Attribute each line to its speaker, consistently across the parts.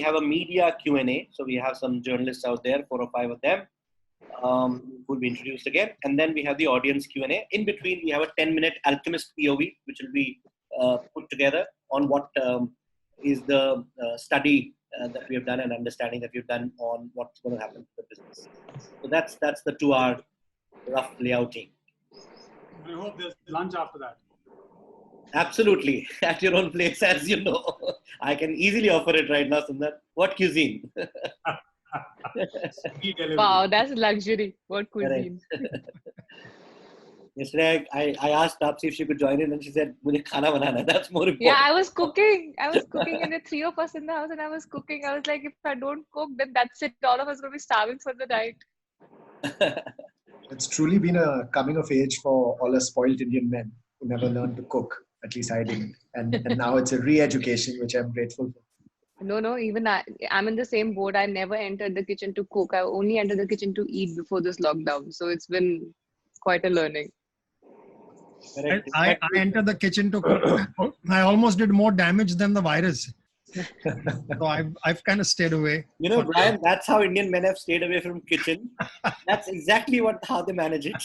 Speaker 1: have a media Q&A. So we have some journalists out there, 4 or 5 of them, who will be introduced again. And then we have the audience Q&A. In between, we have a 10-minute Alchemist POV, which will be put together on what is the study that we have done and understanding that we've done on what's going to happen to the business. So that's the 2-hour rough layouting.
Speaker 2: I hope there's lunch after that.
Speaker 1: Absolutely. At your own place, as you know. I can easily offer it right now, Sundar. What cuisine?
Speaker 3: Wow, that's luxury. What cuisine?
Speaker 1: Yesterday, I asked Taapsee if she could join in and she said, "Mujhe khana banana." That's more important.
Speaker 3: Yeah, I was cooking and the 3 of us in the house and I was cooking. I was like, if I don't cook, then that's it. All of us will be starving for the night.
Speaker 4: It's truly been a coming of age for all us spoiled Indian men who never learned to cook. At least I didn't. And now it's a re-education, which I'm grateful for.
Speaker 3: No, even I'm in the same boat. I never entered the kitchen to cook. I only entered the kitchen to eat before this lockdown. So it's been quite a learning.
Speaker 5: I entered the kitchen to cook. I almost did more damage than the virus. So I've kind of stayed away.
Speaker 1: You know, Brian, that's how Indian men have stayed away from kitchen. That's exactly how they manage it.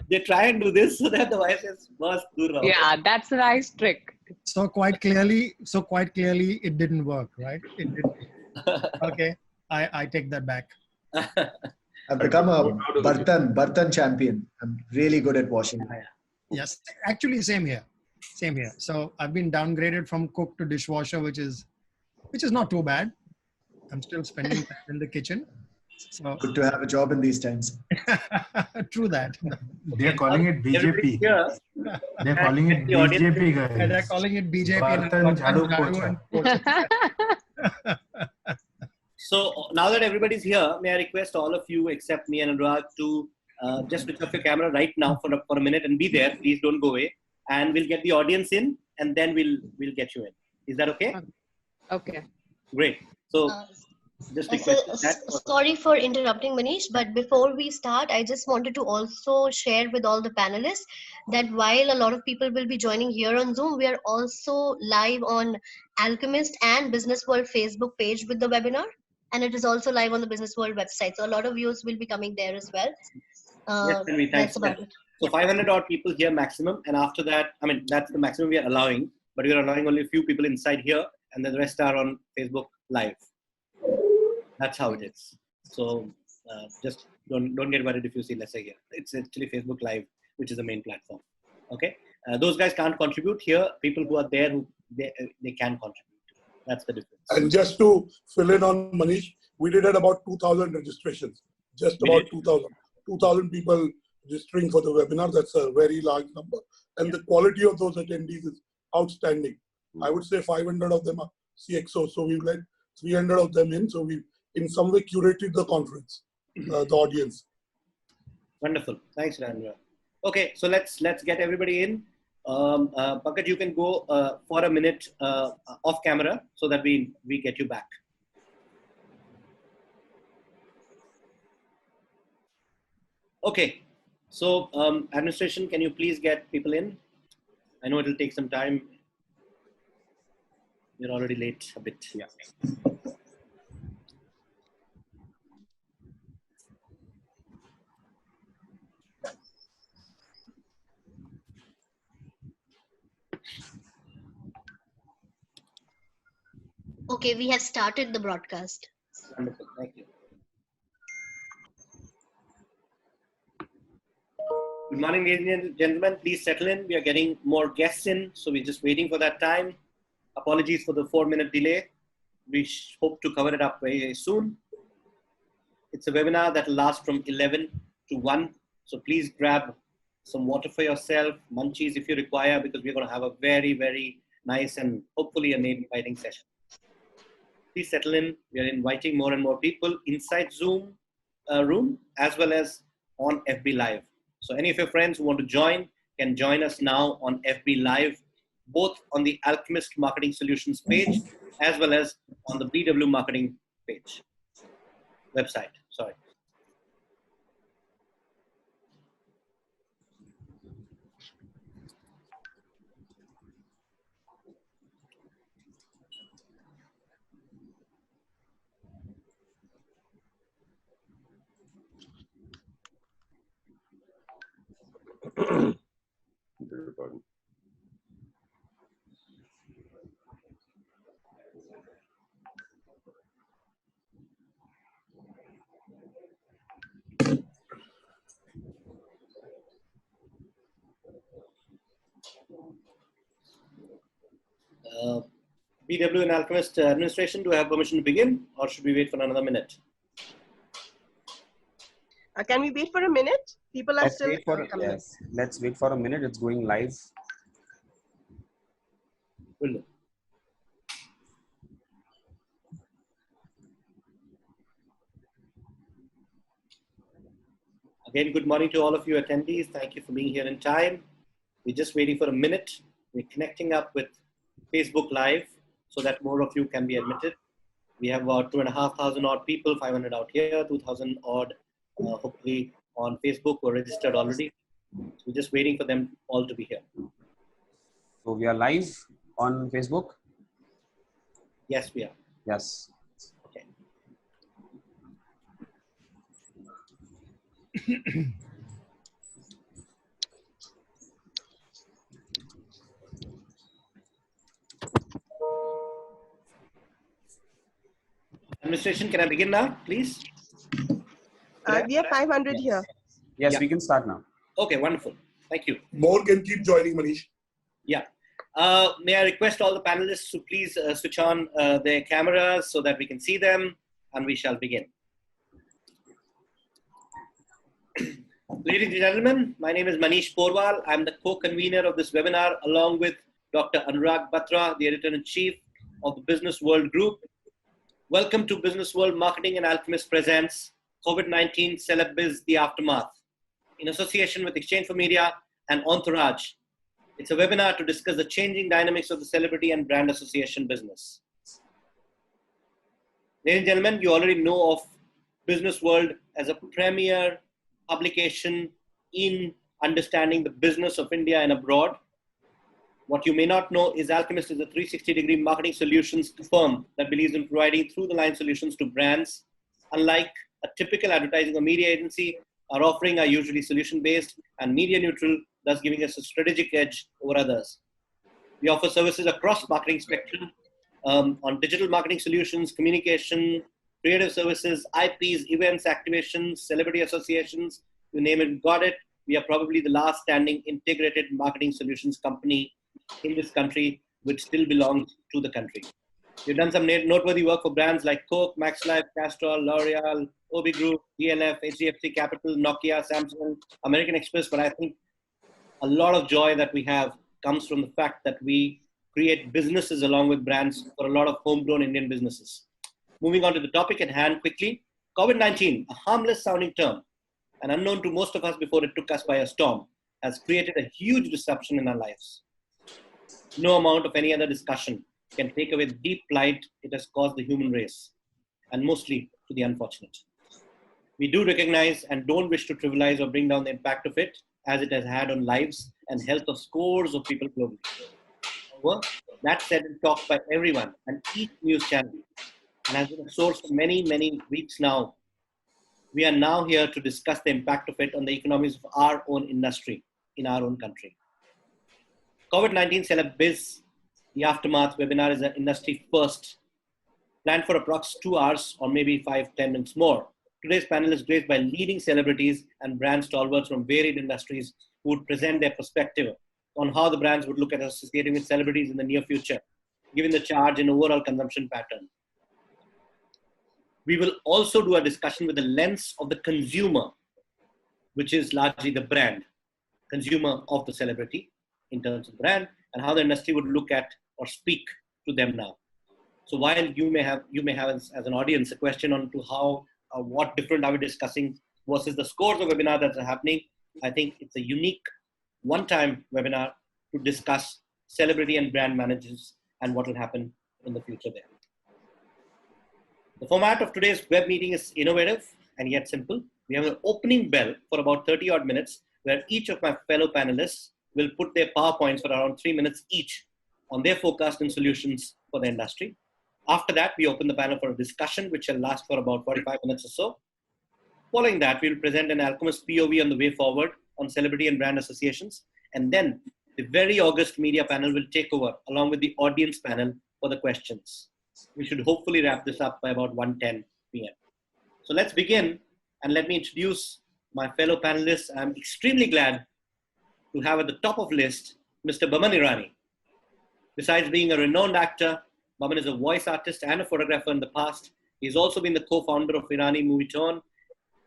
Speaker 1: They try and do this so that the virus is worse.
Speaker 3: Yeah, that's a nice trick.
Speaker 5: So quite clearly, it didn't work, right? It didn't. Okay, I take that back.
Speaker 4: I've become a Bartan champion. I'm really good at washing.
Speaker 5: Yes, actually, same here. So I've been downgraded from cook to dishwasher, which is not too bad. I'm still spending time in the kitchen. So
Speaker 4: good to have a job in these times.
Speaker 5: True that.
Speaker 6: They're calling it BJP. They're calling it BJP, guys.
Speaker 5: And they're calling it BJP.
Speaker 1: So now that everybody's here, may I request all of you except me and Anurag to just switch off your camera right now for a minute and be there. Please don't go away. And we'll get the audience in and then we'll get you in. Is that okay?
Speaker 3: Okay.
Speaker 1: Great. So just request that.
Speaker 7: Sorry for interrupting, Manish, but before we start, I just wanted to also share with all the panelists that while a lot of people will be joining here on Zoom, we are also live on Alchemist and Business World Facebook page with the webinar. And it is also live on the Business World website. So a lot of viewers will be coming there as well.
Speaker 1: Yes, Tanvi, thanks. So 500 odd people here maximum. And after that, I mean, that's the maximum we are allowing. But we are allowing only a few people inside here. And then the rest are on Facebook Live. That's how it is. So just don't get worried if you see lesser here. It's actually Facebook Live, which is the main platform. Okay. Those guys can't contribute here. People who are there, they can contribute. That's the difference.
Speaker 8: And just to fill in on Manish, we did at about 2,000 registrations. Just about 2,000. 2,000 people registering for the webinar. That's a very large number. And the quality of those attendees is outstanding. I would say 500 of them are CXO. So we've let 300 of them in. So we've in some way curated the conference, the audience.
Speaker 1: Wonderful. Thanks, Randra. Okay, so let's get everybody in. Pankaj, you can go for a minute off camera so that we get you back. Okay, so administration, can you please get people in? I know it'll take some time. You're already late a bit. Yeah.
Speaker 7: Okay, we have started the broadcast.
Speaker 1: Wonderful. Thank you. Good morning, ladies and gentlemen. Please settle in. We are getting more guests in, so we're just waiting for that time. Apologies for the 4-minute delay. We hope to cover it up very, very soon. It's a webinar that will last from 11 to 1. So please grab some water for yourself, munchies if you require, because we're going to have a very, very nice and hopefully an inviting session. Please settle in. We are inviting more and more people inside Zoom room as well as on FB Live. So any of your friends who want to join can join us now on FB Live, both on the Alchemist Marketing Solutions page as well as on the BW Marketing page, website, sorry. BW and Alchemist administration, do I have permission to begin, or should we wait for another minute?
Speaker 9: Can we wait for a minute? People are still coming.
Speaker 10: Yes, let's wait for a minute. It's going live.
Speaker 1: Will. Again, good morning to all of you attendees. Thank you for being here in time. We're just waiting for a minute. We're connecting up with Facebook Live so that more of you can be admitted. We have about 2,500 odd people, 500 out here, 2,000 odd, hopefully on Facebook who are registered already. So we're just waiting for them all to be here.
Speaker 10: So we are live on Facebook?
Speaker 1: Yes, we are.
Speaker 10: Yes.
Speaker 1: Okay. Administration, can I begin now, please?
Speaker 9: We have 500 here.
Speaker 10: Yes,
Speaker 1: Yeah.
Speaker 10: we can start now.
Speaker 1: Okay, wonderful. Thank you.
Speaker 8: More can keep joining, Manish.
Speaker 1: Yeah. May I request all the panelists to please switch on their cameras so that we can see them, and we shall begin. Ladies and gentlemen, my name is Manish Porwal. I'm the co-convener of this webinar along with Dr. Anurag Batra, the editor-in-chief of the Business World Group. Welcome to Business World Marketing and Alchemist presents COVID-19 Celebbiz, the Aftermath, in association with Exchange for Media and Entourage. It's a webinar to discuss the changing dynamics of the celebrity and brand association business. Ladies and gentlemen, you already know of Business World as a premier publication in understanding the business of India and abroad. What you may not know is Alchemist is a 360-degree marketing solutions firm that believes in providing through-the-line solutions to brands. Unlike a typical advertising or media agency, our offering are usually solution-based and media-neutral, thus giving us a strategic edge over others. We offer services across marketing spectrum on digital marketing solutions, communication, creative services, IPs, events, activations, celebrity associations, you name it, got it. We are probably the last standing integrated marketing solutions company in this country, which still belongs to the country. We've done some noteworthy work for brands like Coke, Max Life, Castrol, L'Oreal, OB Group, DLF, HDFC Capital, Nokia, Samsung, American Express, but I think a lot of joy that we have comes from the fact that we create businesses along with brands for a lot of homegrown Indian businesses. Moving on to the topic at hand quickly, COVID-19, a harmless sounding term and unknown to most of us before it took us by a storm, has created a huge disruption in our lives. No amount of any other discussion can take away the deep plight it has caused the human race, and mostly to the unfortunate. We do recognize and don't wish to trivialize or bring down the impact of it as it has had on lives and health of scores of people globally. However, that said and talked by everyone and each news channel and has been a source for many, many weeks now, we are now here to discuss the impact of it on the economies of our own industry in our own country. COVID-19 Celebbiz, the Aftermath webinar is an industry first, planned for approx 2 hours or maybe 5-10 minutes more. Today's panel is graced by leading celebrities and brand stalwarts from varied industries who would present their perspective on how the brands would look at associating with celebrities in the near future, given the charge in overall consumption pattern. We will also do a discussion with the lens of the consumer, which is largely the brand, consumer of the celebrity in terms of brand, and how the industry would look at or speak to them now. So while you may have as an audience a question on to how, what different are we discussing versus the scores of webinars that are happening, I think it's a unique one-time webinar to discuss celebrity and brand managers and what will happen in the future there. The format of today's web meeting is innovative and yet simple. We have an opening bell for about 30 odd minutes where each of my fellow panelists will put their PowerPoints for around 3 minutes each on their forecast and solutions for the industry. After that, we open the panel for a discussion which shall last for about 45 minutes or so. Following that, we will present an Alchemist POV on the way forward on celebrity and brand associations. And then the very august media panel will take over along with the audience panel for the questions. We should hopefully wrap this up by about 1:10 p.m. So let's begin, and let me introduce my fellow panelists. I'm extremely glad to have at the top of the list Mr. Boman Irani. Besides being a renowned actor, Boman is a voice artist and a photographer in the past. He's also been the co-founder of Irani Movie Tone.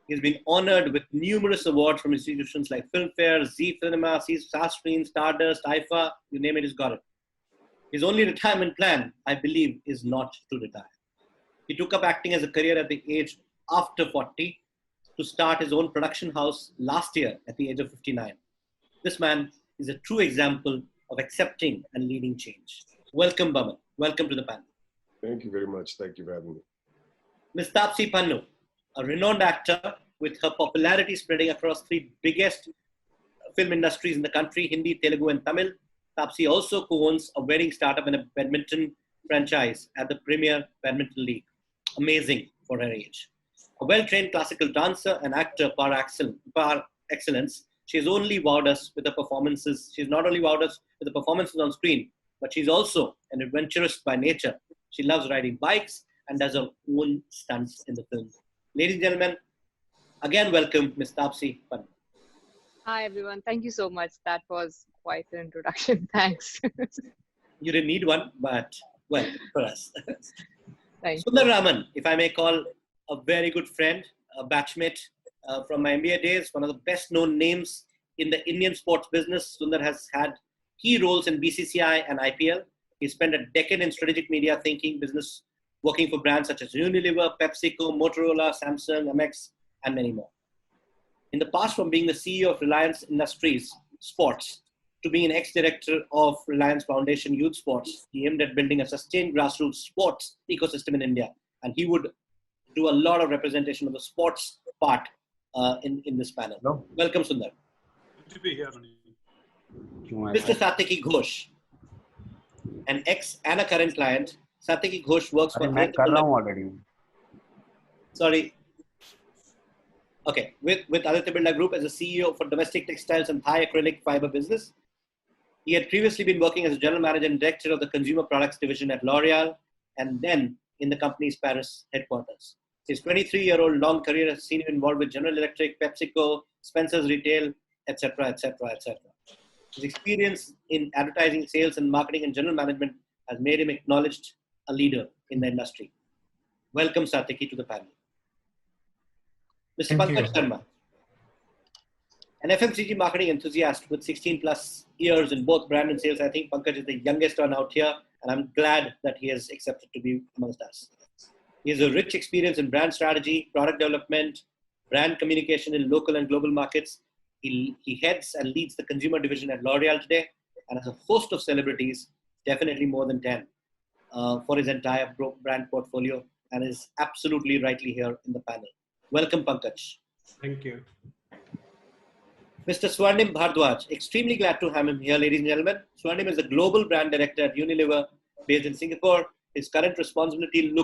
Speaker 1: He's been honored with numerous awards from institutions like Filmfare, Zee Cinema, Star Screen, Stardust, IFA, you name it, he's got it. His only retirement plan, I believe, is not to retire. He took up acting as a career at the age after 40 to start his own production house last year at the age of 59. This man is a true example of accepting and leading change. Welcome, Boman. Welcome to the panel.
Speaker 11: Thank you very much. Thank you for having me.
Speaker 1: Ms. Taapsee Pannu, a renowned actor with her popularity spreading across three biggest film industries in the country, Hindi, Telugu, and Tamil. Taapsee also co-owns a wedding startup and a badminton franchise at the Premier Badminton League. Amazing for her age. A well-trained classical dancer and actor par excellence, she's only wowed us with her performances. She's not only wowed us with the performances on screen, but she's also an adventurous by nature. She loves riding bikes and does her own stunts in the film. Ladies and gentlemen, again, welcome Ms. Taapsee Pannu.
Speaker 3: Hi, everyone. Thank you so much. That was quite an introduction. Thanks.
Speaker 1: You didn't need one, but well, for us.
Speaker 3: Thank
Speaker 1: Sundar
Speaker 3: you.
Speaker 1: Raman, if I may call a very good friend, a batchmate from my MBA days, one of the best known names in the Indian sports business. Sundar has had key roles in BCCI and IPL. He spent a decade in strategic media thinking, business, working for brands such as Unilever, PepsiCo, Motorola, Samsung, Amex, and many more. In the past, from being the CEO of Reliance Sports to being an ex-director of Reliance Foundation Youth Sports, he aimed at building a sustained grassroots sports ecosystem in India. And he would do a lot of representation of the sports part in this panel.
Speaker 10: Hello.
Speaker 1: Welcome, Sundar.
Speaker 2: Good to be here, Manish.
Speaker 1: Mr. Satyaki Ghosh, an ex and a current client. Satyaki Ghosh works for
Speaker 10: already.
Speaker 1: Sorry. Okay, with Aditya Birla Group as a CEO for domestic textiles and Thai acrylic fiber business. He had previously been working as a general manager and director of the consumer products division at L'Oreal, and then in the company's Paris headquarters. His 23-year-old long career has seen him involved with General Electric, PepsiCo, Spencer's Retail, etc., etc., etc. His experience in advertising, sales, and marketing and general management has made him acknowledged a leader in the industry. Welcome, Satyaki, to the panel. Mr. Pankaj Sharma, an FMCG marketing enthusiast with 16 plus years in both brand and sales. I think Pankaj is the youngest one out here, and I'm glad that he has accepted to be amongst us. He has a rich experience in brand strategy, product development, brand communication in local and global markets. He heads and leads the consumer division at L'Oreal today, and has a host of celebrities, definitely more than 10, for his entire brand portfolio, and is absolutely rightly here in the panel. Welcome, Pankaj.
Speaker 2: Thank you.
Speaker 1: Mr. Swarnim Bhardwaj, extremely glad to have him here, ladies and gentlemen. Swarnim is the global brand director at Unilever, based in Singapore. His current responsibility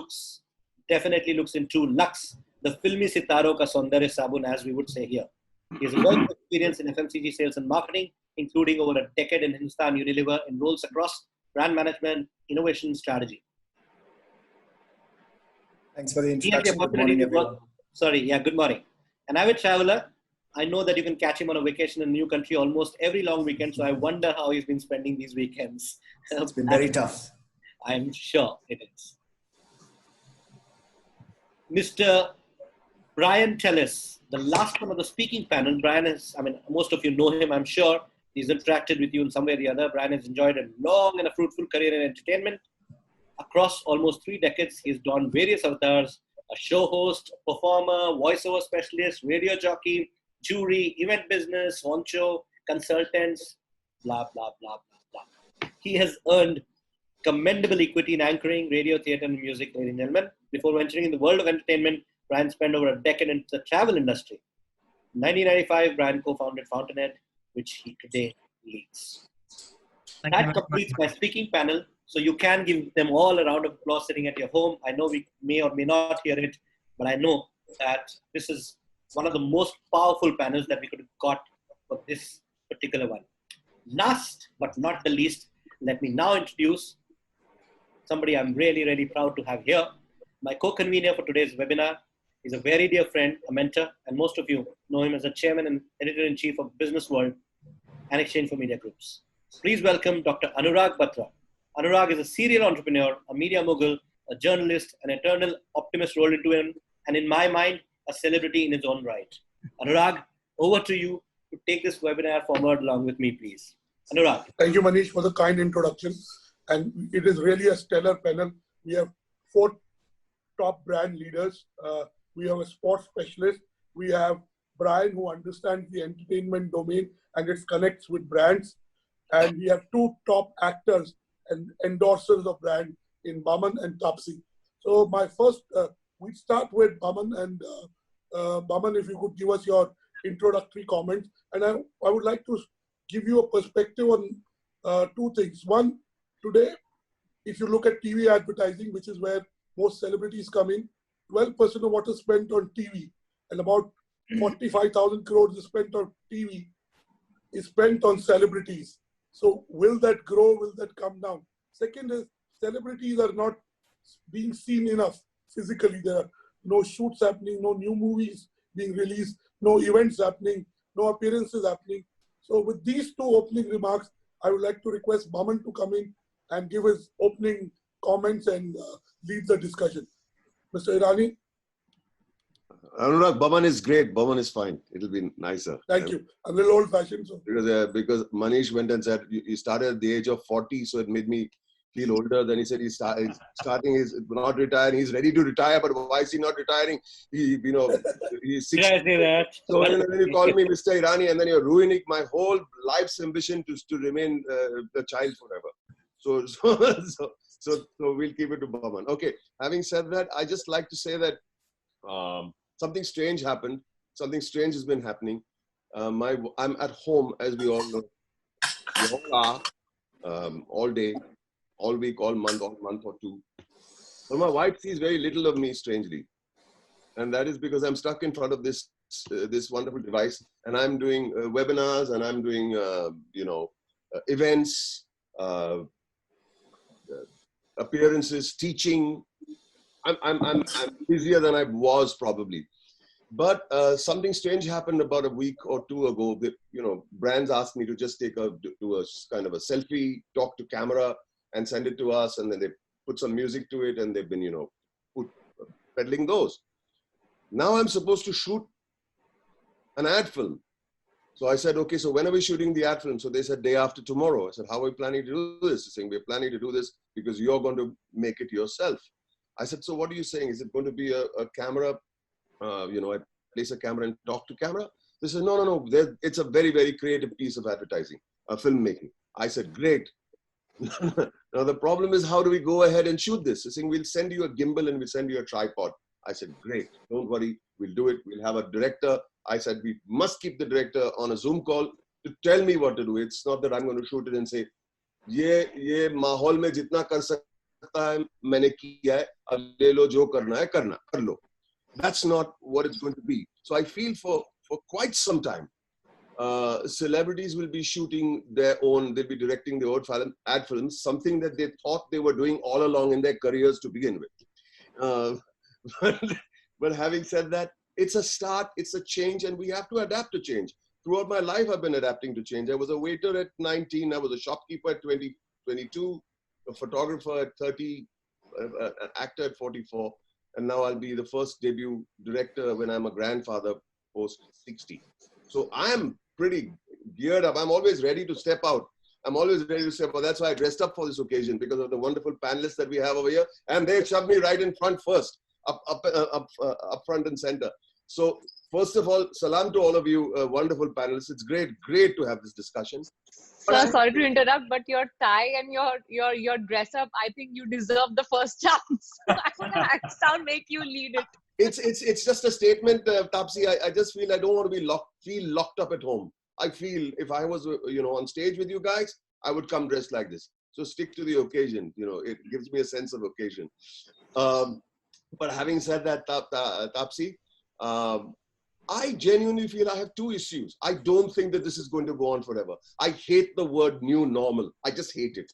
Speaker 1: definitely looks into Lux, the filmy sitaro ka saundarya sabun, as we would say here. He has a wealth of experience in FMCG sales and marketing, including over a decade in Hindustan Unilever in roles across brand management, innovation, and strategy.
Speaker 4: Thanks for the introduction. Good morning, everyone.
Speaker 1: Good morning. An avid traveler, I know that you can catch him on a vacation in a new country almost every long weekend, so I wonder how he's been spending these weekends.
Speaker 4: It's been very tough.
Speaker 1: I'm sure it is. Mr. Brian Tellis, the last one of the speaking panel. Brian is, most of you know him, I'm sure. He's interacted with you in some way or the other. Brian has enjoyed a long and a fruitful career in entertainment. Across almost 3 decades, he's done various avatars: a show host, performer, voiceover specialist, radio jockey, jury, event business, honcho, consultants, blah, blah, blah, blah, blah. He has earned commendable equity in anchoring, radio, theatre, and music, ladies and gentlemen. Before venturing in the world of entertainment, Brian spent over a decade in the travel industry. In 1995, Brian co-founded Fountainhead, which he today leads. That completes my speaking panel. So you can give them all a round of applause sitting at your home. I know we may or may not hear it, but I know that this is one of the most powerful panels that we could have got for this particular one. Last but not the least, let me now introduce somebody I'm really, really proud to have here. My co-convener for today's webinar is a very dear friend, a mentor, and most of you know him as the chairman and editor-in-chief of Business World and Exchange for Media Groups. Please welcome Dr. Anurag Batra. Anurag is a serial entrepreneur, a media mogul, a journalist, an eternal optimist rolled into him, and in my mind, a celebrity in his own right. Anurag, over to you to take this webinar forward along with me, please. Anurag.
Speaker 8: Thank you, Manish, for the kind introduction. And it is really a stellar panel. We have 4 top brand leaders. We have a sports specialist. We have Brian, who understands the entertainment domain and it connects with brands. And we have 2 top actors and endorsers of brand in Boman and Taapsee. So my first, we start with Boman, and Boman, if you could give us your introductory comments. And I would like to give you a perspective on 2 things. One, today, if you look at TV advertising, which is where most celebrities come in, 12% of what is spent on TV and about 45,000 crores is spent on TV is spent on celebrities. So will that grow? Will that come down? Second is celebrities are not being seen enough physically. There are no shoots happening, no new movies being released, no events happening, no appearances happening. So with these 2 opening remarks, I would like to request Boman to come in and give his opening comments and lead the discussion. Mr. Irani?
Speaker 11: Anurag, Boman is great. Boman is fine. It'll be nicer.
Speaker 8: Thank you. A little old-fashioned. So.
Speaker 11: Because Manish went and said, you started at the age of 40, so it made me feel older. Then he said he's starting, he's not retiring. He's ready to retire, but why is he not retiring? He's 60. So when you call me Mr. Irani, and then you're ruining my whole life's ambition to remain a child forever. So we'll keep it to Boman. Okay. Having said that, I just like to say that something strange happened. Something strange has been happening. I'm at home, as we all know. We all are, all day, all week, all month or 2. But my wife sees very little of me, strangely. And that is because I'm stuck in front of this wonderful device, and I'm doing webinars, and I'm doing, events, appearances, teaching. I'm busier than I was probably. But something strange happened about a week or 2 ago. Brands asked me to just do a kind of a selfie, talk to camera, and send it to us, and then they put some music to it, and they've been, peddling those. Now I'm supposed to shoot an ad film. So I said, okay, so when are we shooting the ad film? So they said, day after tomorrow. I said, how are we planning to do this? They're saying, we're planning to do this because you're going to make it yourself. I said, so what are you saying? Is it going to be a camera, I place a camera and talk to camera? They said, no. It's a very, very creative piece of advertising, filmmaking. I said, great. Now the problem is, how do we go ahead and shoot this? They're saying, we'll send you a gimbal and we'll send you a tripod. I said, great, don't worry, we'll do it. We'll have a director. I said, we must keep the director on a Zoom call to tell me what to do. It's not that I'm going to shoot it and say, ye mahol mein jitna kar sakta hai, maine kiya hai, ab le lo, jo karna hai, kar lo. That's not what it's going to be. So I feel for quite some time, celebrities will be shooting their own, they'll be directing their own ad films, something that they thought they were doing all along in their careers to begin with. But having said that, it's a start, it's a change, and we have to adapt to change. Throughout my life, I've been adapting to change. I was a waiter at 19, I was a shopkeeper at 20, 22, a photographer at 30, an actor at 44, and now I'll be the first debut director when I'm a grandfather post 60. So I'm pretty geared up. I'm always ready to step out. I'm always ready to step out. That's why I dressed up for this occasion, because of the wonderful panelists that we have over here, and they shoved me right in front first. Up front and center. So first of all, salam to all of you wonderful panelists. It's great to have this discussion.
Speaker 3: Sir, sorry to interrupt, but your tie and your dress up, I think you deserve the first chance. I want to hands down make you lead it.
Speaker 11: It's just a statement, Taapsee. I just feel I don't want to be locked up at home. I feel if I was on stage with you guys, I would come dressed like this. So stick to the occasion. It gives me a sense of occasion. But having said that, Taapsee, I genuinely feel I have two issues. I don't think that this is going to go on forever. I hate the word new normal. I just hate it.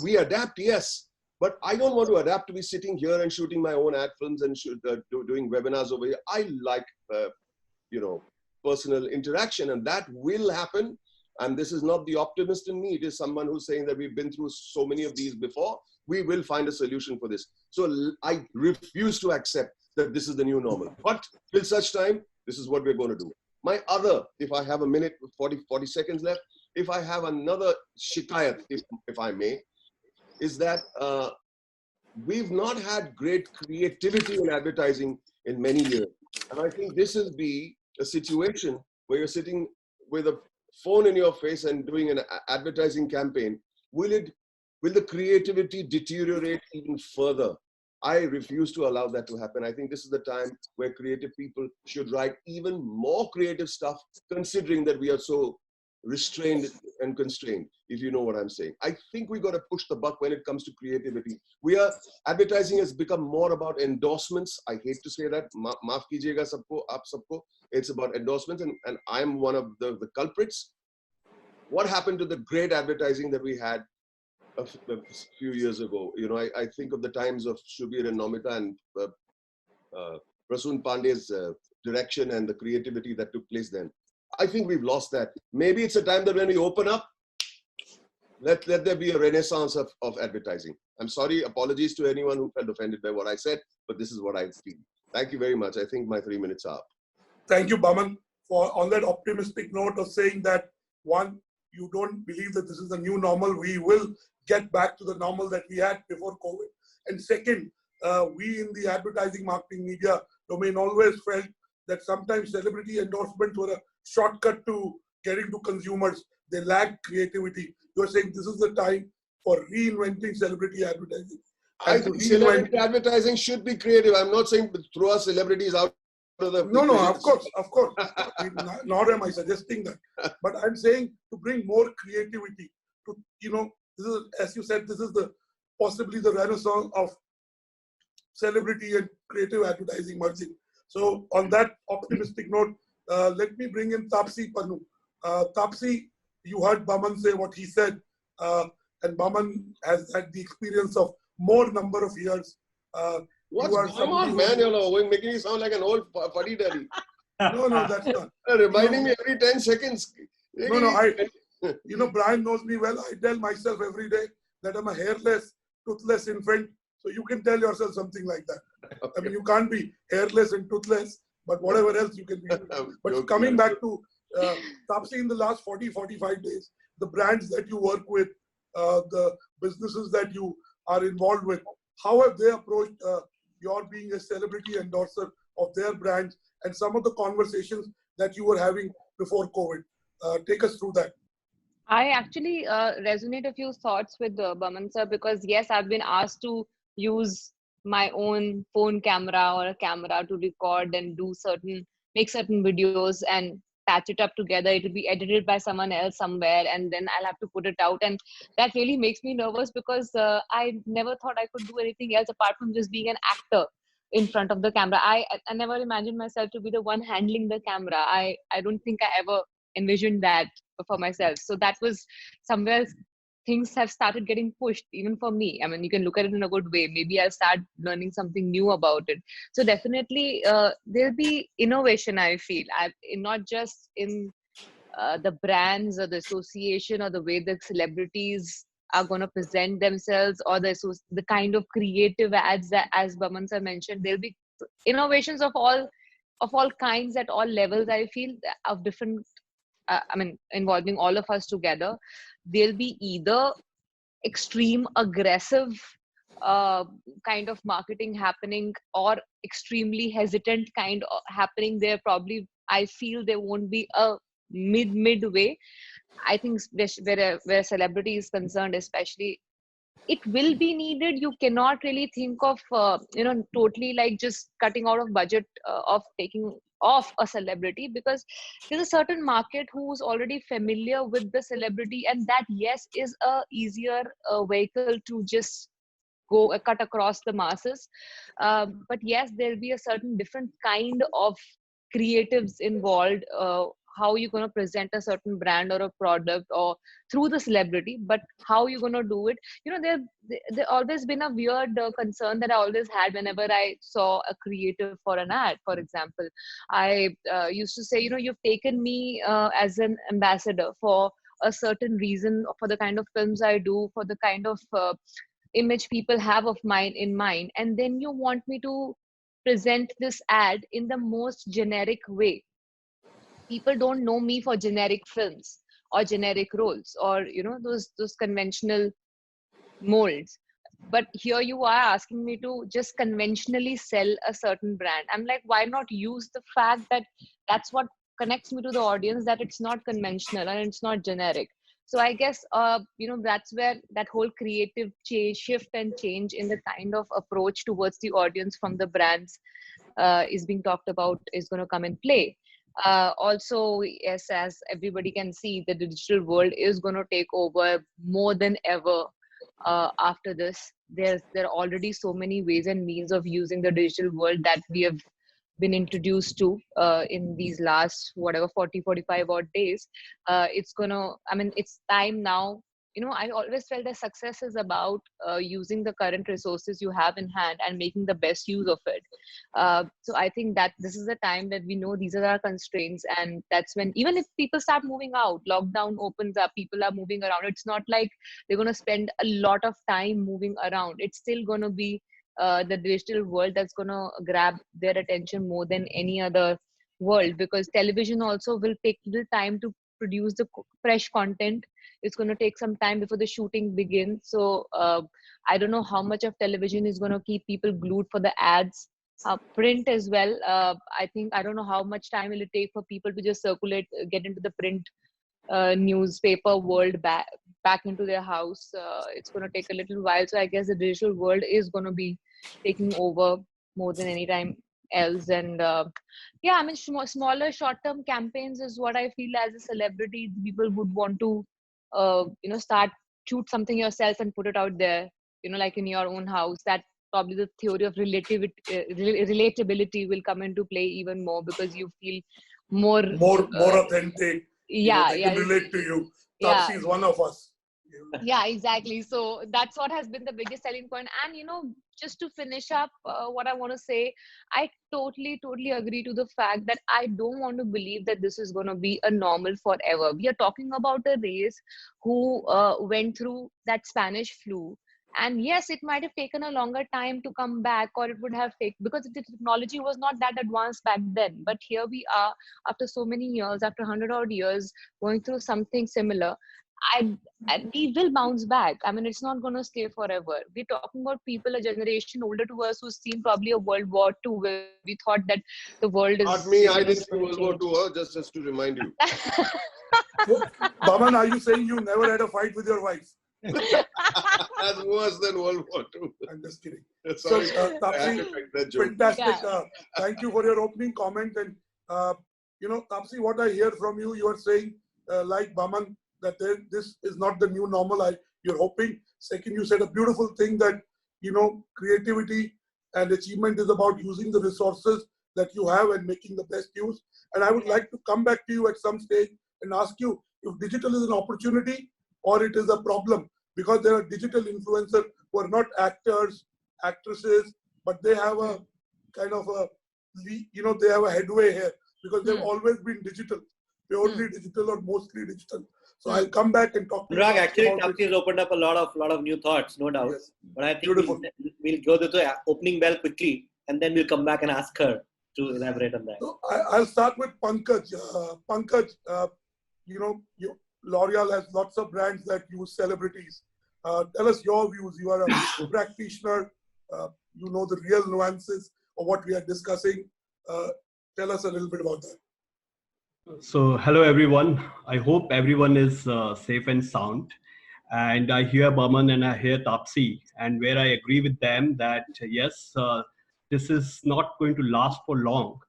Speaker 11: We adapt, yes, but I don't want to adapt to be sitting here and shooting my own ad films and doing webinars over here. I like, personal interaction, and that will happen. And this is not the optimist in me. It is someone who's saying that we've been through so many of these before. We will find a solution for this. So I refuse to accept that this is the new normal. But till such time, this is what we're going to do. My other, if I have a minute, 40 seconds left, if I have another shikayat, if I may, is that we've not had great creativity in advertising in many years. And I think this will be a situation where you're sitting with a phone in your face and doing an advertising campaign. Will the creativity deteriorate even further? I refuse to allow that to happen. I think this is the time where creative people should write even more creative stuff, considering that we are so restrained and constrained, if you know what I'm saying. I think we got to push the buck when it comes to creativity. Advertising has become more about endorsements. I hate to say that. Maaf kijiyega sabko, aap sabko. It's about endorsements, and I'm one of the culprits. What happened to the great advertising that we had a few years ago? I think of the times of Shubir and Nomita and Prasoon Pandey's direction and the creativity that took place then. I think we've lost that. Maybe it's a time that when we open up, let there be a renaissance of advertising. I'm sorry, apologies to anyone who felt offended by what I said, but this is what I feel. Thank you very much. I think my 3 minutes are up.
Speaker 8: Thank you, Boman, for on that optimistic note of saying that, one, you don't believe that this is the new normal. We will get back to the normal that we had before COVID. And second, we in the advertising, marketing, media domain always felt that sometimes celebrity endorsements were a shortcut to getting to consumers. They lack creativity. You're saying this is the time for reinventing celebrity advertising.
Speaker 11: I think celebrity advertising should be creative. I'm not saying throw our celebrities out of the
Speaker 8: No, of course. Nor am I suggesting that. But I'm saying to bring more creativity. This is, as you said, this is possibly the renaissance of celebrity and creative advertising merging. So on that optimistic note, let me bring in Taapsee Pannu. Taapsee, you heard Boman say what he said, and Boman has had the experience of more number of years.
Speaker 11: What's going on, man? You're making me sound like an old fuddy duddy.
Speaker 8: No, that's not.
Speaker 11: Reminding me every 10 seconds.
Speaker 8: Brian knows me well. I tell myself every day that I'm a hairless, toothless infant. So you can tell yourself something like that. Okay. I mean, you can't be hairless and toothless, but whatever else you can be. But coming back to Taapsee, in the last 40-45 days, the brands that you work with, the businesses that you are involved with, how have they approached your being a celebrity endorser of their brands and some of the conversations that you were having before COVID? Take us through that.
Speaker 3: I actually resonate a few thoughts with Boman sir, because yes, I've been asked to use my own phone camera or a camera to record and make certain videos and patch it up together. It will be edited by someone else somewhere, and then I'll have to put it out. And that really makes me nervous because I never thought I could do anything else apart from just being an actor in front of the camera. I never imagined myself to be the one handling the camera. I don't think I ever envisioned that for myself. So that was somewhere things have started getting pushed, even for me. I mean, you can look at it in a good way. Maybe I'll start learning something new about it. So definitely there'll be innovation, I feel, not just in the brands or the association or the way the celebrities are going to present themselves or the kind of creative ads that, as Boman sir mentioned, there'll be innovations of all kinds at all levels, I feel, of different involving all of us together. There'll be either extreme aggressive kind of marketing happening or extremely hesitant kind of happening. There probably, I feel there won't be a midway. I think where celebrity is concerned, especially, it will be needed. You cannot really think of totally like just cutting out of budget of taking off a celebrity, because there's a certain market who's already familiar with the celebrity, and that, yes, is a easier vehicle to just go cut across the masses. But yes, there'll be a certain different kind of creatives involved, how you're going to present a certain brand or a product or through the celebrity, but how you're going to do it. There always been a weird concern that I always had whenever I saw a creative for an ad. For example, I used to say, you've taken me as an ambassador for a certain reason, for the kind of films I do, for the kind of image people have of mine in mind, and then you want me to present this ad in the most generic way. People don't know me for generic films or generic roles or those conventional molds, but here you are asking me to just conventionally sell a certain brand. I'm like, why not use the fact that that's what connects me to the audience, that it's not conventional and it's not generic. So I guess that's where that whole creative shift and change in the kind of approach towards the audience from the brands is being talked about, is going to come in play. Also, yes, as everybody can see, the digital world is going to take over more than ever after this. There are already so many ways and means of using the digital world that we have been introduced to in these last 40-45 odd days. It's time now. I always felt that success is about using the current resources you have in hand and making the best use of it. So I think that this is the time that we know these are our constraints, and that's when, even if people start moving out, lockdown opens up, people are moving around. It's not like they're going to spend a lot of time moving around. It's still going to be the digital world that's going to grab their attention more than any other world, because television also will take little time to produce the fresh content. It's going to take some time before the shooting begins. So I don't know how much of television is going to keep people glued for the ads. Print as well. I don't know how much time will it take for people to just circulate, get into the print newspaper world back into their house. It's going to take a little while. So I guess the digital world is going to be taking over more than any time else. And smaller short-term campaigns is what I feel as a celebrity. People would want to shoot something yourself and put it out there, like in your own house. That probably the theory of relatability will come into play even more, because you feel more
Speaker 8: authentic.
Speaker 3: They
Speaker 8: can relate to you. Taapsee is one of us.
Speaker 3: Yeah, exactly. So that's what has been the biggest selling point. And just to finish up, what I want to say, I totally agree to the fact that I don't want to believe that this is going to be a normal forever. We are talking about a race who went through that Spanish flu. And yes, it might have taken a longer time to come back, or it would have taken, because the technology was not that advanced back then. But here we are, after so many years, after 100 odd years, going through something similar. And we will bounce back. I mean, it's not going to stay forever. We're talking about people, a generation older to us, who's seen probably a World War II, where we thought that the world is...
Speaker 11: Not me, I didn't see World War II, just to remind you.
Speaker 8: Boman, are you saying you never had a fight with your wife?
Speaker 11: That's worse than World War II.
Speaker 8: I'm just kidding.
Speaker 11: Sorry,
Speaker 8: Taapsee, fantastic. Thank you for your opening comment. And, Taapsee, what I hear from you, you are saying, like Boman, that this is not the new normal. You're hoping. Second, you said a beautiful thing that, creativity and achievement is about using the resources that you have and making the best use. And I would like to come back to you at some stage and ask you if digital is an opportunity or it is a problem, because there are digital influencers who are not actors, actresses, but they have a kind of they have a headway here because they've always been digital, purely digital or mostly digital. So I'll come back and talk to you.
Speaker 1: Actually, Taapsee has opened up a lot of new thoughts, no doubt. Yes. But I think we'll go to the opening bell quickly, and then we'll come back and ask her to elaborate on that.
Speaker 8: So I'll start with Pankaj. Pankaj, L'Oreal has lots of brands that use celebrities. Tell us your views. You are a practitioner. You know the real nuances of what we are discussing. Tell us a little bit about that.
Speaker 12: So, hello everyone. I hope everyone is safe and sound. And I hear Boman and I hear Taapsee, and where I agree with them that yes, this is not going to last for long.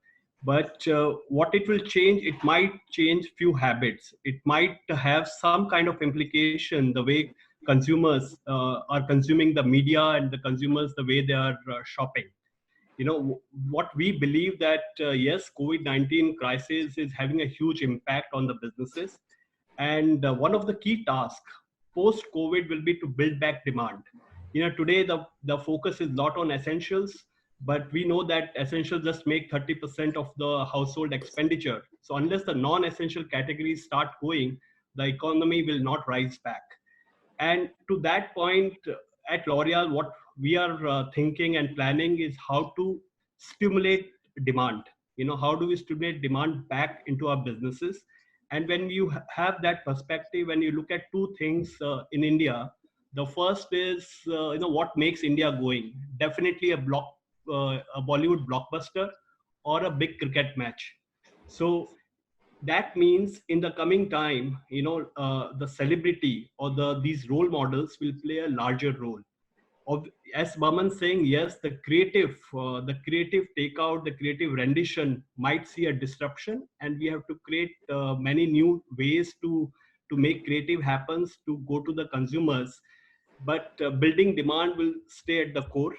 Speaker 12: But what it will change, it might change few habits. It might have some kind of implication the way consumers are consuming the media and the consumers the way they are shopping. what we believe that yes, COVID-19 crisis is having a huge impact on the businesses, and one of the key tasks post-COVID will be to build back demand. Today the focus is not on essentials, but we know that essentials just make 30% of the household expenditure. So unless the non-essential categories start going, the economy will not rise back. And to that point, at L'Oreal, what we are thinking and planning is how to stimulate demand. How do we stimulate demand back into our businesses? And when you have that perspective, when you look at two things in India, the first is, what makes India going? Definitely a Bollywood blockbuster or a big cricket match. So that means in the coming time, the celebrity or these role models will play a larger role. As Boman saying, yes, the creative takeout, the creative rendition might see a disruption, and we have to create many new ways to make creative happens to go to the consumers. But building demand will stay at the core.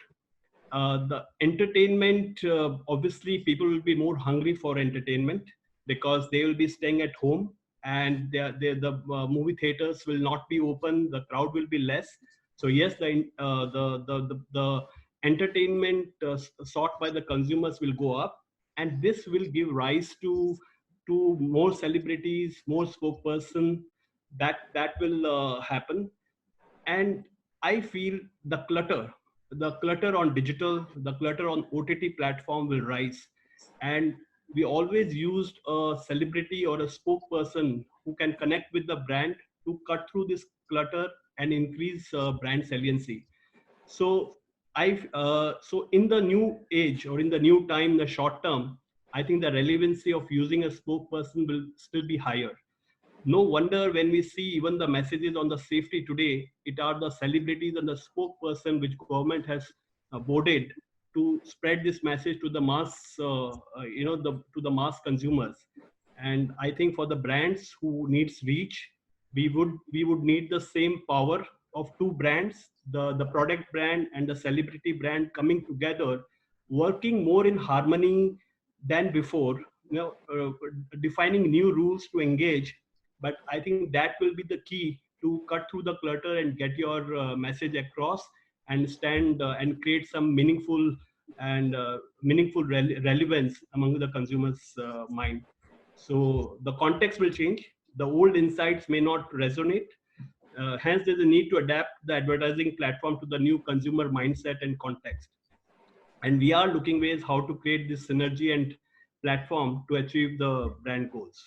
Speaker 12: The entertainment, obviously, people will be more hungry for entertainment because they will be staying at home, and the movie theaters will not be open. The crowd will be less. So yes, the entertainment sought by the consumers will go up, and this will give rise to more celebrities, more spokesperson. That will happen. And I feel the clutter on digital, the clutter on OTT platform will rise. And we always used a celebrity or a spokesperson who can connect with the brand to cut through this clutter and increase brand saliency. So so in the new age or in the new time, the short term, I think the relevancy of using a spokesperson will still be higher. No wonder when we see even the messages on the safety today, it are the celebrities and the spokesperson which government has boarded to spread this message to the mass, to the mass consumers. And I think for the brands who needs reach, we would need the same power of two brands, the product brand and the celebrity brand coming together, working more in harmony than before, defining new rules to engage. But I think that will be the key to cut through the clutter and get your message across and stand and create some meaningful and relevance among the consumer's mind. So the context will change. The old insights may not resonate. Hence, there's a need to adapt the advertising platform to the new consumer mindset and context. And we are looking ways how to create this synergy and platform to achieve the brand goals.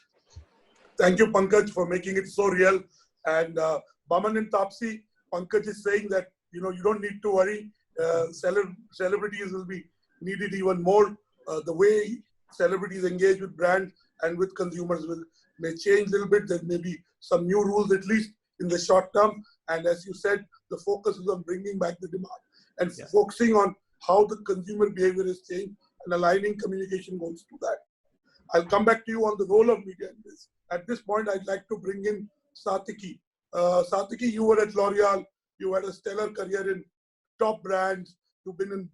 Speaker 8: Thank you, Pankaj, for making it so real. And Boman and Taapsee, Pankaj is saying that you don't need to worry. Celebrities will be needed even more. The way celebrities engage with brands and with consumers may change a little bit. There may be some new rules, at least in the short term. And as you said, the focus is on bringing back the demand and focusing on how the consumer behavior is changed and aligning communication goals to that. I'll come back to you on the role of media in this. At this point, I'd like to bring in Satyaki. Satyaki, you were at L'Oreal. You had a stellar career in top brands. You've been in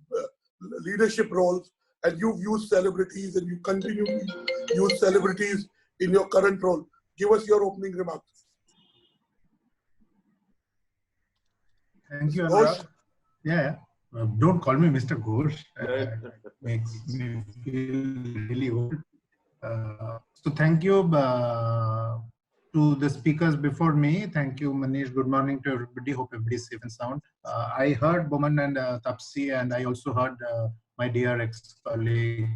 Speaker 8: leadership roles, and you've used celebrities, and you continue to use celebrities in your current role. Give us your opening remarks.
Speaker 6: Thank you, Anurag. Yeah. Don't call me Mr. Ghosh. Makes me feel really old. So thank you to the speakers before me. Thank you, Manish. Good morning to everybody. Hope everybody is safe and sound. I heard Boman and Taapsee, and I also heard my dear ex-colleague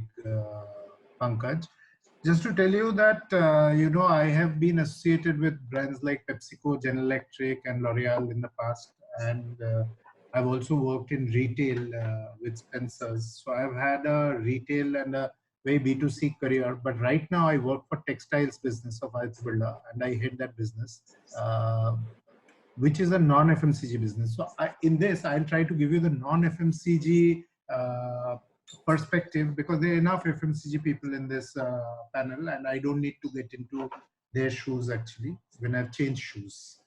Speaker 6: Pankaj. Just to tell you that, I have been associated with brands like PepsiCo, General Electric, and L'Oreal in the past. And I've also worked in retail with Spencer's. So I've had a retail and a very B2C career, but right now I work for textiles business of Aditya Birla, and I head that business, which is a non-FMCG business. So in this, I'll try to give you the non-FMCG perspective, because there are enough FMCG people in this panel, and I don't need to get into their shoes actually when I've changed shoes.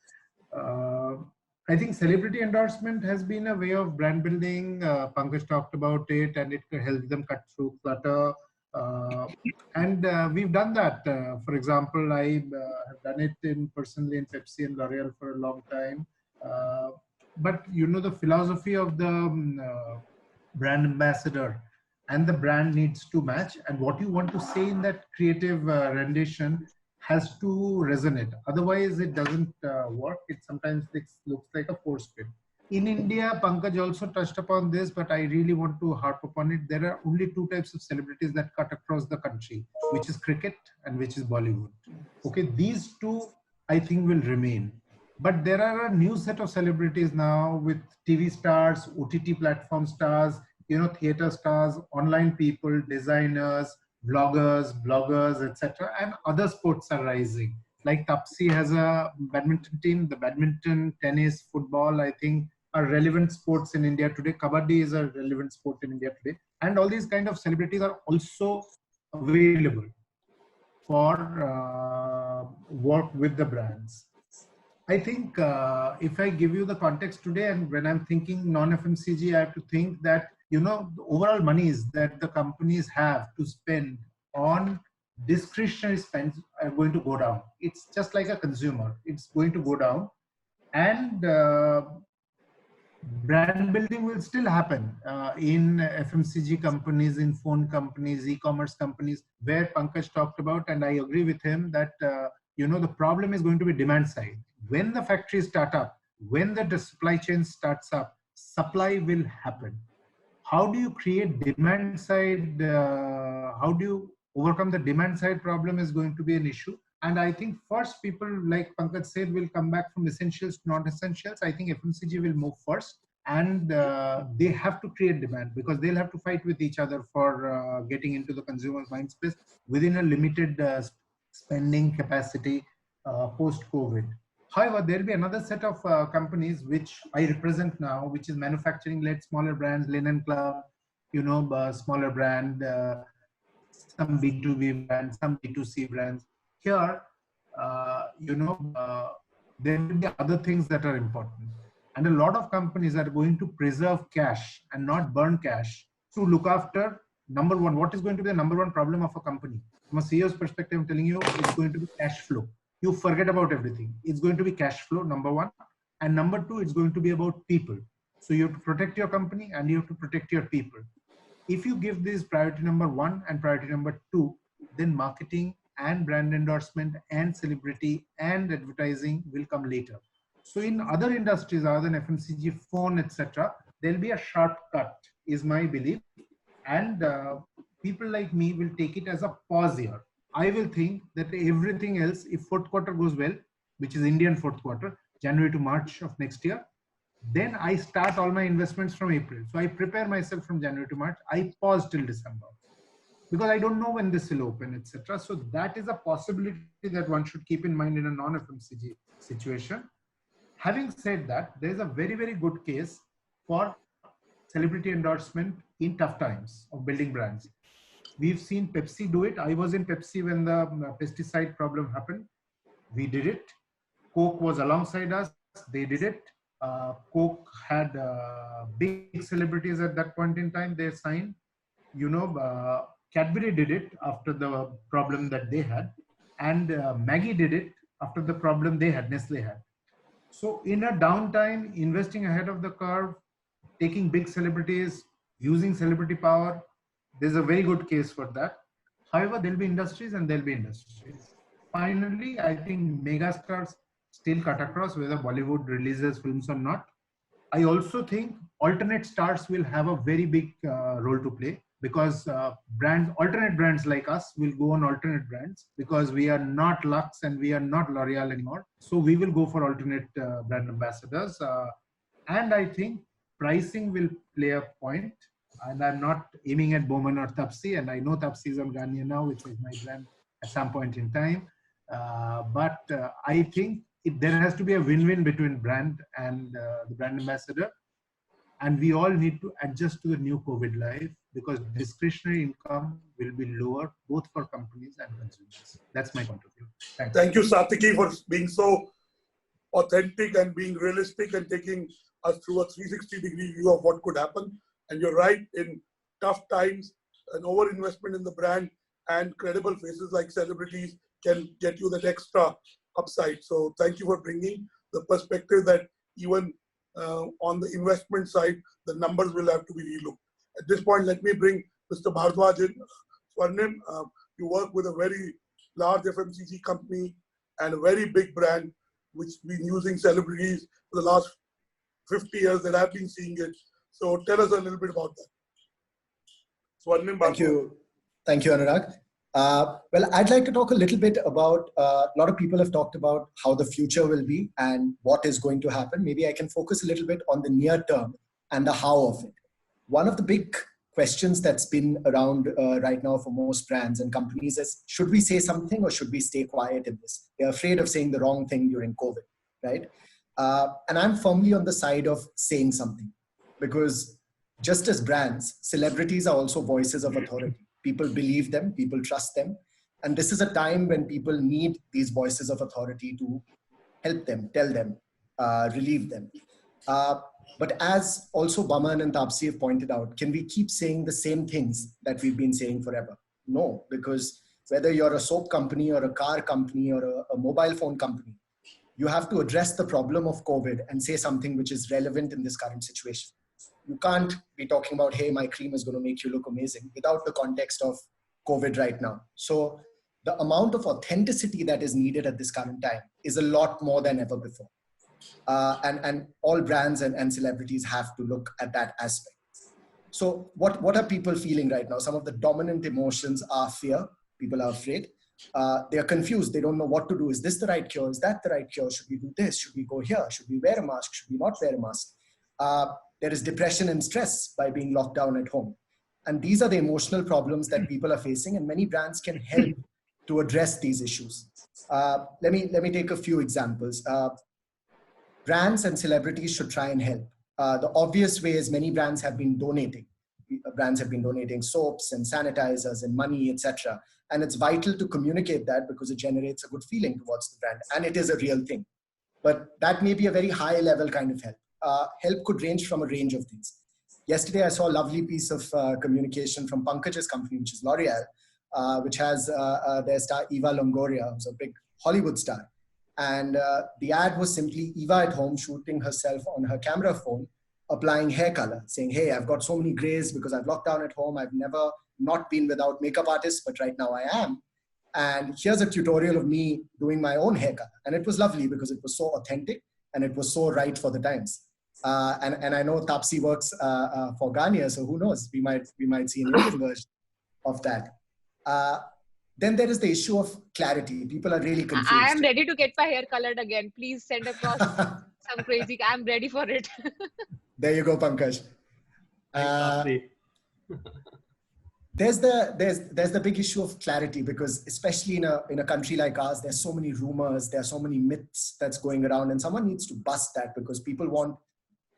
Speaker 6: I think celebrity endorsement has been a way of brand building. Pankaj talked about it, and it helps them cut through clutter. And we've done that. For example, I have done it personally in Pepsi and L'Oreal for a long time. But you know, the philosophy of the brand ambassador and the brand needs to match, and what you want to say in that creative rendition has to resonate. Otherwise, it doesn't work. It sometimes looks like a force fit. In India, Pankaj also touched upon this, but I really want to harp upon it. There are only two types of celebrities that cut across the country, which is cricket and which is Bollywood. Okay, these two, I think, will remain. But there are a new set of celebrities now with TV stars, OTT platform stars, you know, theater stars, online people, designers, bloggers, etc. And other sports are rising. Like Taapsee has a badminton team, the badminton, tennis, football, I think, are relevant sports in India today. Kabaddi is a relevant sport in India today. And all these kind of celebrities are also available for work with the brands. I think if I give you the context today, and when I'm thinking non-FMCG, I have to think that, you know, the overall monies that the companies have to spend on discretionary spends are going to go down. It's just like a consumer. It's going to go down. And brand building will still happen in FMCG companies, in phone companies, e-commerce companies, where Pankaj talked about, and I agree with him that, you know, the problem is going to be demand side. When the factories start up, when the supply chain starts up, supply will happen. How do you create demand side? How do you overcome the demand side problem is going to be an issue. And I think first people, like Pankaj said, will come back from essentials to non-essentials. I think FMCG will move first, and they have to create demand because they'll have to fight with each other for getting into the consumer mind space within a limited spending capacity post-COVID. However, there'll be another set of companies which I represent now, which is manufacturing-led smaller brands, Linen Club, you know, smaller brand, some B2B brands, some B2C brands. Here, you know, there will be other things that are important. And a lot of companies are going to preserve cash and not burn cash to look after, number one, what is going to be the number one problem of a company? From a CEO's perspective, I'm telling you, it's going to be cash flow. You forget about everything. It's going to be cash flow, number one. And number two, it's going to be about people. So you have to protect your company and you have to protect your people. If you give this priority number one and priority number two, then marketing and brand endorsement and celebrity and advertising will come later. So in other industries other than FMCG, phone, etc., there'll be a sharp cut, is my belief. And people like me will take it as a pause here. I will think that everything else, if fourth quarter goes well, which is Indian fourth quarter, January to March of next year, then I start all my investments from April. So I prepare myself from January to March. I pause till December because I don't know when this will open, etc. So that is a possibility that one should keep in mind in a non-FMCG situation. Having said that, there is a very, very good case for celebrity endorsement in tough times of building brands. We've seen Pepsi do it. I was in Pepsi when the pesticide problem happened. We did it. Coke was alongside us. They did it. Coke had big celebrities at that point in time. They signed. You know, Cadbury did it after the problem that they had. And Maggi did it after the problem they had, Nestle had. So in a downtime, investing ahead of the curve, taking big celebrities, using celebrity power, there's a very good case for that. However, there'll be industries and there'll be industries. Finally, I think megastars still cut across whether Bollywood releases films or not. I also think alternate stars will have a very big role to play because alternate brands like us will go on alternate brands because we are not Lux and we are not L'Oreal anymore. So we will go for alternate brand ambassadors. And I think pricing will play a point. And I'm not aiming at Boman or Taapsee, and I know Taapsee is on Garnier now, which is my brand at some point in time. But I think there has to be a win-win between brand and the brand ambassador. And we all need to adjust to the new COVID life because discretionary income will be lower both for companies and consumers. That's my point of view.
Speaker 8: Thank you, Satyaki, for being so authentic and being realistic and taking us through a 360-degree view of what could happen. And you're right, in tough times, an overinvestment in the brand and credible faces like Celebbiz can get you that extra upside. So thank you for bringing the perspective that even on the investment side, the numbers will have to be relooked. At this point, let me bring Mr. Bhardwaj in. Swarnim, you work with a very large FMCG company and a very big brand, which has been using Celebbiz for the last 50 years that I've been seeing it. So tell us a little bit about that. Swarnim,
Speaker 4: thank you. Thank you, Anurag. Well, I'd like to talk a little bit about, a lot of people have talked about how the future will be and what is going to happen. Maybe I can focus a little bit on the near term and the how of it. One of the big questions that's been around right now for most brands and companies is, should we say something or should we stay quiet in this? They're afraid of saying the wrong thing during COVID, right? And I'm firmly on the side of saying something, because just as brands, celebrities are also voices of authority. People believe them, people trust them. And this is a time when people need these voices of authority to help them, tell them, relieve them. But as also Boman and Taapsee have pointed out, can we keep saying the same things that we've been saying forever? No, because whether you're a soap company or a car company or a mobile phone company, you have to address the problem of COVID and say something which is relevant in this current situation. You can't be talking about, hey, my cream is going to make you look amazing without the context of COVID right now. So the amount of authenticity that is needed at this current time is a lot more than ever before. And all brands and celebrities have to look at that aspect. So what are people feeling right now? Some of the dominant emotions are fear. People are afraid. They are confused. They don't know what to do. Is this the right cure? Is that the right cure? Should we do this? Should we go here? Should we wear a mask? Should we not wear a mask? There is depression and stress by being locked down at home. And these are the emotional problems that people are facing, and many brands can help to address these issues. Let me take a few examples. Brands and celebrities should try and help. The obvious way is many brands have been donating. Brands have been donating soaps and sanitizers and money, etc. And it's vital to communicate that because it generates a good feeling towards the brand. And it is a real thing. But that may be a very high level kind of help. Help could range from a range of things. Yesterday, I saw a lovely piece of communication from Pankaj's company, which is L'Oreal, which has their star Eva Longoria, who's a big Hollywood star. And the ad was simply Eva at home shooting herself on her camera phone, applying hair color, saying, hey, I've got so many grays because I've locked down at home. I've never not been without makeup artists, but right now I am. And here's a tutorial of me doing my own hair color. And it was lovely because it was so authentic and it was so right for the times. And I know Taapsee works for Garnier, so who knows? We might see an Indian version of that. Then there is the issue of clarity. People are really confused.
Speaker 3: I am ready to get my hair colored again. Please send across some crazy. I'm ready for it.
Speaker 4: There you go, Pankaj. There's the big issue of clarity, because especially in a country like ours, there's so many rumors, there are so many myths that's going around, and someone needs to bust that because people want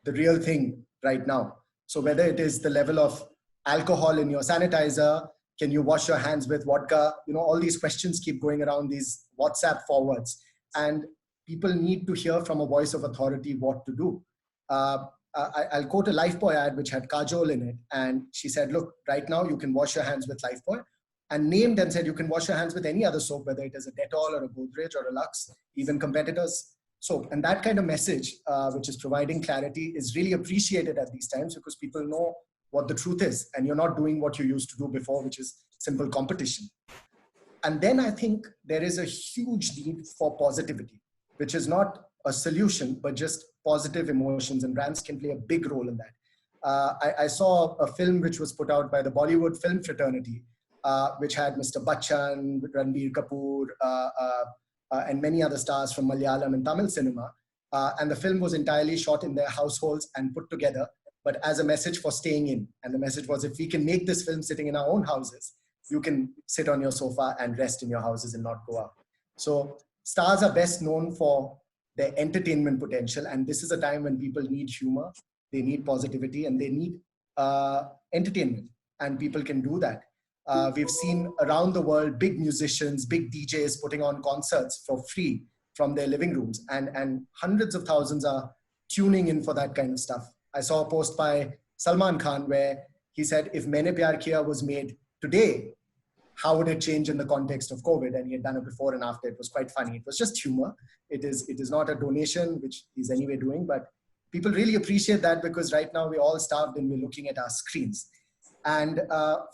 Speaker 4: the real thing right now. So whether it is the level of alcohol in your sanitizer, can you wash your hands with vodka? You know, all these questions keep going around, these WhatsApp forwards, and people need to hear from a voice of authority what to do. I'll quote a Lifebuoy ad which had Kajol in it, and she said, look, right now you can wash your hands with Lifebuoy, and named and said you can wash your hands with any other soap, whether it is a Dettol or a Godrej or a Lux, even competitors' soap. And that kind of message, which is providing clarity, is really appreciated at these times because people know what the truth is, and you're not doing what you used to do before, which is simple competition. And then I think there is a huge need for positivity, which is not a solution, but just positive emotions, and brands can play a big role in that. I saw a film which was put out by the Bollywood film fraternity, which had Mr. Bachchan, Ranbir Kapoor, and many other stars from Malayalam and Tamil cinema. And the film was entirely shot in their households and put together, but as a message for staying in. And the message was, if we can make this film sitting in our own houses, you can sit on your sofa and rest in your houses and not go out. So stars are best known for their entertainment potential. And this is a time when people need humor, they need positivity, and they need entertainment. And people can do that. We've seen around the world, big musicians, big DJs putting on concerts for free from their living rooms, and hundreds of thousands are tuning in for that kind of stuff. I saw a post by Salman Khan where he said, if Maine Pyar Kiya was made today, how would it change in the context of COVID? And he had done it before and after. It was quite funny. It was just humor. It is not a donation, which he's anyway doing, but people really appreciate that because right now we're all starved and we're looking at our screens. And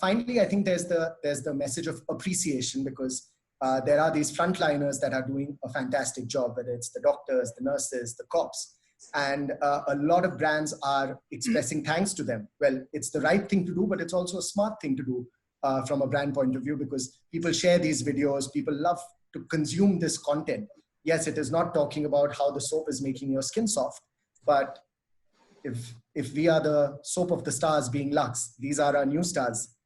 Speaker 4: finally, I think there's the message of appreciation because there are these frontliners that are doing a fantastic job, whether it's the doctors, the nurses, the cops. And a lot of brands are expressing thanks to them. Well, it's the right thing to do, but it's also a smart thing to do from a brand point of view because people share these videos, people love to consume this content. Yes, it is not talking about how the soap is making your skin soft, but if we are the soap of the stars being Lux, these are our new stars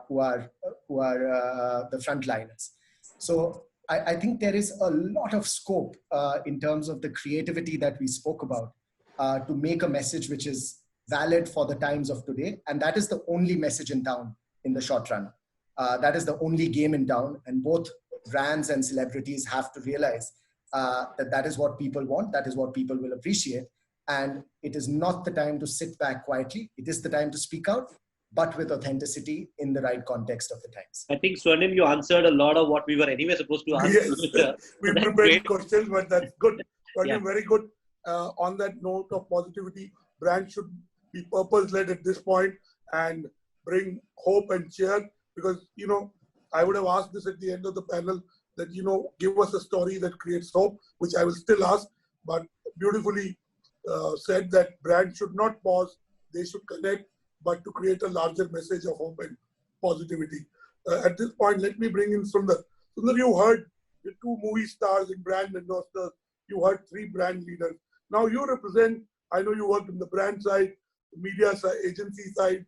Speaker 4: who are the frontliners. So I think there is a lot of scope in terms of the creativity that we spoke about to make a message which is valid for the times of today. And that is the only message in town in the short run. That is the only game in town. And both brands and celebrities have to realize that is what people want. That is what people will appreciate. And it is not the time to sit back quietly. It is the time to speak out, but with authenticity in the right context of the times.
Speaker 1: I think, Swarnim, you answered a lot of what we were anyway supposed to ask.
Speaker 8: Yes, we prepared questions, but that's good. Swarnim, very good. On that note of positivity, brands should be purpose-led at this point and bring hope and cheer because, I would have asked this at the end of the panel that, give us a story that creates hope, which I will still ask, but beautifully said that brands should not pause, they should connect, but to create a larger message of hope and positivity. At this point, let me bring in Sundar. Sundar, you heard the two movie stars and brand endorsers, you heard three brand leaders. Now you represent, I know you work in the brand side, the media side, agency side,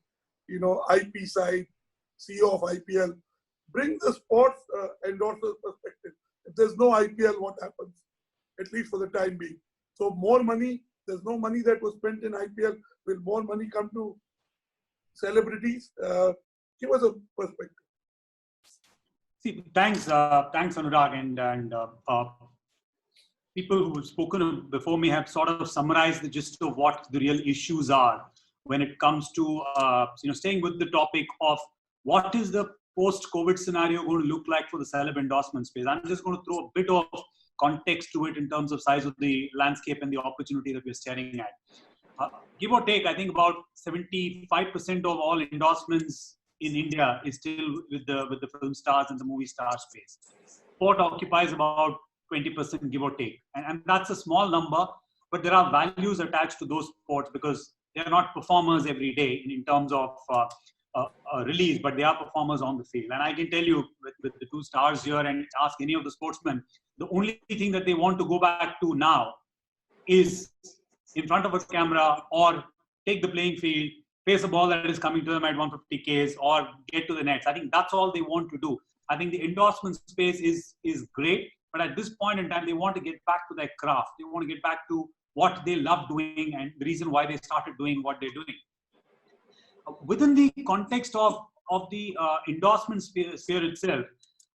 Speaker 8: IP side, CEO of IPL. Bring the sports endorser perspective. If there's no IPL, what happens? At least for the time being. So more money, there's no money that was spent in IPL. Will more money come to celebrities? Give us a perspective.
Speaker 2: See, thanks Anurag, and people who have spoken before me have sort of summarized the gist of what the real issues are when it comes to staying with the topic of what is the post-COVID scenario going to look like for the celeb endorsement space. I'm just going to throw a bit of context to it in terms of size of the landscape and the opportunity that we're staring at. Give or take, I think about 75% of all endorsements in India is still with the film stars and the movie star space. Sport occupies about 20%, give or take. And that's a small number, but there are values attached to those sports because they are not performers every day in terms of release, but they are performers on the field. And I can tell you with the two stars here and ask any of the sportsmen, the only thing that they want to go back to now is in front of a camera or take the playing field, face a ball that is coming to them at 150 Ks or get to the nets. I think that's all they want to do. I think the endorsement space is great, but at this point in time, they want to get back to their craft. They want to get back to what they love doing and the reason why they started doing what they're doing. Within the context of the endorsement sphere itself,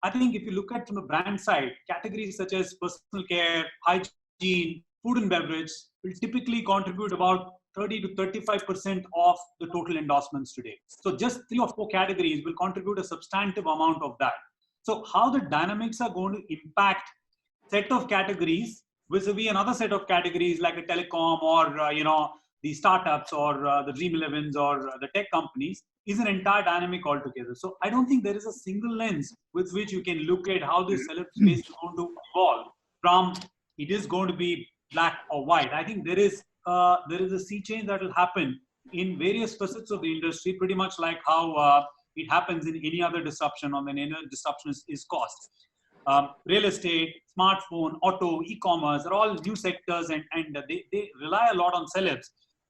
Speaker 2: I think if you look at from a brand side, categories such as personal care, hygiene, food and beverage will typically contribute about 30 to 35% of the total endorsements today. So just 3 or 4 categories will contribute a substantive amount of that. So how the dynamics are going to impact set of categories vis-a-vis another set of categories like a telecom or the startups or the Dream 11s or the tech companies is an entire dynamic altogether. So I don't think there is a single lens with which you can look at how this celeb space is going to evolve from it is going to be black or white. I think there is a sea change that will happen in various facets of the industry, pretty much like how it happens in any other disruption, or when any other disruption is caused. Real estate, smartphone, auto, e-commerce are all new sectors, and they rely a lot on celebs,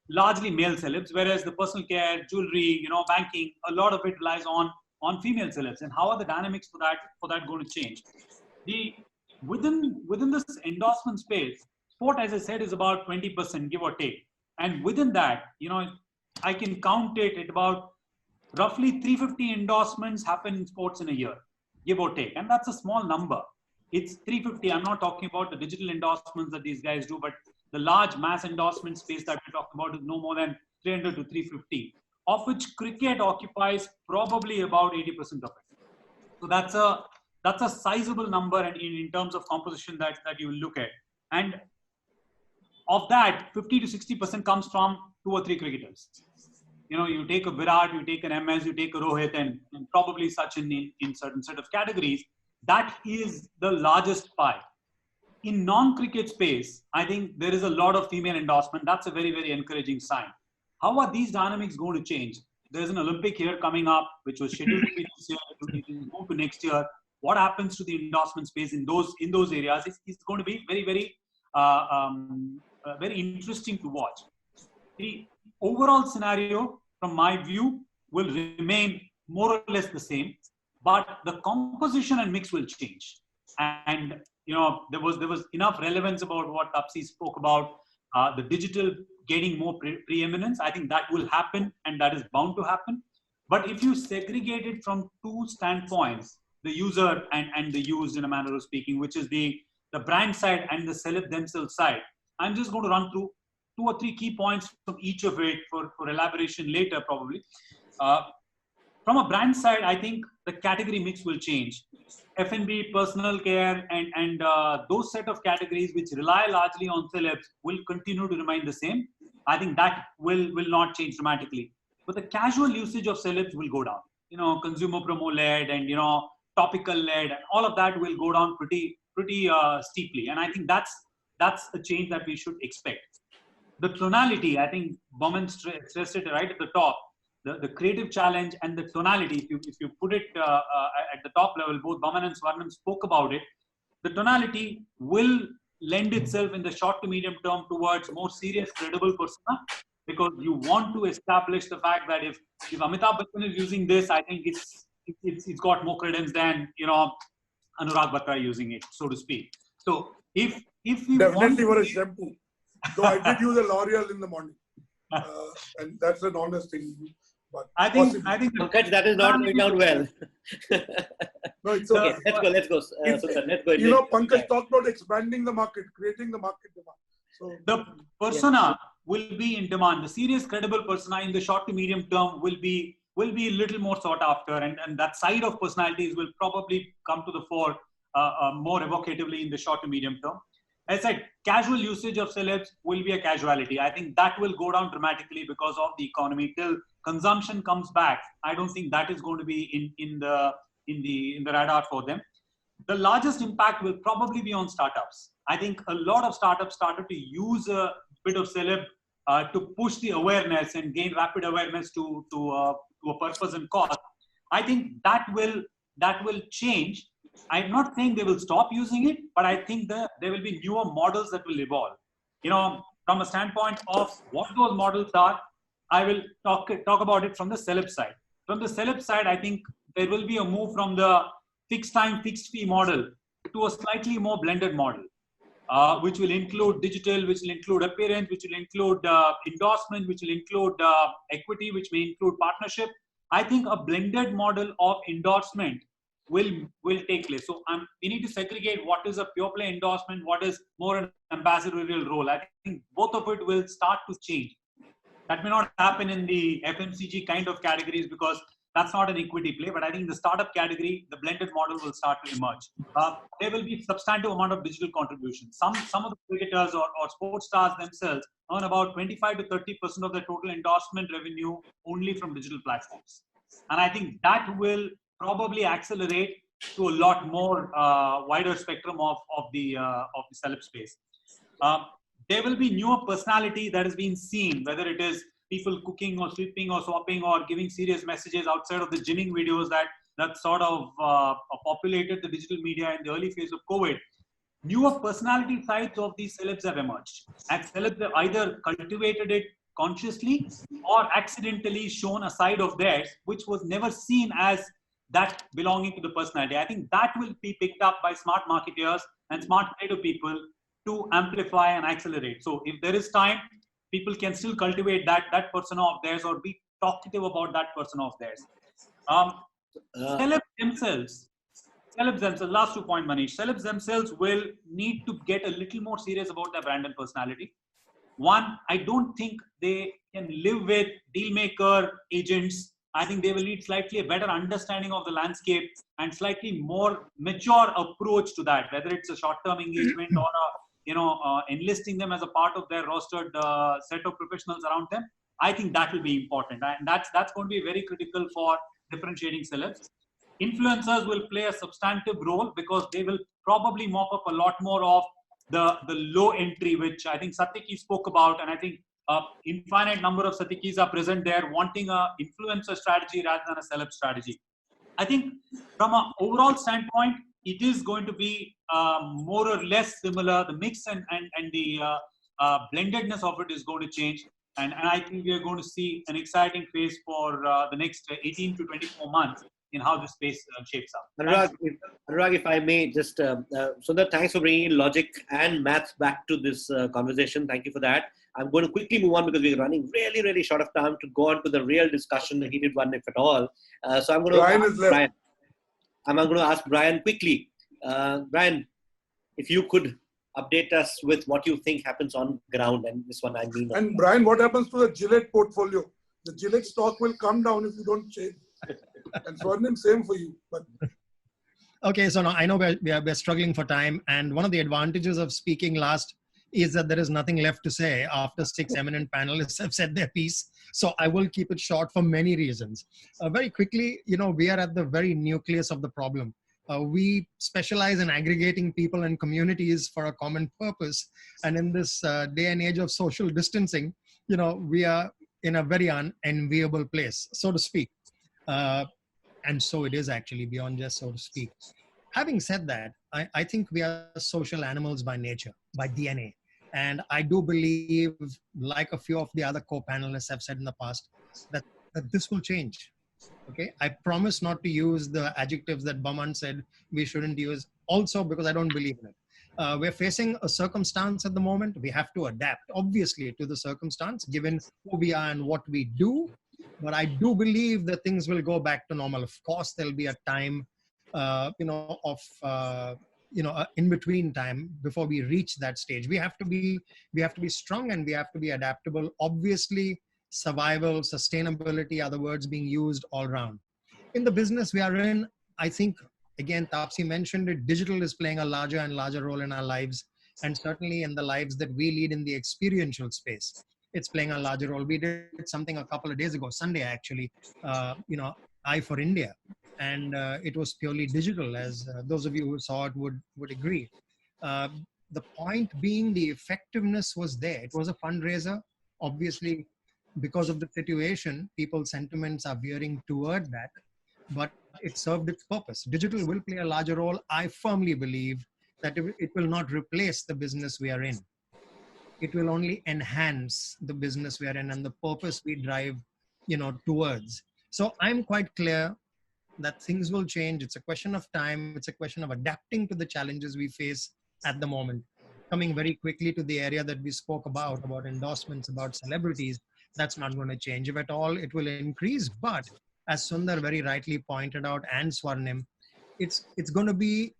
Speaker 2: largely male celebs, whereas the personal care, jewelry, banking, a lot of it relies on female celebs. And how are the dynamics for that going to change? Within this endorsement space, sport, as I said, is about 20%, give or take. And within that, I can count it at about roughly 350 endorsements happen in sports in a year, give or take. And that's a small number. it's 350. I'm not talking about the digital endorsements that these guys do, but the large mass endorsement space that we're talking about is no more than 300 to 350, of which cricket occupies probably about 80% of it. So that's a sizable number, and in terms of composition that you will look at. And of that, 50 to 60% comes from 2 or 3 cricketers. You know, you take a Virat, you take an MS, you take a Rohit, and probably Sachin in certain set of categories. That is the largest pie. In non-cricket space, I think there is a lot of female endorsement. That's a very, very encouraging sign. How are these dynamics going to change? There's an Olympic year coming up, which was scheduled to be this year, it will move to next year. What happens to the endorsement space in those areas is going to be very, very, very interesting to watch. The overall scenario, from my view, will remain more or less the same, but the composition and mix will change. And you know, there was enough relevance about what Taapsee spoke about, the digital getting more preeminence. I think that will happen, and that is bound to happen. But if you segregate it from 2 standpoints, the user and the used, in a manner of speaking, which is the brand side and the celeb themselves side, I'm just going to run through 2 or 3 key points from each of it for elaboration later, probably. From a brand side, I think the category mix will change. F&B, personal care, and those set of categories which rely largely on celebs will continue to remain the same. I think that will not change dramatically. But the casual usage of celebs will go down. You know, consumer promo led and, you know, topical led, and all of that will go down pretty steeply. And I think that's a change that we should expect. The tonality, I think Boman stressed it right at the top. The creative challenge and the tonality, if you put it at the top level, both Boman and Swarnam spoke about it, the tonality will lend itself in the short to medium term towards more serious, credible persona, because you want to establish the fact that if Amitabh Bachchan is using this, I think it's got more credence than, you know, Anurag Batra using it, so to speak. So if we
Speaker 8: definitely for a shampoo, though I did use a L'Oreal in the morning, and that's an honest thing. But
Speaker 2: I think
Speaker 1: Pankaj, that is not going down well.
Speaker 8: No, it's okay.
Speaker 1: Let's go. Sultan, let's go.
Speaker 8: You know, Pankaj talked about expanding the market, creating the market demand. So
Speaker 2: the persona will be in demand. The serious, credible persona in the short to medium term will be a little more sought after, and that side of personalities will probably come to the fore more evocatively in the short to medium term. As I said, casual usage of celebs will be a casualty. I think that will go down dramatically because of the economy. Till consumption comes back, I don't think that is going to be in the radar for them. The largest impact will probably be on startups. I think a lot of startups started to use a bit of celeb to push the awareness and gain rapid awareness to a purpose and cause. I think that will change. I'm not saying they will stop using it, but I think there will be newer models that will evolve. You know, from a standpoint of what those models are, I will talk about it from the celeb side. From the celeb side, I think there will be a move from the fixed time, fixed fee model to a slightly more blended model, which will include digital, which will include appearance, which will include endorsement, which will include equity, which may include partnership. I think a blended model of endorsement will take place. So we need to segregate what is a pure play endorsement, what is more an ambassadorial role. I think both of it will start to change. That may not happen in the FMCG kind of categories because that's not an equity play, but I think the startup category, the blended model will start to emerge. There will be substantive amount of digital contribution. Some of the cricketers or sports stars themselves earn about 25 to 30% of their total endorsement revenue only from digital platforms. And I think that will probably accelerate to a lot more wider spectrum of the celeb space. There will be newer personality that is being seen, whether it is people cooking or sweeping or swapping or giving serious messages outside of the gymming videos that sort of populated the digital media in the early phase of COVID. Newer personality sides of these celebs have emerged. And celebs have either cultivated it consciously or accidentally shown a side of theirs, which was never seen as that belonging to the personality. I think that will be picked up by smart marketeers and smart creative people to amplify and accelerate. So if there is time, people can still cultivate that persona of theirs or be talkative about that persona of theirs. Celebs themselves Celebs themselves, last 2 points, Manish. Celebs themselves will need to get a little more serious about their brand and personality. One, I don't think they can live with deal maker agents. I think they will need slightly a better understanding of the landscape and slightly more mature approach to that, whether it's a short-term engagement or enlisting them as a part of their rostered set of professionals around them. I think that will be important, and that's going to be very critical for differentiating celebs. Influencers will play a substantive role because they will probably mop up a lot more of the low entry, which I think Satyaki spoke about, and I think infinite number of Satyakis are present there wanting a influencer strategy rather than a celeb strategy. I think from an overall standpoint, it is going to be more or less similar. The mix and the blendedness of it is going to change. And I think we are going to see an exciting phase for the next 18 to 24 months in how this space shapes up.
Speaker 1: Anurag, if I may just, Sundar, thanks for bringing logic and maths back to this conversation. Thank you for that. I'm going to quickly move on because we're running really, really short of time to go on to the real discussion, the heated one, if at all. So I'm going to ask Brian. I'm going to ask Brian quickly. Brian, if you could update us with what you think happens on ground, and this one I mean.
Speaker 8: And Brian, what happens to the Gillette portfolio? The Gillette stock will come down if you don't change. And Swarnim, same for you. But
Speaker 5: okay, so now I know we're struggling for time, and one of the advantages of speaking last is that there is nothing left to say after 6 eminent panelists have said their piece. So I will keep it short for many reasons. Very quickly, we are at the very nucleus of the problem. We specialize in aggregating people and communities for a common purpose. And in this day and age of social distancing, we are in a very unenviable place, so to speak. And so it is actually beyond just so to speak. Having said that, I think we are social animals by nature, by DNA. And I do believe, like a few of the other co-panelists have said in the past, that this will change. Okay, I promise not to use the adjectives that Boman said we shouldn't use, also because I don't believe in it. We're facing a circumstance at the moment. We have to adapt, obviously, to the circumstance, given who we are and what we do. But I do believe that things will go back to normal. Of course, there'll be a time, in-between time before we reach that stage. We have to be strong and we have to be adaptable. Obviously, survival, sustainability are the words being used all around. In the business we are in, I think, again, Taapsee mentioned it, digital is playing a larger and larger role in our lives, and certainly in the lives that we lead in the experiential space. It's playing a larger role. We did something a couple of days ago, Sunday actually, I for India. And it was purely digital, as those of you who saw it would agree. The point being, the effectiveness was there. It was a fundraiser. Obviously, because of the situation, people's sentiments are veering toward that, but it served its purpose. Digital will play a larger role. I firmly believe that it will not replace the business we are in. It will only enhance the business we are in and the purpose we drive, towards. So I'm quite clear that things will change. It's a question of time. It's a question of adapting to the challenges we face at the moment. Coming very quickly to the area that we spoke about endorsements, about celebrities, that's not going to change. If at all, it will increase. But as Sundar very rightly pointed out, and Swarnim, it's going to be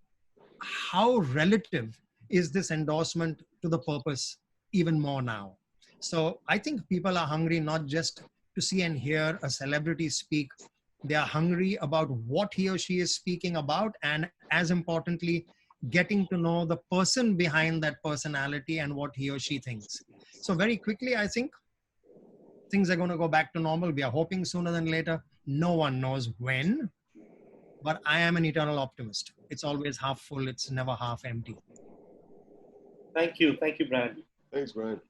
Speaker 5: how relative is this endorsement to the purpose even more now. So I think people are hungry not just to see and hear a celebrity speak. They are hungry about what he or she is speaking about, and as importantly, getting to know the person behind that personality and what he or she thinks. So very quickly, I think things are going to go back to normal. We are hoping sooner than later. No one knows when, but I am an eternal optimist. It's always half full. It's never half empty.
Speaker 1: Thank you. Thank you, Brian.
Speaker 11: Thanks, Brian.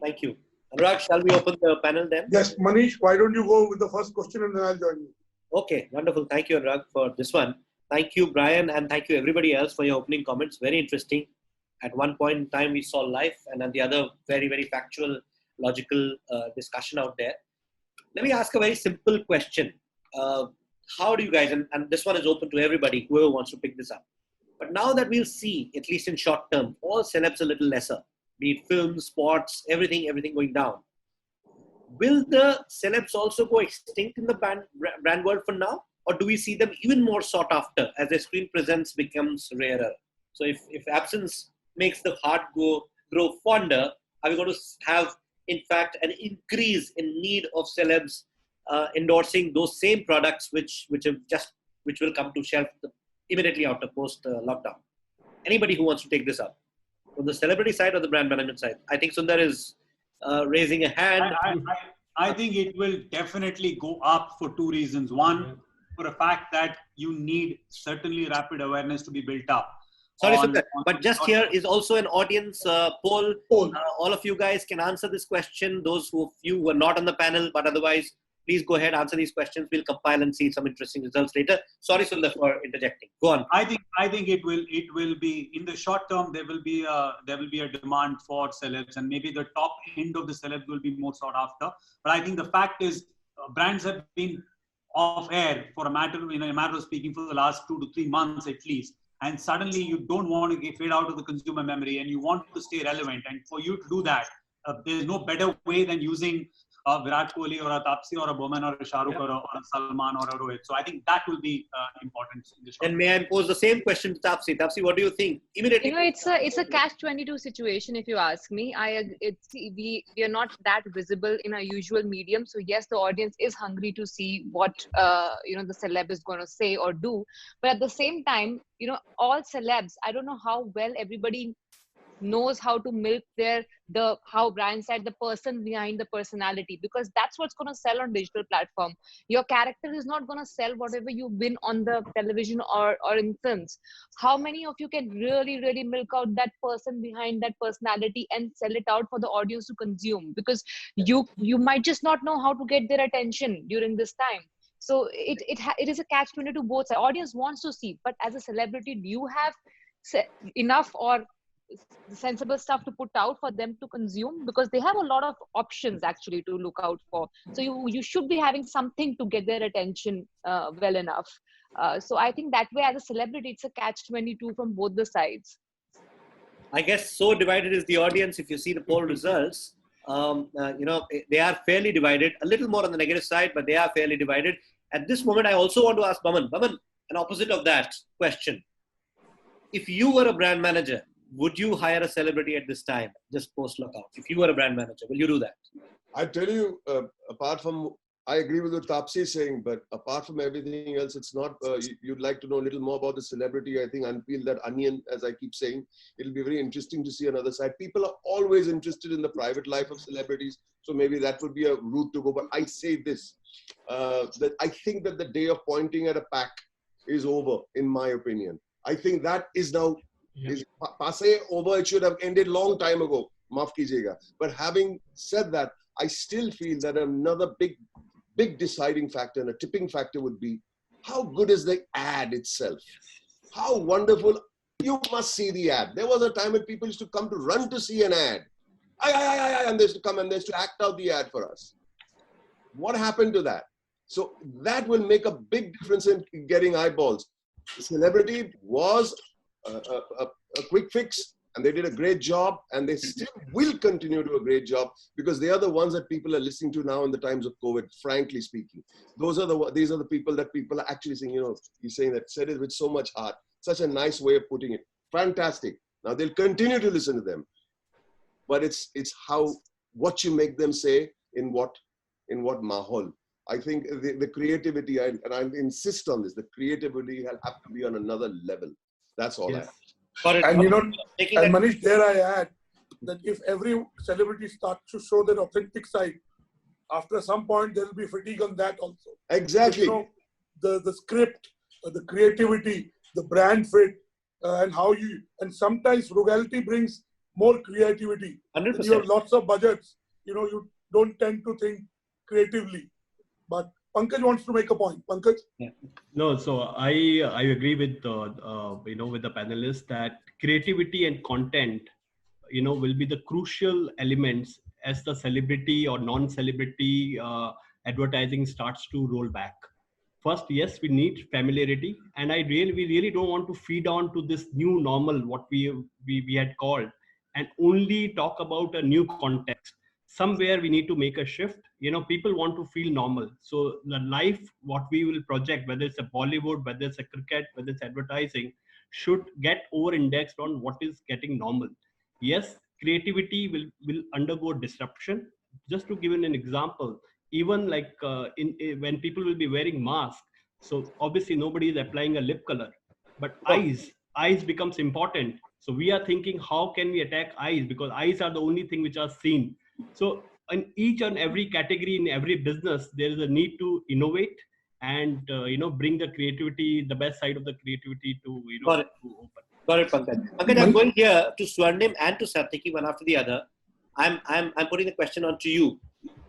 Speaker 1: Thank you. Anurag, shall we open the panel then?
Speaker 8: Yes, Manish, why don't you go with the first question and then I'll join you.
Speaker 1: Okay, wonderful. Thank you, Anurag, for this one. Thank you, Brian, and thank you everybody else for your opening comments. Very interesting. At one point in time, we saw life, and at the other, very, very factual, logical discussion out there. Let me ask a very simple question. How do you guys, and this one is open to everybody, whoever wants to pick this up. But now that we'll see, at least in short term, all celebs a little lesser, be it films, sports, everything going down. Will the celebs also go extinct in the brand world for now? or do we see them even more sought after as their screen presence becomes rarer? So if absence makes the heart grow fonder, are we going to have, in fact, an increase in need of celebs endorsing those same products which will come to shelf immediately after post lockdown? Anybody who wants to take this up, from the celebrity side or the brand management side? I think Sundar is raising a hand.
Speaker 2: I think it will definitely go up for two reasons. One, for a fact that you need certainly rapid awareness to be built up.
Speaker 1: Sorry, Sundar, but just here is also an audience poll. All of you guys can answer this question. Those of you who are not on the panel, but otherwise, please go ahead, answer these questions. We'll compile and see some interesting results later. Sorry, Sundar, for interjecting. Go on.
Speaker 2: I think it will be, in the short term, there will be a demand for celebs, and maybe the top end of the celebs will be more sought after. But I think the fact is, brands have been off air for a matter of speaking for the last 2 to 3 months at least. And suddenly you don't want to fade out of the consumer memory, and you want to stay relevant. And for you to do that, there's no better way than using Virat Kohli or a Taapsee or a Boman or a Shahrukh or a Salman or a Rohit. So I think that will be important in the short
Speaker 1: term. And may I pose the same question to Taapsee? Taapsee, what do you think? Immediately.
Speaker 3: It's a catch-22 situation, if you ask me. We are not that visible in our usual medium. So yes, the audience is hungry to see what the celeb is going to say or do. But at the same time, all celebs, I don't know how well everybody knows how to milk how Brian said, the person behind the personality, because that's what's going to sell on digital platform. Your character is not going to sell whatever you've been on the television or in films. How many of you can really, really milk out that person behind that personality and sell it out for the audience to consume? Because you might just not know how to get their attention during this time. So it is a catch-22 to both sides. Audience wants to see, but as a celebrity, do you have enough or sensible stuff to put out for them to consume? Because they have a lot of options actually to look out for. So you should be having something to get their attention well enough. So I think that way, as a celebrity, it's a catch-22 from both the sides.
Speaker 1: I guess so divided is the audience. If you see the poll results, they are fairly divided. A little more on the negative side, but they are fairly divided. At this moment, I also want to ask Boman, an opposite of that question. If you were a brand manager, would you hire a celebrity at this time, just post-lockout? If you were a brand manager, will you do that?
Speaker 11: I tell you, apart from, I agree with what Taapsee is saying, but apart from everything else, it's not, you'd like to know a little more about the celebrity. I think unpeel that onion, as I keep saying, it'll be very interesting to see another side. People are always interested in the private life of celebrities. So maybe that would be a route to go. But I say this, that I think that the day of pointing at a pack is over, in my opinion. I think that is now is passe over. It should have ended long time ago. Maaf kijiyega. But having said that, I still feel that another big deciding factor and a tipping factor would be how good is the ad itself? How wonderful. You must see the ad. There was a time when people used to come to run to see an ad. And they used to come and they used to act out the ad for us. What happened to that? So that will make a big difference in getting eyeballs. The celebrity was a quick fix, and they did a great job, and they still will continue to do a great job because they are the ones that people are listening to now in the times of COVID, frankly speaking. These are the people that people are actually saying, he's saying that, said it with so much heart. Such a nice way of putting it. Fantastic. Now they'll continue to listen to them. But it's what you make them say in what mahal. I think the creativity, and I insist on this, the creativity will have to be on another level. That's all.
Speaker 8: Yes. And and Manish, there I add that if every celebrity starts to show their authentic side, after some point there will be fatigue on that also.
Speaker 11: Exactly.
Speaker 8: The script, the creativity, the brand fit, and sometimes frugality brings more creativity.
Speaker 1: 100%.
Speaker 8: You have lots of budgets. You don't tend to think creatively. But Pankaj wants to make a point. Pankaj?
Speaker 12: Yeah. No, so I agree with with the panelists that creativity and content, will be the crucial elements as the celebrity or non-celebrity advertising starts to roll back. First, yes, we need familiarity, and we really don't want to feed on to this new normal, what we had called, and only talk about a new context. somewhere we need to make a shift. People want to feel normal. So the life, what we will project, whether it's a Bollywood, whether it's a cricket, whether it's advertising, should get over-indexed on what is getting normal. Yes, creativity will undergo disruption. Just to give an example, even like when people will be wearing masks, so obviously nobody is applying a lip color, but eyes becomes important. So we are thinking, how can we attack eyes? Because eyes are the only thing which are seen. So in each and every category, in every business, there is a need to innovate and bring the creativity, the best side of the creativity to
Speaker 1: Got it.
Speaker 12: to open.
Speaker 1: Got it, Pankaj. Pankaj, I'm going here to Swarnim and to Satyaki, one after the other. I'm putting the question on to you.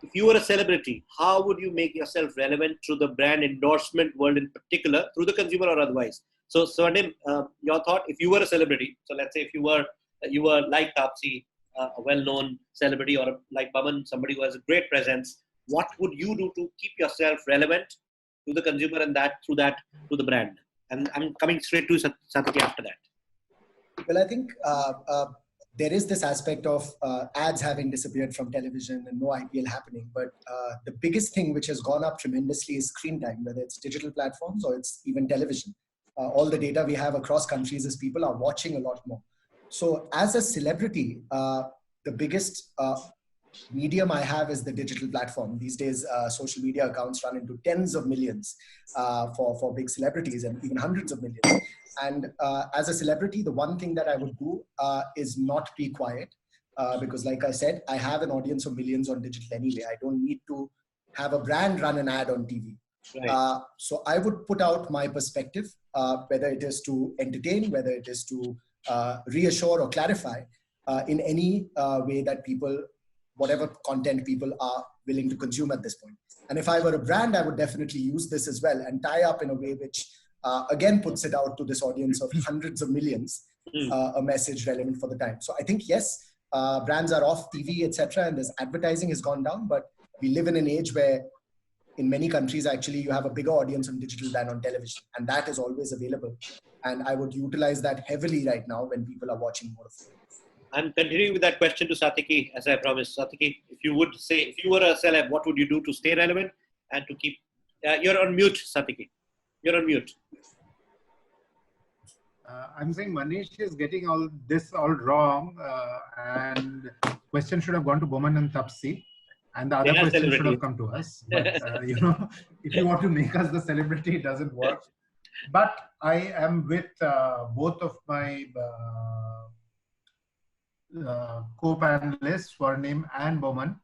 Speaker 1: If you were a celebrity, how would you make yourself relevant to the brand endorsement world in particular, through the consumer or otherwise? So Swarnim, your thought, if you were a celebrity, so let's say if you were like Taapsee, a well-known celebrity, or like Boman, somebody who has a great presence, what would you do to keep yourself relevant to the consumer and through that to the brand? And I'm coming straight to Satyaki after that.
Speaker 4: Well, I think there is this aspect of ads having disappeared from television and no IPL happening. But the biggest thing which has gone up tremendously is screen time, whether it's digital platforms or it's even television. All the data we have across countries is people are watching a lot more. So as a celebrity, the biggest medium I have is the digital platform. These days, social media accounts run into tens of millions for big celebrities and even hundreds of millions. And as a celebrity, the one thing that I would do is not be quiet because like I said, I have an audience of millions on digital anyway. I don't need to have a brand run an ad on TV. Right. So I would put out my perspective, whether it is to entertain, whether it is to reassure or clarify in any way that people, whatever content people are willing to consume at this point. And if I were a brand, I would definitely use this as well and tie up in a way which again puts it out to this audience of hundreds of millions, a message relevant for the time. So I think, yes, brands are off TV, etc. and this advertising has gone down, but we live in an age where in many countries, actually, you have a bigger audience on digital than on television, and that is always available. And I would utilize that heavily right now when people are watching more of it.
Speaker 1: I'm continuing with that question to Satyaki, as I promised. Satyaki, if you were a celeb, what would you do to stay relevant and to keep? You're on mute, Satyaki. You're on mute.
Speaker 6: I'm saying Manish is getting all this all wrong, and question should have gone to Boman and Taapsee. And the other question should have come to us. But, if you want to make us the celebrity, it doesn't work. But I am with both of my co-panelists, Swarnim and Boman.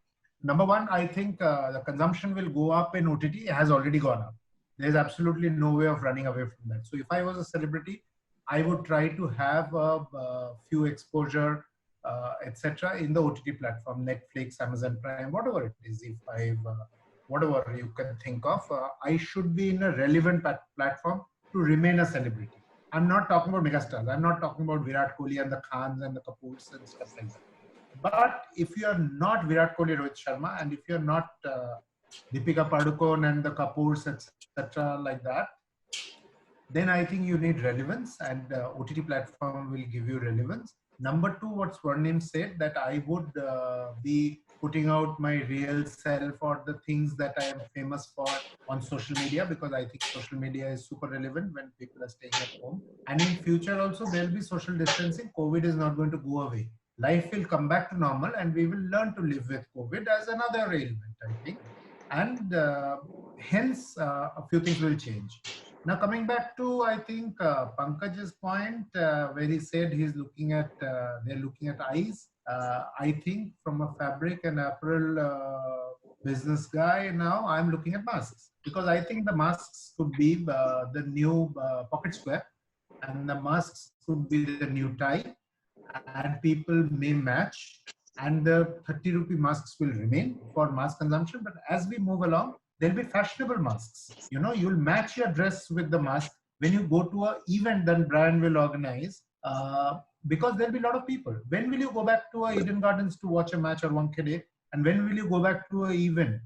Speaker 6: Number one, I think the consumption will go up in OTT. It has already gone up. There's absolutely no way of running away from that. So if I was a celebrity, I would try to have a few exposure, etc. in the OTT platform, Netflix, Amazon Prime, whatever it is. If whatever you can think of, I should be in a relevant platform to remain a celebrity. I'm not talking about megastars. I'm not talking about Virat Kohli and the Khans and the Kapoors and stuff like that. But if you are not Virat Kohli, Rohit Sharma, and if you're not Deepika Padukone and the Kapoors, etc. like that, then I think you need relevance, and OTT platform will give you relevance. Number two, what Swarnim said, that I would be putting out my real self or the things that I am famous for on social media, because I think social media is super relevant when people are staying at home. And in future also, there will be social distancing. COVID is not going to go away. Life will come back to normal and we will learn to live with COVID as another ailment, I think. And hence, a few things will change. Now coming back to, I think, Pankaj's point, where he said he's looking at, they're looking at eyes. I think from a fabric and apparel business guy now, I'm looking at masks. Because I think the masks could be the new pocket square, and the masks could be the new tie, and people may match, and the 30 rupee masks will remain for mass consumption. But as we move along, there'll be fashionable masks. You know, you'll match your dress with the mask. When you go to an event that brand will organize, because there'll be a lot of people. When will you go back to Eden Gardens to watch a match or Wankhede? And when will you go back to an event?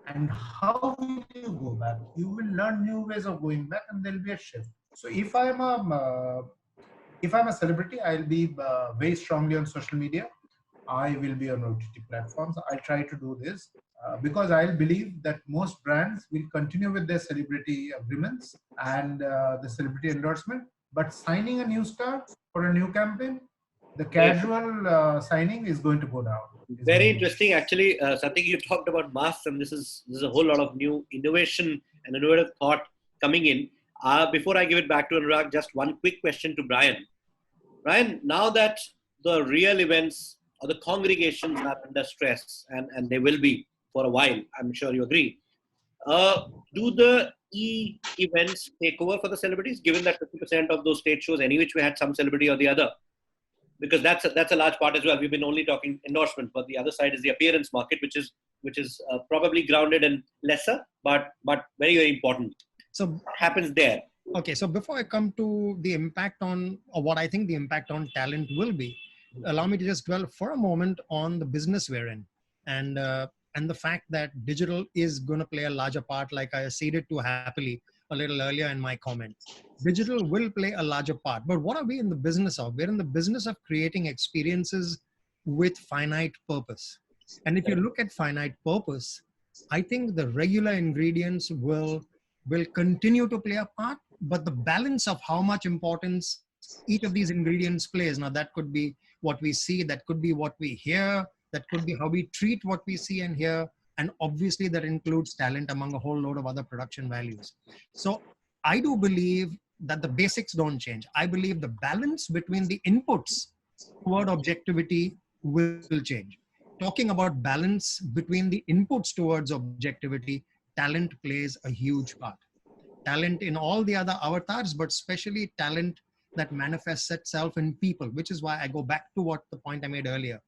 Speaker 6: And how will you go back? You will learn new ways of going back, and there'll be a shift. So if I'm a celebrity, I'll be very strongly on social media. I will be on OTT platforms. I'll try to do this because I believe that most brands will continue with their celebrity agreements and the celebrity endorsement, but signing a new star for a new campaign, the casual signing is going to go down.
Speaker 1: Very interesting, actually. Something you talked about masks, and this is a whole lot of new innovation and innovative thought coming in. Before I give it back to Anurag, just one quick question to Brian. Brian, now that the real events or the congregations are under stress, and they will be for a while, I'm sure you agree. Do the e-events take over for the celebrities, given that 50% of those stage shows, any which way, had some celebrity or the other? Because that's a large part as well. We've been only talking endorsement, but the other side is the appearance market, which is probably grounded and lesser, but very, very important. So what happens there?
Speaker 5: Okay, so before I come to the impact on, or what I think the impact on talent will be, allow me to just dwell for a moment on the business we're in, and the fact that digital is going to play a larger part, like I acceded to happily a little earlier in my comments. Digital will play a larger part, but what are we in the business of? We're in the business of creating experiences with finite purpose. And if you look at finite purpose, I think the regular ingredients will continue to play a part, but the balance of how much importance each of these ingredients plays. Now that could be what we see, that could be what we hear, that could be how we treat what we see and hear. And obviously that includes talent among a whole load of other production values. So I do believe that the basics don't change. I believe the balance between the inputs toward objectivity will change. Talking about balance between the inputs towards objectivity, talent plays a huge part. Talent in all the other avatars, but especially talent that manifests itself in people, which is why I go back to what the point I made earlier.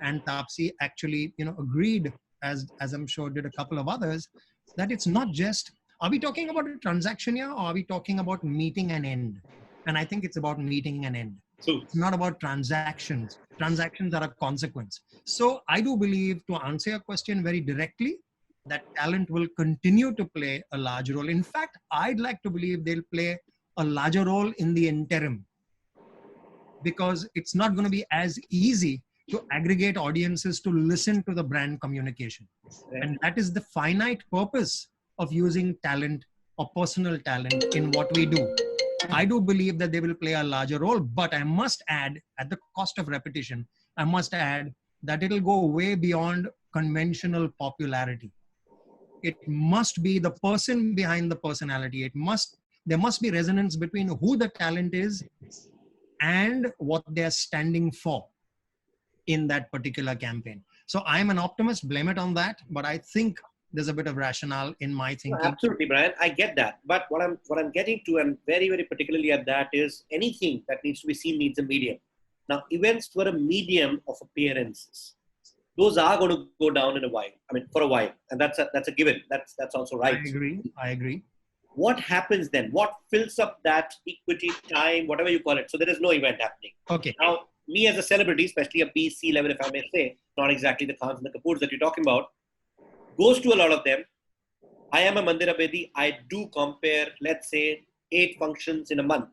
Speaker 5: And Taapsee actually, agreed, as I'm sure did a couple of others, that it's not just, are we talking about a transaction here, or are we talking about meeting an end? And I think it's about meeting an end. It's not about transactions. Transactions are a consequence. So I do believe, to answer your question very directly, that talent will continue to play a large role. In fact, I'd like to believe they'll play a larger role in the interim, because it's not going to be as easy to aggregate audiences to listen to the brand communication. And that is the finite purpose of using talent or personal talent in what we do. I do believe that they will play a larger role, but I must add, at the cost of repetition, I must add that it'll go way beyond conventional popularity. It must be the person behind the personality. There must be resonance between who the talent is and what they're standing for in that particular campaign. So I'm an optimist, blame it on that, but I think there's a bit of rationale in my thinking.
Speaker 1: No, absolutely, Brian, I get that. But what I'm getting to, and very, very particularly at that, is anything that needs to be seen needs a medium. Now, events were a medium of appearances. Those are going to go down in a while. I mean, for a while, and that's a given. That's also right.
Speaker 5: I agree.
Speaker 1: What happens then? What fills up that equity time, whatever you call it? So there is no event happening.
Speaker 5: Okay.
Speaker 1: Now, me as a celebrity, especially a BC level, if I may say, not exactly the Khans and the Kapoors that you're talking about, goes to a lot of them. I am a Mandira Bedi. I do compare, let's say, 8 functions in a month.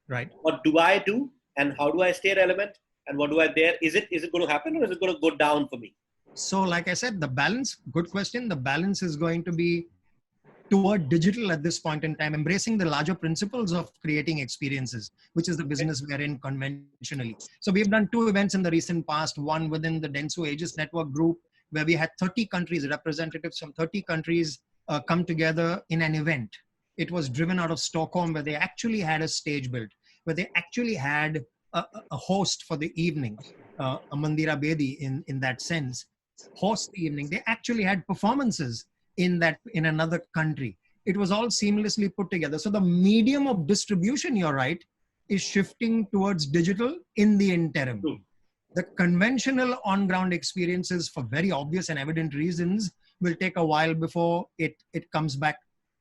Speaker 5: Right.
Speaker 1: What do I do, and how do I stay relevant? And what do I there? Is it going to happen, or is it going to go down for me?
Speaker 5: So like I said, the balance, good question. The balance is going to be toward digital at this point in time, embracing the larger principles of creating experiences, which is the business we are in conventionally. So we've done 2 events in the recent past, one within the Denso Aegis Network group, where we had 30 countries, representatives from 30 countries come together in an event. It was driven out of Stockholm, where they actually had a stage built, where they actually had a host for the evening, a Mandira Bedi in that sense, host the evening. They actually had performances in another country. It was all seamlessly put together. So the medium of distribution, you're right, is shifting towards digital in the interim. The conventional on-ground experiences, for very obvious and evident reasons, will take a while before it comes back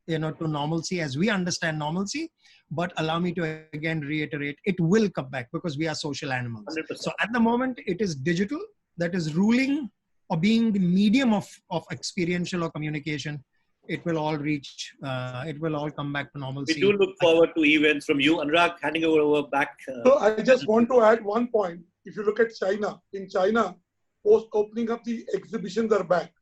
Speaker 5: to normalcy as we understand normalcy. But allow me to again reiterate, it will come back because we are social animals.
Speaker 1: 100%.
Speaker 5: So at the moment, it is digital that is ruling or being the medium of experiential or communication. It will all it will all come back to normalcy.
Speaker 1: We do look forward to events from you. Anurag, handing over back.
Speaker 8: So I just want to add one point. If you look at China, in China, post opening up, the exhibitions are back.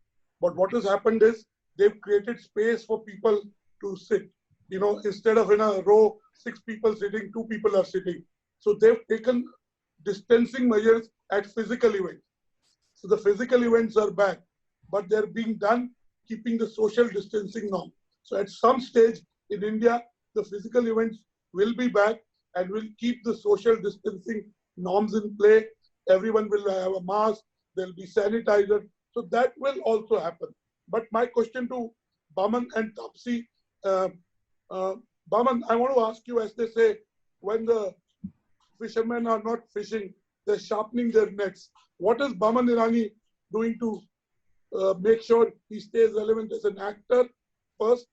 Speaker 8: But what has happened is they've created space for people to sit. You know, instead of in a row, 6 people sitting, 2 people are sitting. So they've taken distancing measures at physical events. So the physical events are back, but they're being done keeping the social distancing norm. So at some stage in India, the physical events will be back and will keep the social distancing norms in play. Everyone will have a mask, there'll be sanitizer. So that will also happen. But my question to Boman and Taapsee, Boman, I want to ask you, as they say, when the fishermen are not fishing, they're sharpening their nets. What is Boman Irani doing to make sure he stays relevant as an actor first,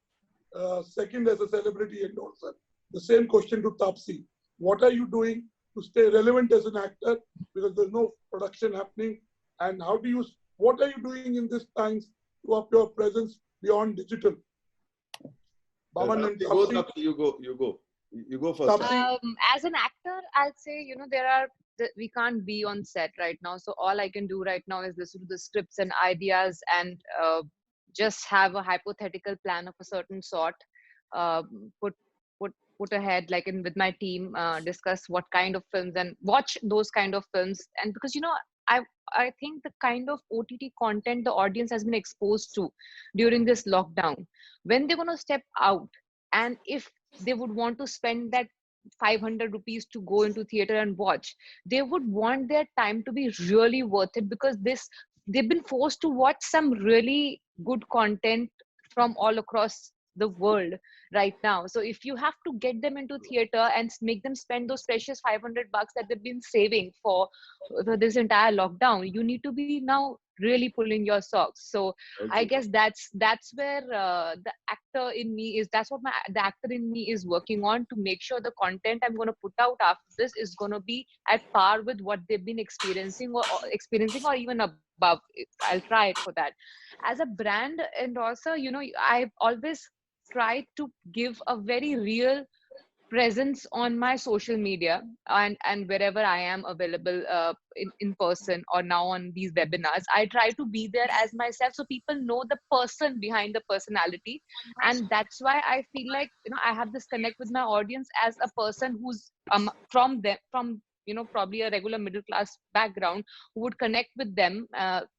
Speaker 8: second as a celebrity endorser? The same question to Taapsee. What are you doing to stay relevant as an actor because there's no production happening? And what are you doing in these times to up your presence beyond digital? Boman and Taapsee.
Speaker 11: You go first.
Speaker 3: As an actor, I'll say, we can't be on set right now. So all I can do right now is listen to the scripts and ideas and just have a hypothetical plan of a certain sort, put ahead, like with my team, discuss what kind of films and watch those kind of films. And because, I think the kind of OTT content the audience has been exposed to during this lockdown, when they're going to step out, and if they would want to spend that 500 rupees to go into theater and watch, they would want their time to be really worth it, because they've been forced to watch some really good content from all across the world right now. So if you have to get them into theater and make them spend those precious 500 bucks that they've been saving for this entire lockdown, you need to be now really pulling your socks. So I guess that's where the actor in me is, that's what the actor in me is working on, to make sure the content I'm going to put out after this is going to be at par with what they've been experiencing or even above. I'll try it for that. As a brand endorser, I've always tried to give a very real presence on my social media and wherever I am available in person or now on these webinars. I try to be there as myself, so people know the person behind the personality. And that's why I feel like, I have this connect with my audience as a person who's from probably a regular middle class background, who would connect with them.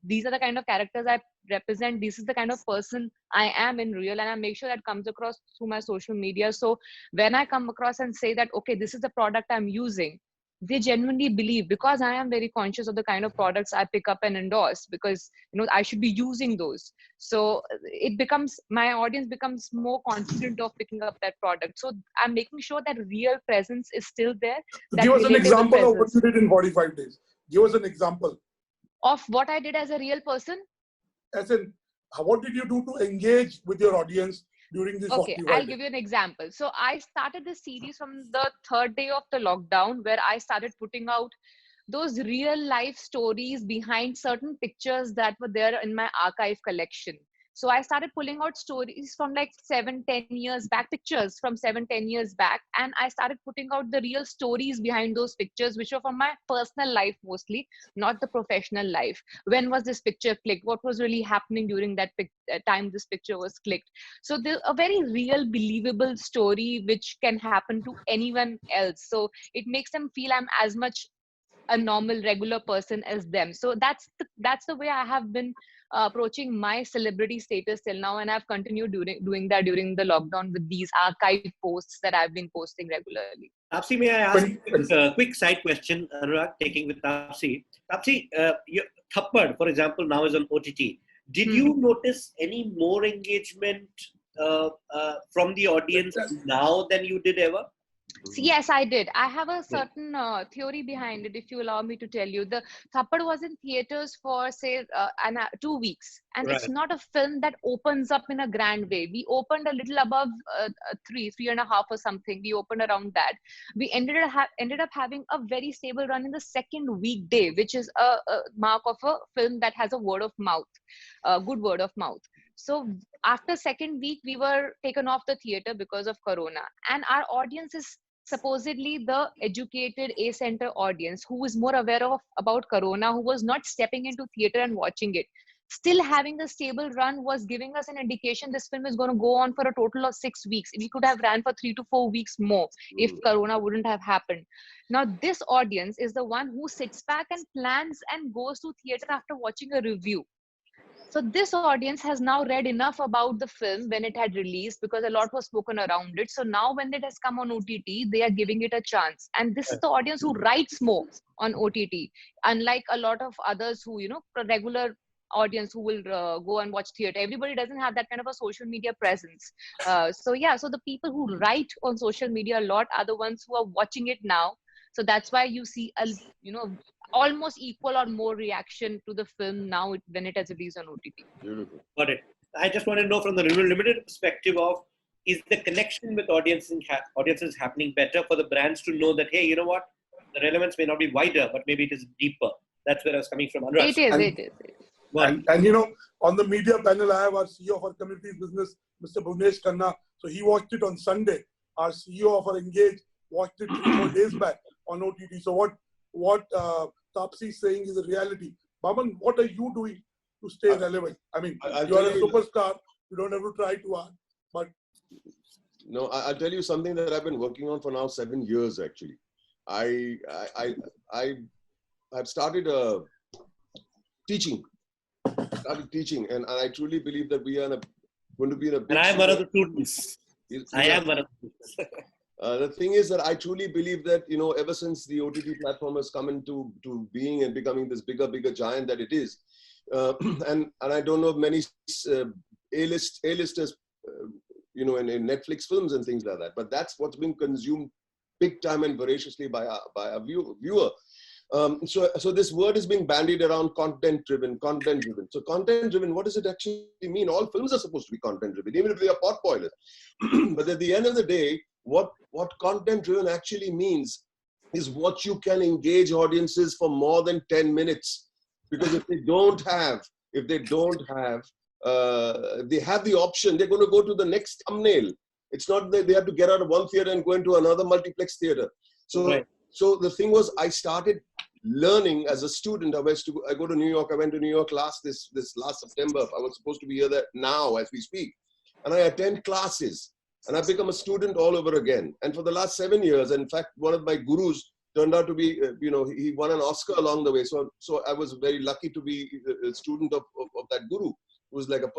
Speaker 3: These are the kind of characters I represent. This is the kind of person I am in real, and I make sure that comes across through my social media. So when I come across and say that, okay, this is the product I'm using, they genuinely believe, because I am very conscious of the kind of products I pick up and endorse, because I should be using those. So my audience becomes more confident of picking up that product. So I'm making sure that real presence is still there.
Speaker 8: Give us an example of what you did in 45 days. Give us an example
Speaker 3: of what I did as a real person.
Speaker 8: As in, what did you do to engage with your audience during this?
Speaker 3: Okay, I'll give you an example. So I started this series from the 3rd day of the lockdown, where I started putting out those real life stories behind certain pictures that were there in my archive collection. So I started pulling out stories from like 7-10 years back, pictures from 7-10 years back. And I started putting out the real stories behind those pictures, which were from my personal life mostly, not the professional life. When was this picture clicked? What was really happening during that time this picture was clicked? So there's a very real, believable story which can happen to anyone else. So it makes them feel I'm as much a normal, regular person as them. So that's the way I have been approaching my celebrity status till now, and I've continued doing that during the lockdown with these archive posts that I've been posting regularly.
Speaker 1: Taapsee, may I ask a quick side question, Anurag, taking with Taapsee. Taapsee, Thappad, for example, now is on OTT. Did you notice any more engagement from the audience now than you did ever?
Speaker 3: Yes, I did. I have a certain theory behind it, if you allow me to tell you. The Thappad was in theaters for, say, 2 weeks. And It's not a film that opens up in a grand way. We opened a little above 3.5 or something. We opened around that. We ended up having a very stable run in the second weekday, which is a mark of a film that has a word of mouth, a good word of mouth. So after second week, we were taken off the theater because of Corona. And our audience is supposedly the educated A-center audience who is more aware of about Corona, who was not stepping into theater and watching it, still having a stable run was giving us an indication this film is going to go on for a total of 6 weeks. We could have ran for 3 to 4 weeks more if Corona wouldn't have happened. Now, this audience is the one who sits back and plans and goes to theater after watching a review. So this audience has now read enough about the film when it had released, because a lot was spoken around it. So now when it has come on OTT, they are giving it a chance. And this is the audience who writes more on OTT, unlike a lot of others who, regular audience who will go and watch theater. Everybody doesn't have that kind of a social media presence. So the people who write on social media a lot are the ones who are watching it now. So that's why you see almost equal or more reaction to the film now when it has released on OTT.
Speaker 11: Beautiful.
Speaker 1: Got it. I just want to know from the limited perspective of, is the connection with audiences happening better for the brands to know that, hey, you know what, the relevance may not be wider, but maybe it is deeper. That's where I was coming from. Anurag.
Speaker 3: It is.
Speaker 8: And on the media panel, I have our CEO of our communities business, Mr. Bhuvnesh Khanna. So he watched it on Sunday. Our CEO of our Engage watched it 3-4 days back on OTT. So what Taapsee is saying is a reality. Boman, what are you doing to stay relevant? I mean, you are a superstar. You don't have to try too hard. But
Speaker 11: no, I'll tell you something that I've been working on for now 7 years. Actually, I've started teaching. And I truly believe that we are going to be in a big.
Speaker 1: And I am one of the students. I am one of the students.
Speaker 11: The thing is that I truly believe that, ever since the OTT platform has come into being and becoming this bigger giant that it is, and I don't know many A-listers, in Netflix films and things like that, but that's what's being consumed big time and voraciously by a viewer. So this word is being bandied around content driven. So content driven, what does it actually mean? All films are supposed to be content driven, even if they are pot boilers. But at the end of the day, what content driven actually means is what you can engage audiences for more than 10 minutes. Because if they have the option, they're going to go to the next thumbnail. It's not that they have to get out of one theater and go into another multiplex theater. So the thing was, I started learning as a student. I go to New York. I went to New York this last September. I was supposed to be here now as we speak. And I attend classes. And I've become a student all over again. And for the last 7 years, in fact, one of my gurus turned out to be, he won an Oscar along the way. So I was very lucky to be a student of that guru, who was like I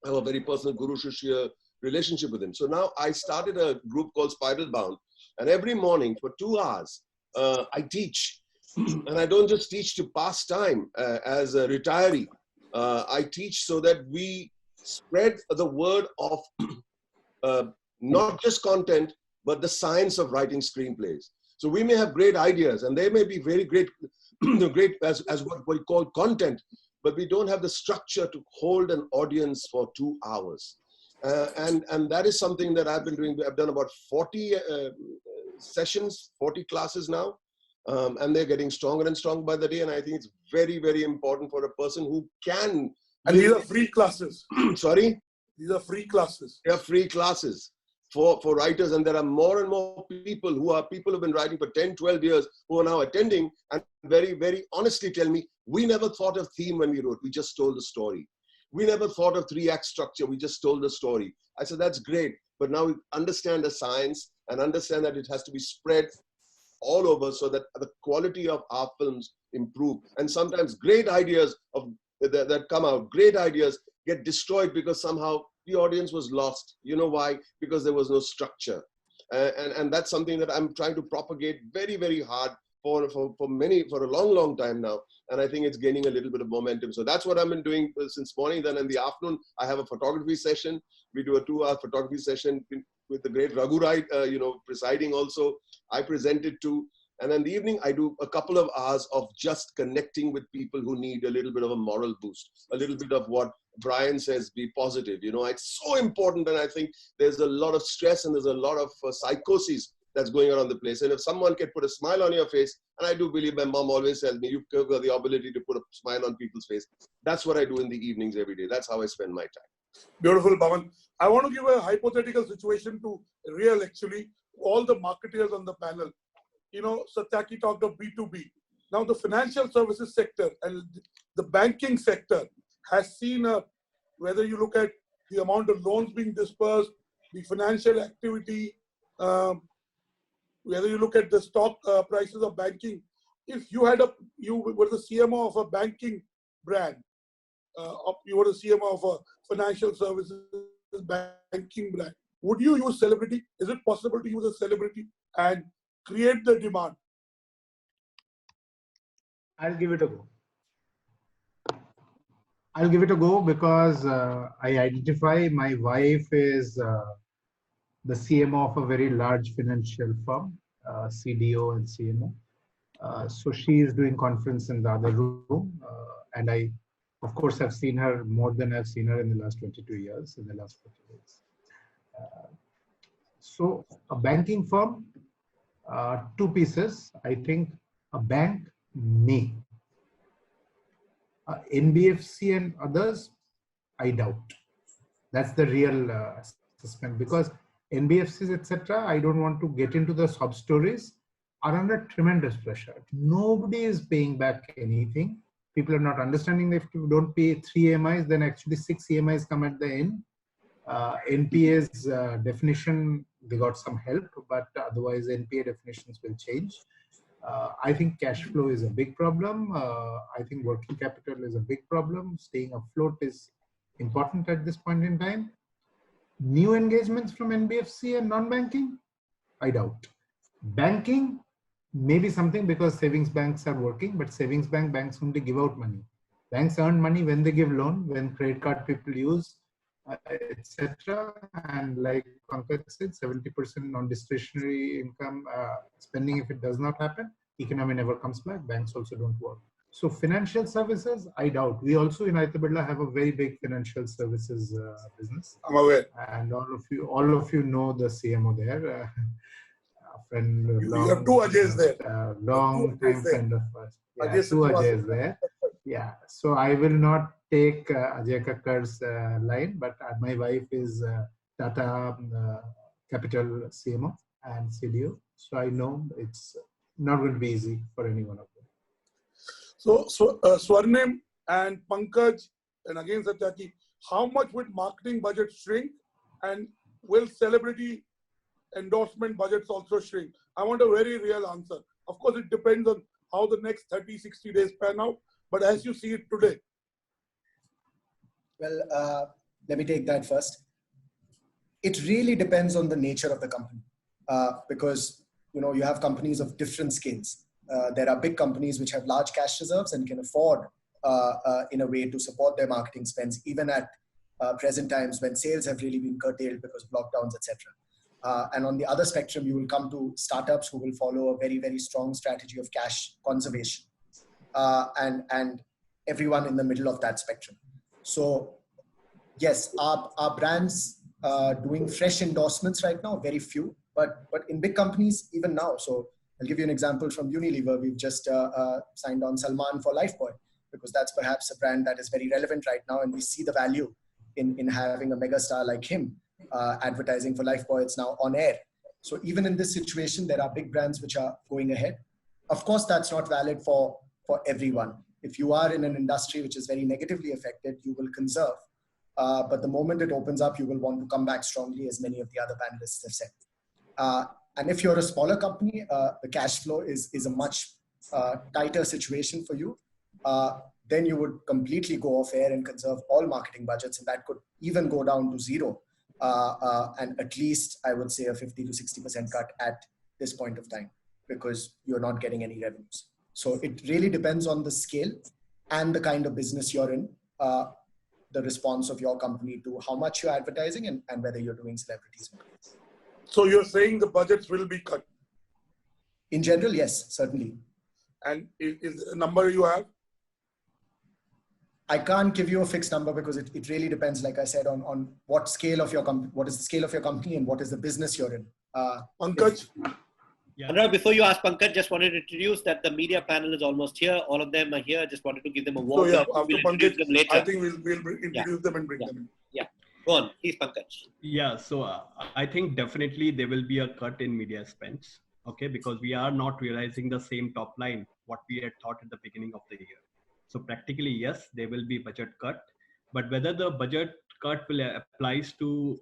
Speaker 11: have a very personal guru-shishya relationship with him. So now I started a group called Spiral Bound. And every morning for 2 hours, I teach. And I don't just teach to pass time as a retiree. I teach so that we spread the word of not just content, but the science of writing screenplays. So we may have great ideas, and they may be very great, as what we call content, but we don't have the structure to hold an audience for 2 hours. And that is something that I've been doing. I've done about 40 sessions, 40 classes now, and they're getting stronger and stronger by the day. And I think it's very, very important for a person who can.
Speaker 8: And these are free classes.
Speaker 11: Sorry?
Speaker 8: These are free classes.
Speaker 11: They are free classes for writers. And there are more and more people who've been writing for 10, 12 years who are now attending and very, very honestly tell me, we never thought of theme when we wrote. We just told the story. We never thought of 3-act structure. We just told the story. I said, that's great. But now we understand the science and understand that it has to be spread all over so that the quality of our films improve. And sometimes great ideas that come out, great ideas get destroyed because somehow the audience was lost. You know why? Because there was no structure. And that's something that I'm trying to propagate very, very hard for a long, long time now. And I think it's gaining a little bit of momentum. So that's what I've been doing since morning. Then in the afternoon, I have a photography session. We do a 2-hour photography session with the great Raghu Rai, presiding also. I present it too. And then in the evening, I do a couple of hours of just connecting with people who need a little bit of a moral boost, a little bit of what Brian says, be positive. It's so important. And I think there's a lot of stress and there's a lot of psychosis that's going around the place. And if someone can put a smile on your face, and I do believe my mom always tells me, you've got the ability to put a smile on people's face. That's what I do in the evenings every day. That's how I spend my time.
Speaker 8: Beautiful, Boman. I want to give a hypothetical situation to Real, actually. all the marketers on the panel. Satyaki talked of B2B. Now the financial services sector and the banking sector has seen whether you look at the amount of loans being dispersed, the financial activity, whether you look at the stock prices of banking. If you were the CMO of a banking brand, you were the CMO of a financial services banking brand, would you use celebrity? Is it possible to use a celebrity and create the demand?
Speaker 6: I'll give it a go. I'll give it a go because I identify my wife is the CMO of a very large financial firm, CDO and CMO. So she is doing conference in the other room. And I, of course, have seen her more than I've seen her in the last 22 years, in the last 40 years. So a banking firm, two pieces. I think a bank may. NBFC and others, I doubt. That's the real assessment, because NBFCs, etc., I don't want to get into the sub stories, are under tremendous pressure. Nobody is paying back anything. People are not understanding that if you don't pay 3 EMIs, then actually 6 EMIs come at the end. NPA's definition, they got some help, but otherwise NPA definitions will change. I think cash flow is a big problem. I think working capital is a big problem. Staying afloat is important at this point in time. New engagements from NBFC and non-banking, I doubt. Banking, maybe something because savings banks are working, but savings banks only give out money. Banks earn money when they give loan, when credit card people use, etc. And like Pankaj said, 70% non-discretionary income spending, if it does not happen, economy never comes back. Banks also don't work. So financial services, I doubt. We also in Aditya Birla have a very big financial services business.
Speaker 8: I'm aware.
Speaker 6: And all of you know the CMO there. Friend,
Speaker 8: you have two Ajays there.
Speaker 6: Long time friend of us. Yeah, two Ajays there. Yeah. So I will not take Ajay Kakkar's line, but my wife is Tata Capital CMO and CDO. So I know it's not going to be easy for any one of them.
Speaker 8: So Swarnim and Pankaj, and again Satyaki, how much would marketing budget shrink, and will celebrity endorsement budgets also shrink? I want a very real answer. Of course, it depends on how the next 30, 60 days pan out, but as you see it today.
Speaker 4: Well, let me take that first. It really depends on the nature of the company, because you have companies of different scales. There are big companies which have large cash reserves and can afford, in a way, to support their marketing spends, even at present times when sales have really been curtailed because of lockdowns, etc. And on the other spectrum, you will come to startups who will follow a very, very strong strategy of cash conservation, and everyone in the middle of that spectrum. So yes, our brands doing fresh endorsements right now, very few, but in big companies, even now. So I'll give you an example from Unilever. We've just signed on Salman for Lifebuoy, because that's perhaps a brand that is very relevant right now, and we see the value in having a megastar like him advertising for Lifebuoy. It's now on air. So even in this situation, there are big brands which are going ahead. Of course, that's not valid for everyone. If you are in an industry which is very negatively affected, you will conserve. But the moment it opens up, you will want to come back strongly, as many of the other panelists have said. And if you're a smaller company, the cash flow is a much tighter situation for you. Then you would completely go off air and conserve all marketing budgets, and that could even go down to zero. And at least, I would say, a 50 to 60% cut at this point of time, because you're not getting any revenues. So it really depends on the scale and the kind of business you're in, the response of your company to how much you're advertising and whether you're doing celebrities.
Speaker 8: So you're saying the budgets will be cut?
Speaker 4: In general, yes, certainly.
Speaker 8: And is the number you have?
Speaker 4: I can't give you a fixed number, because it really depends, like I said, on what scale of your company, what is the scale of your company, and what is the business you're in.
Speaker 8: Pankaj?
Speaker 1: Yeah. Anurag, before you ask Pankaj, just wanted to introduce that the media panel is almost here. All of them are here. Just wanted to give them a warm welcome.
Speaker 8: After
Speaker 1: We'll
Speaker 8: Pankaj,
Speaker 1: them later.
Speaker 8: I think we'll introduce them and bring them in.
Speaker 1: Yeah. Go on, please, Pankaj.
Speaker 12: Yeah, so I think definitely there will be a cut in media spends, okay, because we are not realizing the same top line what we had thought at the beginning of the year. So practically, yes, there will be budget cut, but whether the budget cut will applies to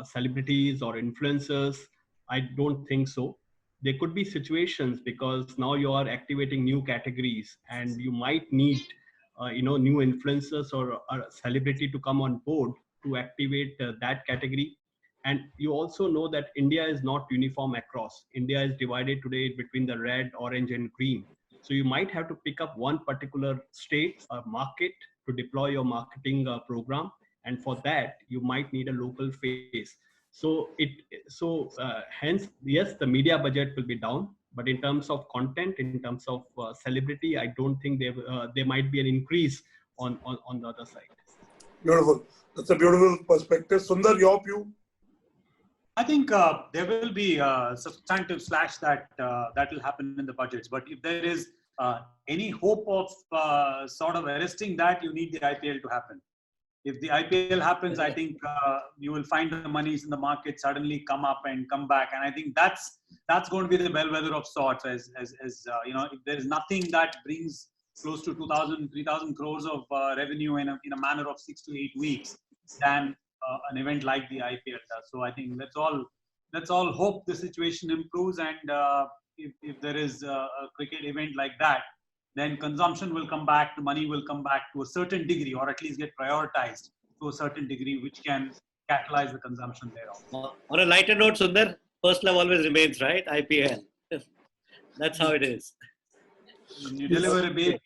Speaker 12: celebrities or influencers, I don't think so. There could be situations because now you are activating new categories and you might need, new influencers or a celebrity to come on board to activate that category. And you also know that India is not uniform across. India is divided today between the red, orange, and green. So you might have to pick up one particular state or market to deploy your marketing program. And for that, you might need a local face. Hence, yes, the media budget will be down. But in terms of content, in terms of celebrity, I don't think there might be an increase on the other side.
Speaker 8: Beautiful. That's a beautiful perspective. Sundar, your view?
Speaker 2: I think there will be a substantive slash that will happen in the budgets. But if there is any hope of sort of arresting that, you need the IPL to happen. If the IPL happens, I think you will find the monies in the market suddenly come up and come back. And I think that's going to be the bellwether of sorts. As if there is nothing that brings close to 2,000, 3,000 crores of revenue in a manner of 6 to 8 weeks, then an event like the IPL does. So I think let's all hope the situation improves, and if there is a cricket event like that, then consumption will come back, the money will come back to a certain degree, or at least get prioritized to a certain degree, which can catalyze the consumption thereof.
Speaker 1: On a lighter note, Sundar, first love always remains, right? IPL. That's how it is.
Speaker 2: You deliver a baby.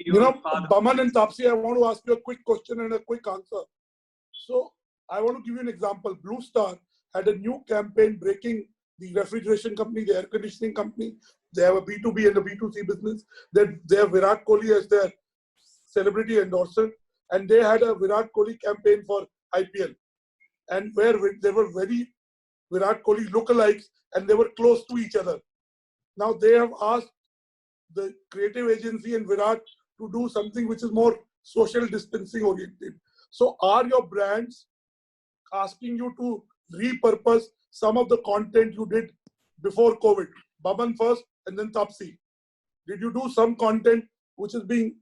Speaker 8: Boman and Taapsee, I want to ask you a quick question and a quick answer. So I want to give you an example. Blue Star had a new campaign breaking the refrigeration company, the air conditioning company. They have a B2B and a B2C business. They have Virat Kohli as their celebrity endorser. And they had a Virat Kohli campaign for IPL. And where there were very Virat Kohli lookalikes and they were close to each other. Now they have asked the creative agency and Virat to do something which is more social distancing oriented. So are your brands asking you to repurpose some of the content you did before COVID? Boman first and then Taapsee. Did you do some content which is being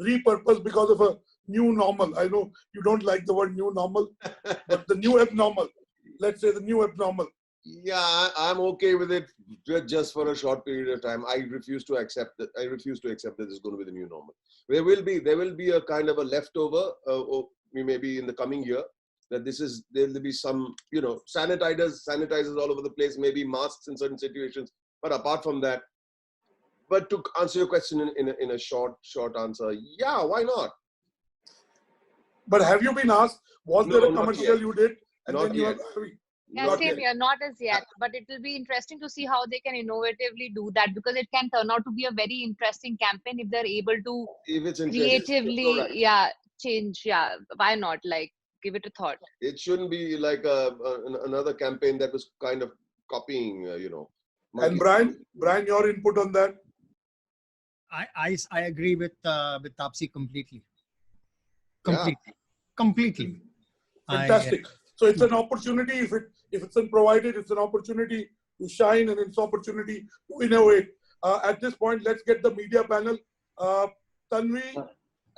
Speaker 8: repurposed because of a new normal? I know you don't like the word new normal, but the new abnormal. Let's say the new abnormal.
Speaker 11: Yeah, I'm okay with it just for a short period of time. I refuse to accept that. I refuse to accept that this is going to be the new normal. There will be a kind of a leftover, maybe in the coming year. That there'll be some, sanitizers all over the place, maybe masks in certain situations. But apart from that, but to answer your question in a short answer, yeah, why not?
Speaker 8: But have you been asked, was there a commercial you did? And
Speaker 11: Not
Speaker 8: then you
Speaker 11: yet.
Speaker 3: Yeah, same here, not as yet. But it will be interesting to see how they can innovatively do that, because it can turn out to be a very interesting campaign if they're able to
Speaker 11: If it's interesting,
Speaker 3: creatively, change. Yeah, why not? Like, give it a thought.
Speaker 11: It shouldn't be like another campaign that was kind of copying,
Speaker 8: And Brian, your input on that?
Speaker 5: I agree with Taapsee completely.
Speaker 11: Yeah.
Speaker 5: Completely.
Speaker 8: Fantastic. So it's an opportunity. If it's provided, it's an opportunity to shine and it's an opportunity to innovate. At this point, let's get the media panel. Tanvi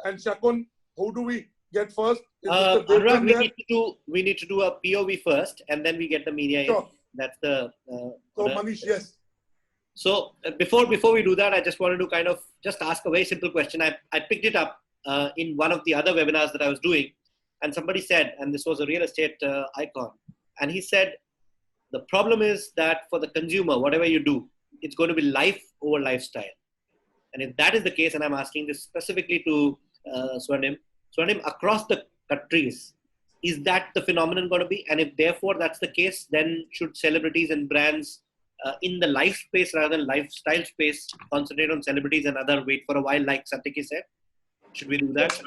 Speaker 8: and Shakun, who do we get first?
Speaker 1: Anurag, we need to do a POV first, and then we get the media in. That's the.
Speaker 8: So Manish, yes.
Speaker 1: So before we do that, I just wanted to kind of just ask a very simple question. I picked it up in one of the other webinars that I was doing, and somebody said, and this was a real estate icon, and he said, the problem is that for the consumer, whatever you do, it's going to be life over lifestyle. And if that is the case, and I'm asking this specifically to Swarnim, across the countries, is that the phenomenon going to be? And if therefore that's the case, then should celebrities and brands in the life space rather than lifestyle space concentrate on celebrities and other wait for a while, like Satiki said? Should we do that?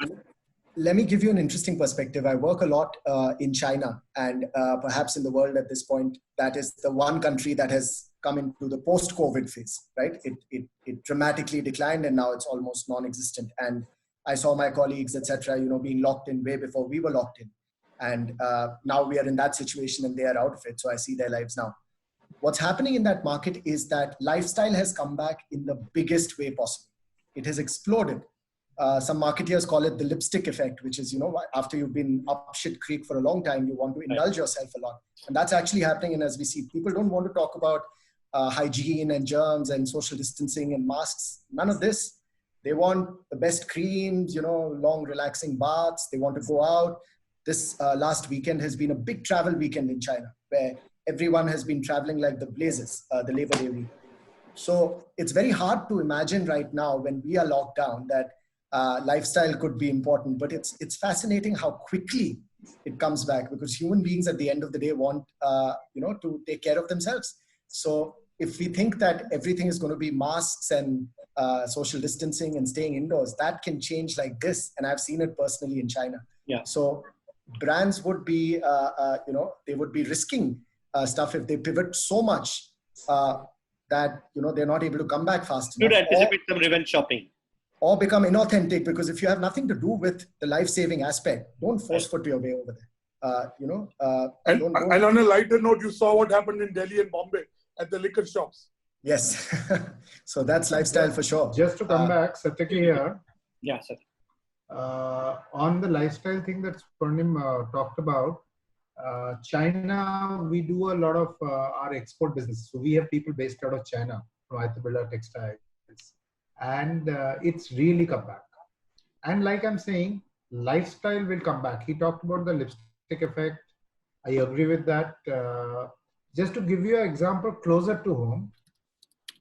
Speaker 4: Let me give you an interesting perspective. I work a lot in China, and perhaps in the world at this point, that is the one country that has come into the post-COVID phase, right? It dramatically declined, and now it's almost non-existent. And I saw my colleagues, etc., being locked in way before we were locked in. And now we are in that situation and they are out of it. So I see their lives now. What's happening in that market is that lifestyle has come back in the biggest way possible. It has exploded. Some marketeers call it the lipstick effect, which is, after you've been up shit creek for a long time, you want to indulge yourself a lot. And that's actually happening. And as we see, people don't want to talk about hygiene and germs and social distancing and masks. None of this. They want the best creams, long relaxing baths. They want to go out. This last weekend has been a big travel weekend in China, where everyone has been traveling like the blazes, the Labor Day week. So it's very hard to imagine right now when we are locked down that lifestyle could be important, but it's fascinating how quickly it comes back, because human beings at the end of the day want, to take care of themselves. So if we think that everything is going to be masks and social distancing and staying indoors, that can change like this. And I've seen it personally in China.
Speaker 1: Yeah.
Speaker 4: So brands would be, they would be risking stuff if they pivot so much that, they're not able to come back fast enough.
Speaker 1: Should anticipate some revenge shopping.
Speaker 4: Or become inauthentic, because if you have nothing to do with the life-saving aspect, don't force foot your way over there.
Speaker 8: And on a lighter note, you saw what happened in Delhi and Bombay at the liquor shops.
Speaker 4: Yes. So that's lifestyle for sure.
Speaker 6: Just to come back, Satyaki here.
Speaker 1: Yeah, sir.
Speaker 6: On the lifestyle thing that Swarnim talked about, China, we do a lot of our export business. So we have people based out of China, from Aithabilla Textiles. And it's really come back. And like I'm saying, lifestyle will come back. He talked about the lipstick effect. I agree with that. Just to give you an example closer to home,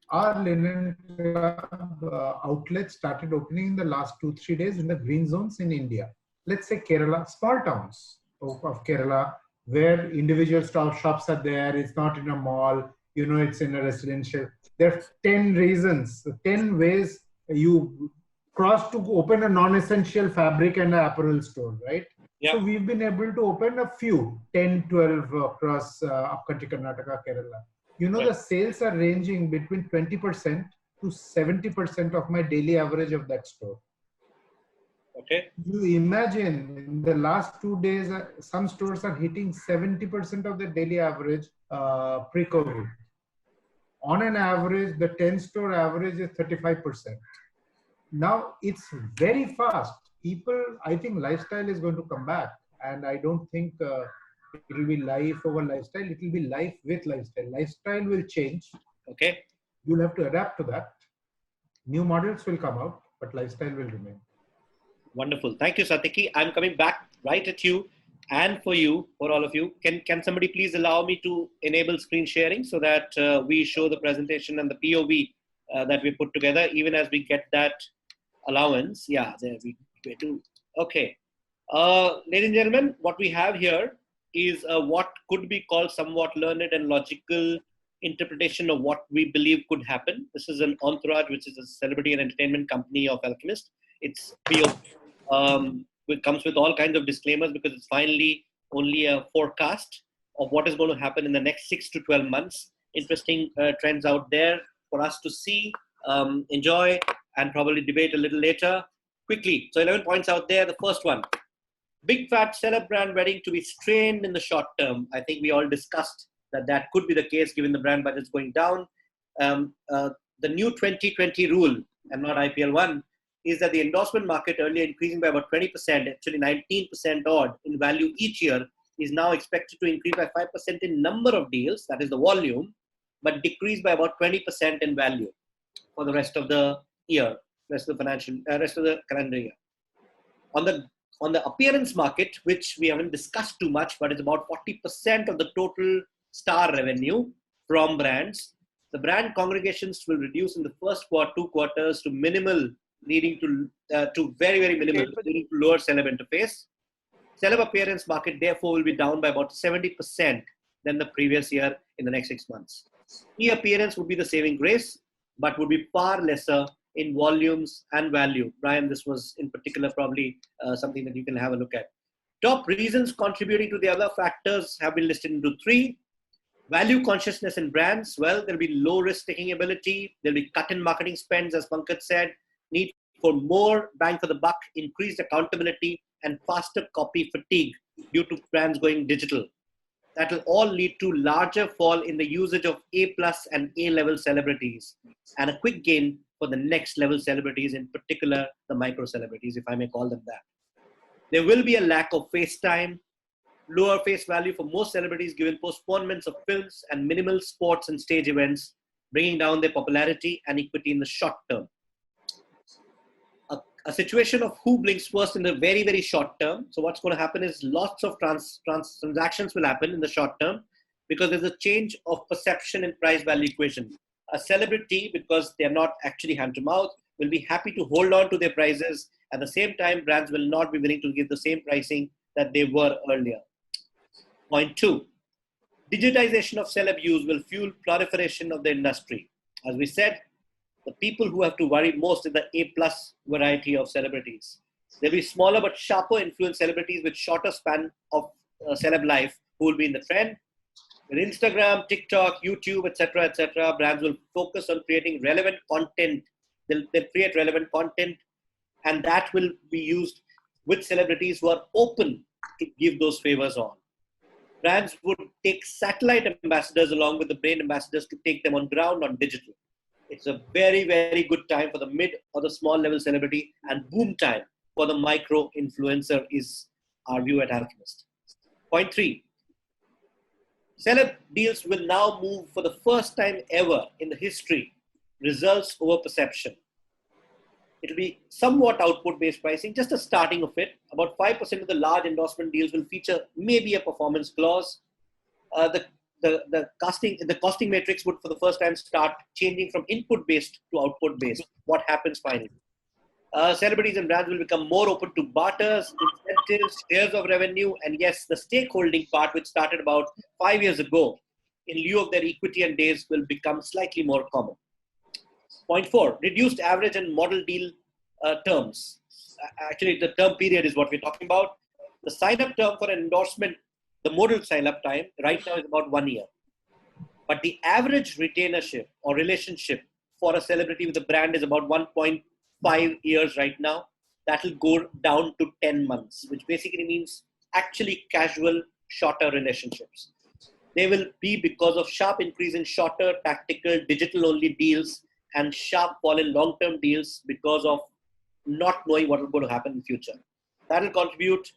Speaker 6: our linen club outlets started opening in the last 2-3 days in the green zones in India. Let's say Kerala, small towns of Kerala, where individual shops are there. It's not in a mall, it's in a residential. There are 10 reasons, 10 ways you cross to open a non-essential fabric and apparel store, right?
Speaker 1: Yeah.
Speaker 6: So we've been able to open a few, 10, 12 across upcountry Karnataka, Kerala. The sales are ranging between 20% to 70% of my daily average of that store.
Speaker 1: Okay.
Speaker 6: You imagine in the last 2 days, some stores are hitting 70% of the daily average pre-COVID. On an average, the 10-store average is 35%. Now, it's very fast. I think lifestyle is going to come back. And I don't think it will be life over lifestyle. It will be life with lifestyle. Lifestyle will change.
Speaker 1: Okay.
Speaker 6: You'll have to adapt to that. New models will come out, but lifestyle will remain.
Speaker 1: Wonderful. Thank you, Satyaki. I'm coming back right at you. And for all of you, can somebody please allow me to enable screen sharing so that we show the presentation and the POV that we put together, even as we get that allowance. Yeah, there we do. Okay. Ladies and gentlemen, what we have here is what could be called somewhat learned and logical interpretation of what we believe could happen. This is an Entourage, which is a celebrity and entertainment company of Alchemists. It's POV. It comes with all kinds of disclaimers because it's finally only a forecast of what is going to happen in the next 6 to 12 months. Interesting trends out there for us to see, enjoy, and probably debate a little later. Quickly, so 11 points out there. The first one, big fat celeb brand wedding to be strained in the short term. I think we all discussed that could be the case given the brand budgets going down. The new 2020 rule, and not IPL 1, is that the endorsement market, earlier increasing by about 20%, actually 19% odd in value each year, is now expected to increase by 5% in number of deals, that is the volume, but decrease by about 20% in value for the rest of the year, rest of the calendar year. On the appearance market, which we haven't discussed too much, but it's about 40% of the total star revenue from brands. The brand congregations will reduce in the first 2 quarters to minimal, leading to very, very minimal, leading to lower celeb interface. Celeb appearance market, therefore, will be down by about 70% than the previous year in the next 6 months. E-appearance would be the saving grace, but would be far lesser in volumes and value. Brian, this was in particular probably something that you can have a look at. Top reasons contributing to the other factors have been listed into 3. Value consciousness in brands. Well, there'll be low risk taking ability. There'll be cut in marketing spends, as Pankaj said. Need for more bang for the buck, increased accountability, and faster copy fatigue due to brands going digital. That will all lead to larger fall in the usage of A+ and A-level celebrities and a quick gain for the next level celebrities, in particular the micro celebrities, if I may call them that. There will be a lack of face time, lower face value for most celebrities given postponements of films and minimal sports and stage events, bringing down their popularity and equity in the short term. A situation of who blinks first in the very, very short term. So what's going to happen is lots of transactions will happen in the short term because there's a change of perception and price value equation. A celebrity, because they're not actually hand to mouth, will be happy to hold on to their prices. At the same time, brands will not be willing to give the same pricing that they were earlier. Point 2, digitization of celeb use will fuel proliferation of the industry. As we said, the people who have to worry most is the A+ variety of celebrities. There'll be smaller but sharper influence celebrities with shorter span of celeb life who will be in the trend. With Instagram, TikTok, YouTube, etc., brands will focus on creating relevant content. They'll create relevant content, and that will be used with celebrities who are open to give those favors on. Brands would take satellite ambassadors along with the brand ambassadors to take them on ground on digital. It's a very, very good time for the mid or the small level celebrity, and boom time for the micro influencer is our view at Alchemist. Point 3, celeb deals will now move for the first time ever in the history, results over perception. It will be somewhat output-based pricing, just a starting of it. About 5% of the large endorsement deals will feature maybe a performance clause. The costing matrix would for the first time start changing from input-based to output-based. What happens finally? Celebrities and brands will become more open to barters, incentives, shares of revenue, and yes, the stakeholding part, which started about 5 years ago, in lieu of their equity and days, will become slightly more common. Point 4, reduced average and model deal terms. Actually, the term period is what we're talking about. The sign-up term for an endorsement, the model sign-up time, right now is about 1 year. But the average retainership or relationship for a celebrity with a brand is about 1.5 years right now. That will go down to 10 months, which basically means actually casual, shorter relationships. They will be because of sharp increase in shorter, tactical, digital-only deals and sharp fall in long-term deals because of not knowing what is going to happen in the future. That will contribute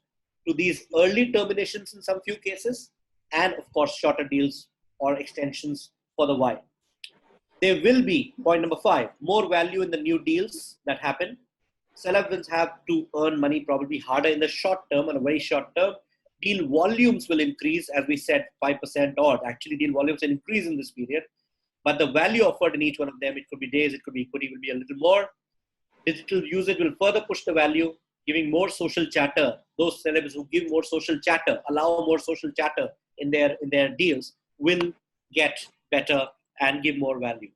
Speaker 1: to these early terminations in some few cases, and of course, shorter deals or extensions for the while. There will be, point number 5, more value in the new deals that happen. Celebs have to earn money probably harder in the short term, and a very short term. Deal volumes will increase, as we said, 5% odd. Actually, deal volumes will increase in this period. But the value offered in each one of them, it could be days, it could be equity, will be a little more. Digital usage will further push the value, giving more social chatter. Those celebs who give more social chatter, allow more social chatter in their deals, will get better and give more value.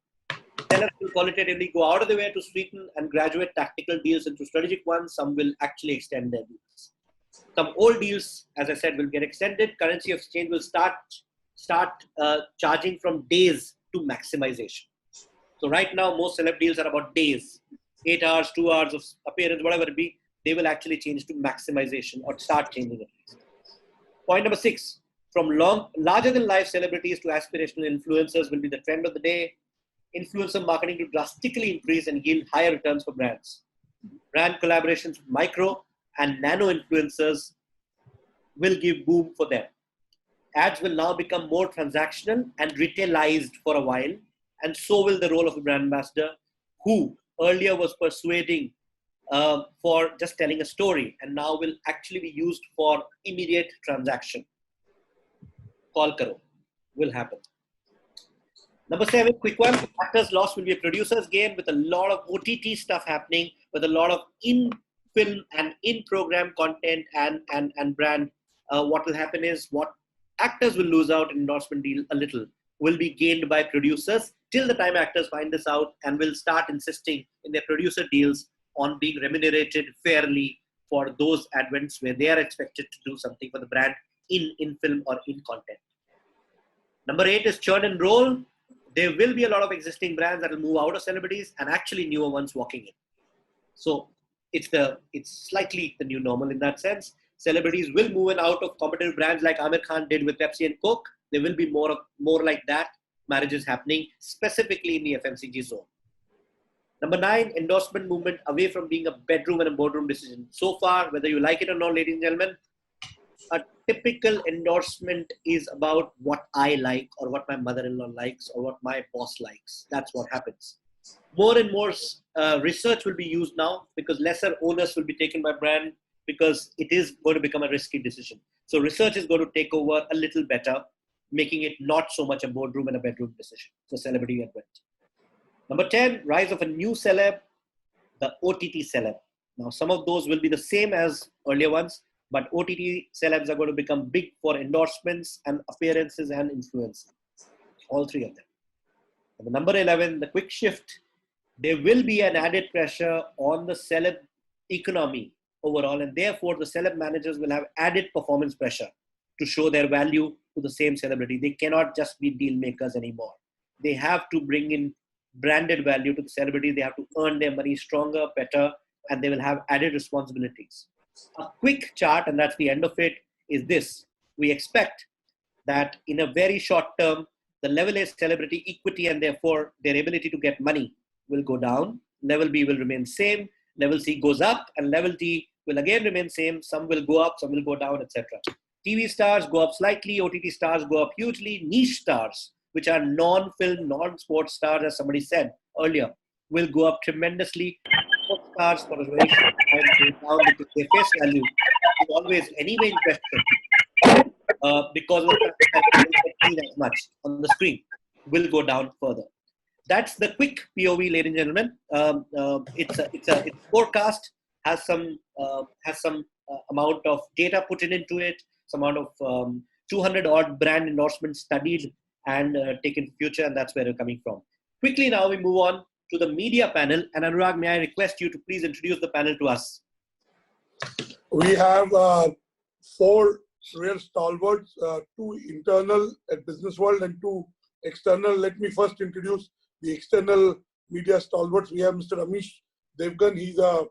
Speaker 1: Sellers will qualitatively go out of the way to sweeten and graduate tactical deals into strategic ones. Some will actually extend their deals. Some old deals, as I said, will get extended. Currency exchange will start charging from days to maximization. So right now, most celeb deals are about days, 8 hours, 2 hours of appearance, whatever it be. They will actually change to maximization or start changing at least. Point number 6, from larger than life celebrities to aspirational influencers will be the trend of the day. Influencer marketing to drastically increase and yield higher returns for brands. Brand collaborations with micro and nano influencers will give boom for them. Ads will now become more transactional and retailized for a while, and so will the role of a brand ambassador, who earlier was persuading for just telling a story, and now will actually be used for immediate transaction. Call karo will happen. Number 7, quick one. Actors' loss will be a producer's gain, with a lot of OTT stuff happening, with a lot of in-film and in-program content and brand. What will happen is what actors will lose out in endorsement deal a little will be gained by producers till the time actors find this out and will start insisting in their producer deals on being remunerated fairly for those advents where they are expected to do something for the brand in film or in content. Number 8 is churn and roll. There will be a lot of existing brands that will move out of celebrities and actually newer ones walking in. So it's slightly the new normal in that sense. Celebrities will move in out of competitive brands like Amir Khan did with Pepsi and Coke. There will be more like that marriages happening, specifically in the FMCG zone. Number 9, endorsement movement away from being a bedroom and a boardroom decision. So far, whether you like it or not, ladies and gentlemen, a typical endorsement is about what I like or what my mother-in-law likes or what my boss likes. That's what happens. More and more research will be used now because lesser onus will be taken by brand because it is going to become a risky decision. So research is going to take over a little better, making it not so much a boardroom and a bedroom decision. So celebrity advent. Number 10, rise of a new celeb, the OTT celeb. Now, some of those will be the same as earlier ones, but OTT celebs are going to become big for endorsements and appearances and influence. All three of them. And number 11, the quick shift. There will be an added pressure on the celeb economy overall, and therefore the celeb managers will have added performance pressure to show their value to the same celebrity. They cannot just be deal makers anymore. They have to bring in branded value to the celebrity. They have to earn their money stronger, better, and they will have added responsibilities. A quick chart, and that's the end of it, is this. We expect that in a very short term, the level A celebrity equity and therefore their ability to get money will go down. Level B will remain same. Level C goes up, and level D will again remain same. Some will go up, some will go down, etc. TV stars go up slightly, OTT stars go up hugely. Niche stars, which are non-film, non-sports stars, as somebody said earlier, will go up tremendously. Sports stars for a very short time go down because their face value is always anyway in question because of the fact that they don't get seen as much on the screen, will go down further. That's the quick POV, ladies and gentlemen. It's forecast, has some amount of data put into it, some amount of 200 odd brand endorsements studied and taken future, and that's where we're coming from. Quickly now we move on to the media panel, and Anurag, may I request you to please introduce the panel to us?
Speaker 8: We have 4 real stalwarts, 2 internal at Business World and 2 external. Let me first introduce the external media stalwarts. We have Mr. Amish Devgan. He's a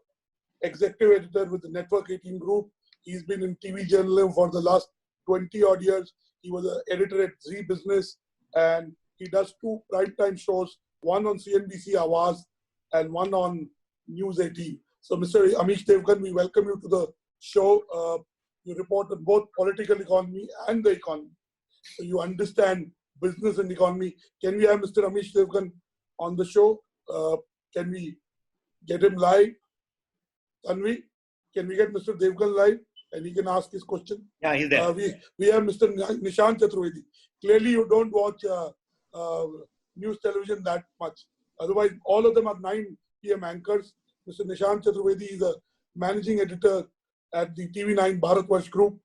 Speaker 8: executive editor with the Network 18 Group. He's been in TV journalism for the last 20 odd years. He was an editor at Zee Business, and he does 2 primetime shows, one on CNBC Awaz and one on News 18. So Mr. Amish Devgan, we welcome you to the show. You report on both political economy and the economy. So you understand business and economy. Can we have Mr. Amish Devgan on the show? Can we get him live? Can we get Mr. Devgan live and he can ask his question?
Speaker 1: Yeah, he's there.
Speaker 8: We have Mr. Nishant Chaturvedi. Clearly you don't watch news television that much. Otherwise, all of them are 9 p.m. anchors. Mr. Nishant Chaturvedi is a managing editor at the TV9 Bharatvarsh Group.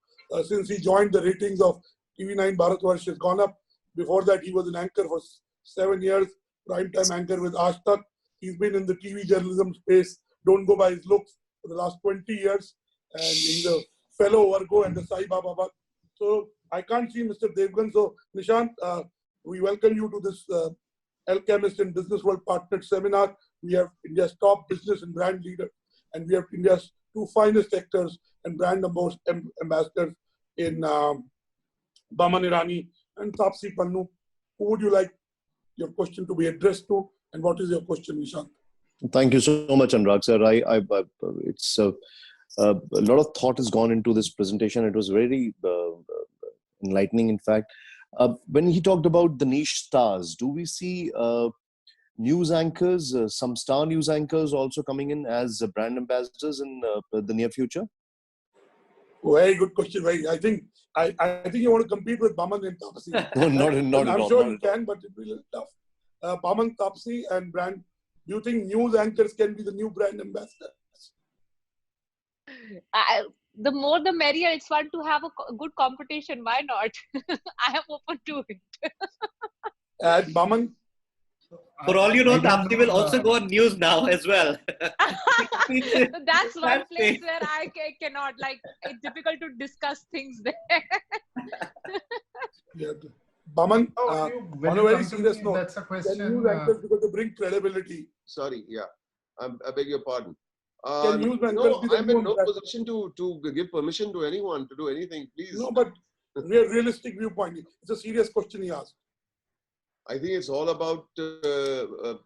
Speaker 8: Since he joined, the ratings of TV9 Bharatvarsh has gone up. Before that, he was an anchor for 7 years, primetime anchor with Aaj Tak. He's been in the TV journalism space, don't go by his looks, for the last 20 years. And he's a fellow Virgo and the Sai Baba. So I can't see Mr. Devgan. So Nishant, we welcome you to this Alchemists in Business World Partnered Seminar. We have India's top business and brand leader, and we have India's 2 finest actors and brand ambassadors in Boman Irani and Taapsee Pannu. Who would you like your question to be addressed to, and what is your question, Nishant?
Speaker 13: Thank you so much, Anurag sir. It's a lot of thought has gone into this presentation. It was very enlightening, in fact. When he talked about the niche stars, do we see news anchors, some star news anchors also coming in as brand ambassadors in the near future?
Speaker 8: Very good question. I think you want to compete with Boman and Taapsee.
Speaker 13: No, not at all.
Speaker 8: I'm sure you can, but it will be a little tough. Boman, Taapsee, and brand. Do you think news anchors can be the new brand ambassador?
Speaker 3: The more the merrier. It's fun to have a good competition. Why not? I am open to it.
Speaker 8: And Boman?
Speaker 1: For all you know, Taapsee will also go on news now as well.
Speaker 3: That's one place where I cannot, it's difficult to discuss things there.
Speaker 8: Yeah. Boman, on a very serious note,
Speaker 14: that's a question.
Speaker 8: news anchors, because they bring credibility.
Speaker 11: Sorry, yeah. I beg your pardon.
Speaker 8: news anchors
Speaker 11: No,
Speaker 8: be the
Speaker 11: I'm
Speaker 8: new
Speaker 11: in no
Speaker 8: ambassadors?
Speaker 11: position to give permission to anyone to do anything. Please.
Speaker 8: No, but we have realistic viewpoint. It's a serious question he asked.
Speaker 11: I think it's all about, you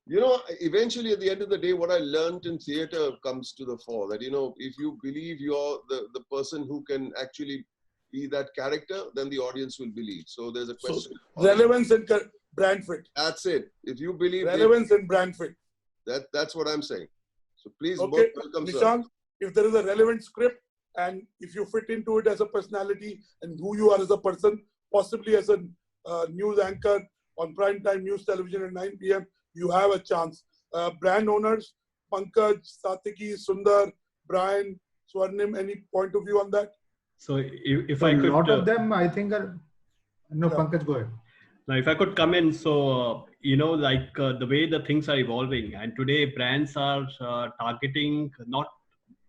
Speaker 11: know, eventually at the end of the day, what I learned in theater comes to the fore. That, you know, if you believe you're the person who can actually be that character, then the audience will believe. So there's a question.
Speaker 8: So, relevance and brand fit.
Speaker 11: That's it. If you believe
Speaker 8: relevance and brand fit.
Speaker 11: That's what I'm saying. So please,
Speaker 8: okay,
Speaker 11: welcome,
Speaker 8: Nishant,
Speaker 11: sir.
Speaker 8: if there is a relevant script and if you fit into it as a personality and who you are as a person, possibly as a news anchor on primetime news television at 9 p.m., you have a chance. Brand owners, Pankaj, Satiki, Sundar, Brian, Swarnim, any point of view on that?
Speaker 12: So if I could...
Speaker 6: A lot of them, I think are... No, yeah. Pankaj, go ahead.
Speaker 12: Now, if I could come in, so, you know, like the way the things are evolving, and today brands are targeting not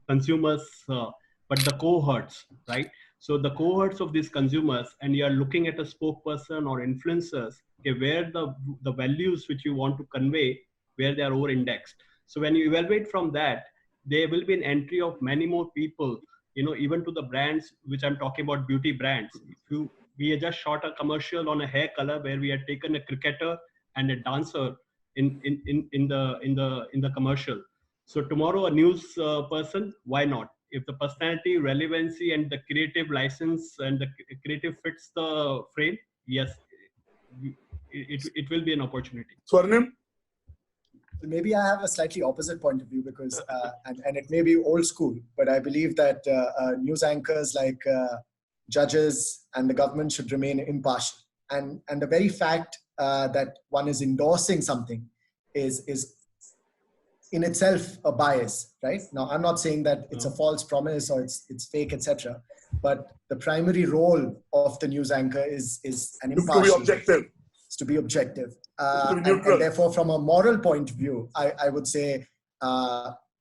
Speaker 12: consumers, but the cohorts, right? So the cohorts of these consumers, and you are looking at a spokesperson or influencers, okay, where the values which you want to convey, where they are over-indexed. So when you evaluate from that, there will be an entry of many more people, you know, even to the brands, which I'm talking about, beauty brands. We had just shot a commercial on a hair color where we had taken a cricketer and a dancer in the commercial. So tomorrow a news person, why not? If the personality, relevancy, and the creative license and the creative fits the frame, yes, it will be an opportunity.
Speaker 8: Swarnim?
Speaker 4: Maybe I have a slightly opposite point of view because, and it may be old school, but I believe that news anchors like judges and the government should remain impartial. And the very fact that one is endorsing something is in itself a bias, right? Now, I'm not saying that it's a false promise or it's fake, etc. But the primary role of the news anchor is an impartial.
Speaker 8: To be objective.
Speaker 4: To be objective. And therefore, from a moral point of view, I would say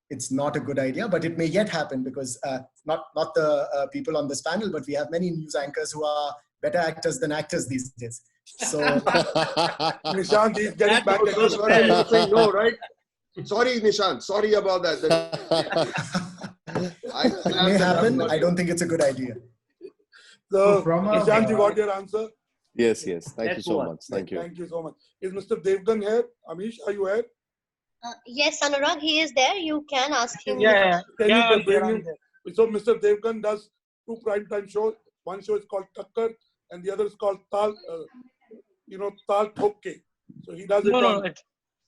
Speaker 4: it's not a good idea, but it may yet happen because not the people on this panel, but we have many news anchors who are better actors than actors these days. So,
Speaker 8: Nishant is getting back at
Speaker 11: you. Sorry, you're saying no, right? Sorry, Nishant. Sorry about that.
Speaker 4: It may happen. I don't think it's a good idea.
Speaker 8: So, Nishant, you got your answer?
Speaker 13: Yes. Thank you so much. Thank you.
Speaker 8: Thank you so much. Is Mr. Devgan here? Amish, are you here?
Speaker 7: Yes, Anurag, he is there. You can ask him.
Speaker 8: Yeah. So Mr. Devgan does 2 primetime shows. One show is called Takkar and the other is called Tal Thokke. So he does it.
Speaker 14: No,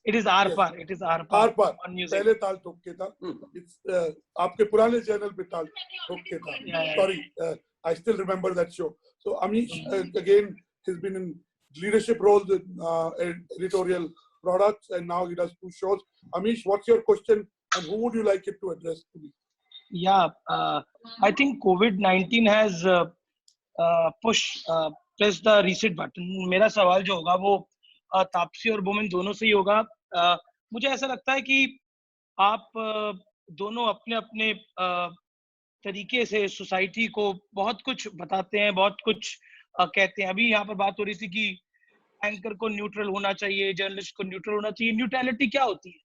Speaker 14: it is Arpar. It is Arpar.
Speaker 8: On music. Pehle Tal Thokke tha. It's aapke purane channel pe Tal Thokke tha. Sorry, I still remember that show. So Amish again has been in leadership roles in editorial products, and now he does 2 shows. Amish, what's your question, and who would you like it to address to me?
Speaker 14: Yeah, I think COVID-19 has pressed the reset button. मेरा सवाल जो होगा वो तापसी और बोमन दोनों से ही होगा. मुझे ऐसा लगता है कि आप दोनों अपने अपने तरीके से सोसाइटी को बहुत कुछ बताते हैं, बहुत कुछ कहते हैं. अभी यहाँ पर बात हो रही थी कि एंकर को न्यूट्रल होना चाहिए, जर्नलिस्ट को न्यूट्रल होना चाहिए. न्यूट्रलिटी क्या होती है?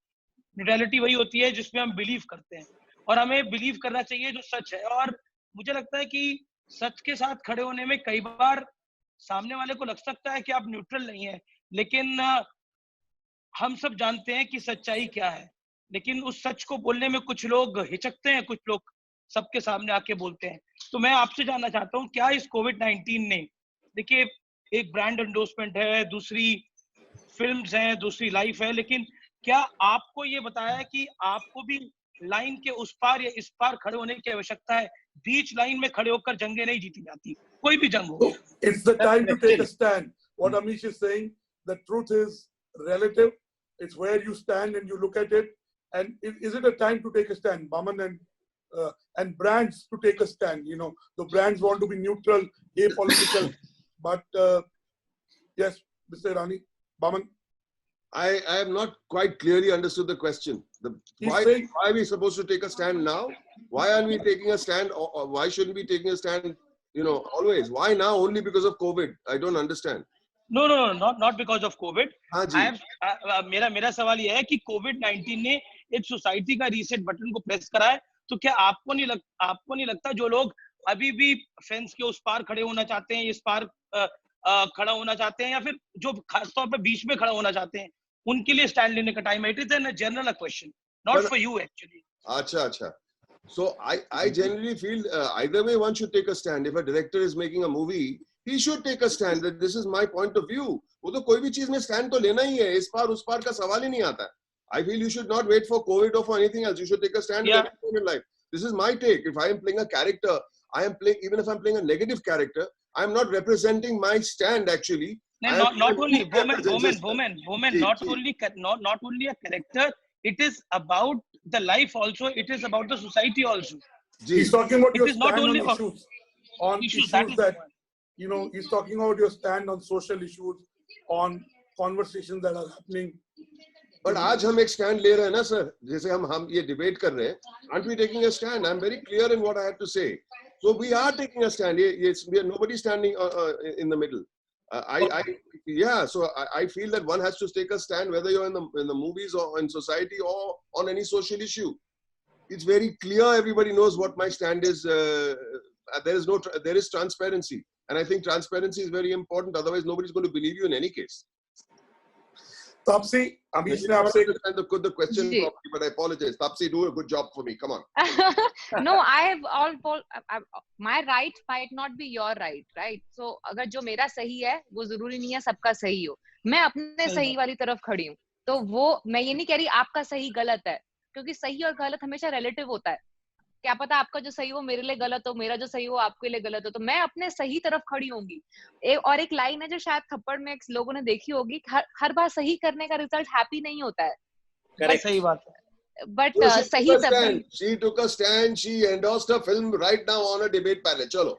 Speaker 14: न्यूट्रलिटी वही होती है जिसमें हम बिलीव करते हैं, और हमें बिलीव करना चाहिए जो सच है. और मुझे लगता है कि सच के साथ खड़े होने में कई बार सामने वाले को लग सकता है कि आप न्यूट्रल नहीं है, लेकिन हम सब जानते हैं कि सच्चाई क्या है. लेकिन उस सच को बोलने में कुछ लोग हिचकते हैं, कुछ लोग सबके सामने आके बोलते हैं. तो मैं आपसे जानना चाहता हूँ, क्या इस कोविड-19 ने, देखिए एक ब्रांड एंडोर्समेंट है, दूसरी फिल्म्स हैं, दूसरी लाइफ है, लेकिन क्या आपको ये बताया है कि आपको भी लाइन के उस पार या इस पार खड़े होने की आवश्यकता है? बीच लाइन में खड़े होकर जंगें नहीं जीती जाती, कोई भी जंग हो.
Speaker 8: It's the time to take a stand. What Amish is saying, the truth is relative. It's where you stand and you look at it. And is it a time to take a stand, Boman, and brands to take a stand? You know, the brands want to be neutral, apolitical. But yes, Mr. Irani, Boman.
Speaker 11: I have not quite clearly understood the question. Why are we supposed to take a stand now? Why aren't we taking a stand, or why shouldn't we be taking a stand, you know, always? Why now? Only because of COVID? I don't understand.
Speaker 14: No, not because of COVID. मेरा सवाल ये है कि COVID-19 ने एक society का reset button को press करा है, तो क्या आपको नहीं लगता जो लोग अभी भी फेंस के उस पार खड़े होना चाहते हैं, इस पार खड़ा होना चाहते हैं, या फिर जो खासतौर पर बीच में खड़ा होना चाहते हैं, उनके लिए स्टैंड लेने का टाइम है? It is an general question, not for you actually.
Speaker 11: अच्छा. So I generally feel either way one should take a stand. If a director is making a movie, he should take a stand that this is my point of view. वो तो कोई भी चीज में stand तो लेना ही है, इस पार उस पार का सवाल ही नहीं आता. I feel you should not wait for COVID or for anything else. You should take a stand in every point in life. This is my take. If I am playing a character, even if I'm playing a negative character, I'm not representing my stand actually.
Speaker 14: Not only Boman, not only a character. It is about the life also. It is about the society also.
Speaker 8: He's talking about your stand on issues that he's talking about your stand on social issues, on conversations that are happening.
Speaker 11: But आज हम एक stand ले रहे हैं ना sir, जैसे हम ये debate कर रहे हैं. Aren't we taking a stand? I'm very clear in what I have to say. So we are taking a stand. We are nobody standing in the middle. So I feel that one has to take a stand whether you're in the movies or in society or on any social issue. It's very clear. Everybody knows what my stand is. There is transparency, and I think transparency is very important. Otherwise, nobody's going to believe you in any case.
Speaker 8: Taapsee, Amish ne aapse
Speaker 11: the question properly, but I apologize. Taapsee, do a good job for me. Come on.
Speaker 3: No, my right might not be your right, right? So अगर जो मेरा सही है वो जरूरी नहीं है सबका सही हो. मैं अपने सही वाली तरफ खड़ी हूँ. तो वो मैं ये नहीं कह रही आपका सही गलत है, क्योंकि सही और गलत हमेशा रिलेटिव होता है. क्या पता आपका जो सही हो मेरे लिए गलत हो, मेरा जो सही हो आपके लिए गलत हो. तो मैं अपने सही तरफ खड़ी होंगी. और एक लाइन है जो शायद थप्पड़ में लोगों ने देखी होगी, हर बार सही करने का रिजल्ट हैप्पी नहीं होता है.
Speaker 14: Correct. सही बात है.
Speaker 3: But सही तब
Speaker 11: she took a stand. She endorsed her film right now on a debate panel. Chalo.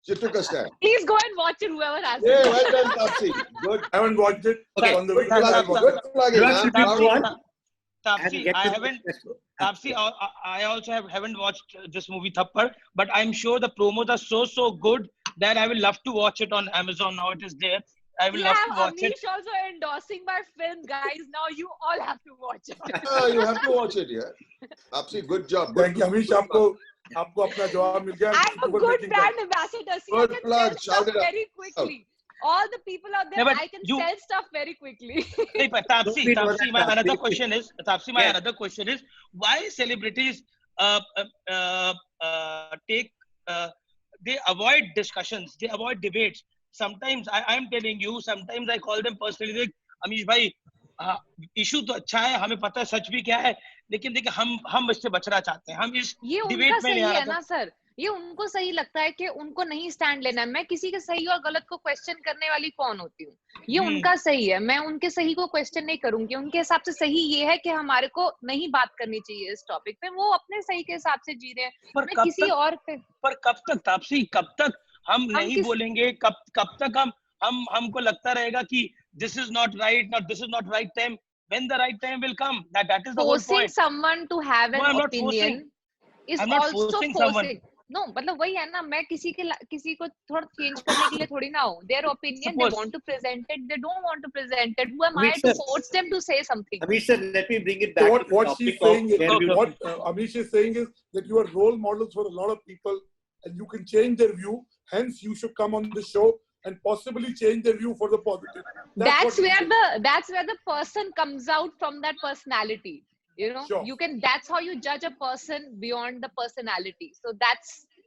Speaker 11: She took a stand.
Speaker 3: Please go and watch it, whoever has it.
Speaker 11: Yeah, well done, Taapsee. Good.
Speaker 8: I haven't watched it.
Speaker 1: Okay.
Speaker 8: On the
Speaker 14: Taapsee, I also haven't watched this movie Thappad, but I'm sure the promos are so good that I will love to watch it on Amazon. Now it is there. I will love to watch it.
Speaker 3: Amish also endorsing my film, guys. Now you all have to watch it.
Speaker 11: You have to watch it, yeah. Taapsee, good job.
Speaker 8: Thank you, Amish. आपको अपना जवाब मिल गया.
Speaker 3: I'm a good brand ambassador. See,
Speaker 11: Good
Speaker 3: I can
Speaker 11: plug.
Speaker 3: sell stuff very quickly. All the people out there, I can sell stuff very quickly.
Speaker 14: Taapsee, my another question is, why celebrities they avoid discussions, they avoid debates. Sometimes I'm telling you, sometimes I call them personally, like, Amish bhai, issue तो अच्छा है, हमें पता है सच भी क्या है, लेकिन देखिए हम इससे बचना चाहते हैं, हम इस डिबेट में नहीं आ रहे.
Speaker 3: ना सर, ये उनको सही लगता है कि उनको नहीं स्टैंड लेना है. मैं किसी के सही और गलत को क्वेश्चन करने वाली कौन होती हूँ? ये उनका सही है, मैं उनके सही को क्वेश्चन नहीं करूंगी. उनके हिसाब से सही ये है कि हमारे को नहीं बात करनी चाहिए इस टॉपिक पे. वो अपने सही के हिसाब से जी रहे हैं.
Speaker 14: पर कब तक तापसी, कब तक हम नहीं बोलेंगे? कब तक हमको लगता रहेगा कि this is not right, this is not right time. When the right time will come, that is the whole point.
Speaker 3: Forcing someone to have an opinion is also forcing. No, मतलब वही है ना, मैं किसी को थोड़ा चेंज करने के लिए थोड़ी ना हूँ. Their opinion, they want to present it, they don't want to present it. Who am I to force them to say something?
Speaker 1: Amish sir, let me bring it back.
Speaker 8: What Amish is saying is that you are role models for a lot of people, and you can change their view. Hence, you should come on the show and possibly change their view for the positive.
Speaker 3: That's where the person comes out from that personality. You know,
Speaker 8: sure.
Speaker 3: That's how you judge a person beyond the personality. So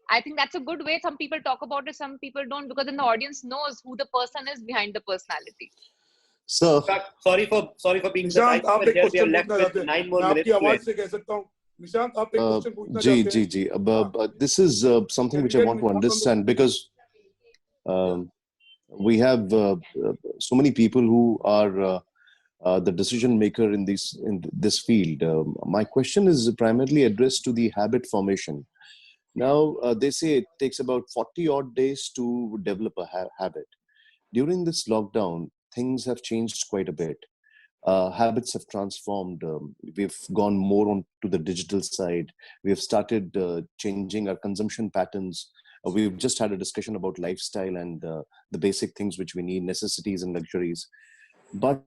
Speaker 3: I think that's a good way. Some people talk about it, some people don't, because then the audience knows who the person is behind the personality.
Speaker 13: So
Speaker 1: sorry for being
Speaker 8: Nishant, आप एक
Speaker 1: we are
Speaker 8: question
Speaker 1: left with 9 more minutes.
Speaker 8: आपकी आवाज से कह सकता हूँ. Nishant, आप एक question पूछना चाहते हैं?
Speaker 13: This is something which I want to understand, because we have so many people who are the decision maker in this field. My question is primarily addressed to the habit formation. Now, they say it takes about 40 odd days to develop a habit. During this lockdown, things have changed quite a bit. Habits have transformed. We've gone more on to the digital side. We have started changing our consumption patterns. We've just had a discussion about lifestyle and the basic things which we need, necessities and luxuries. But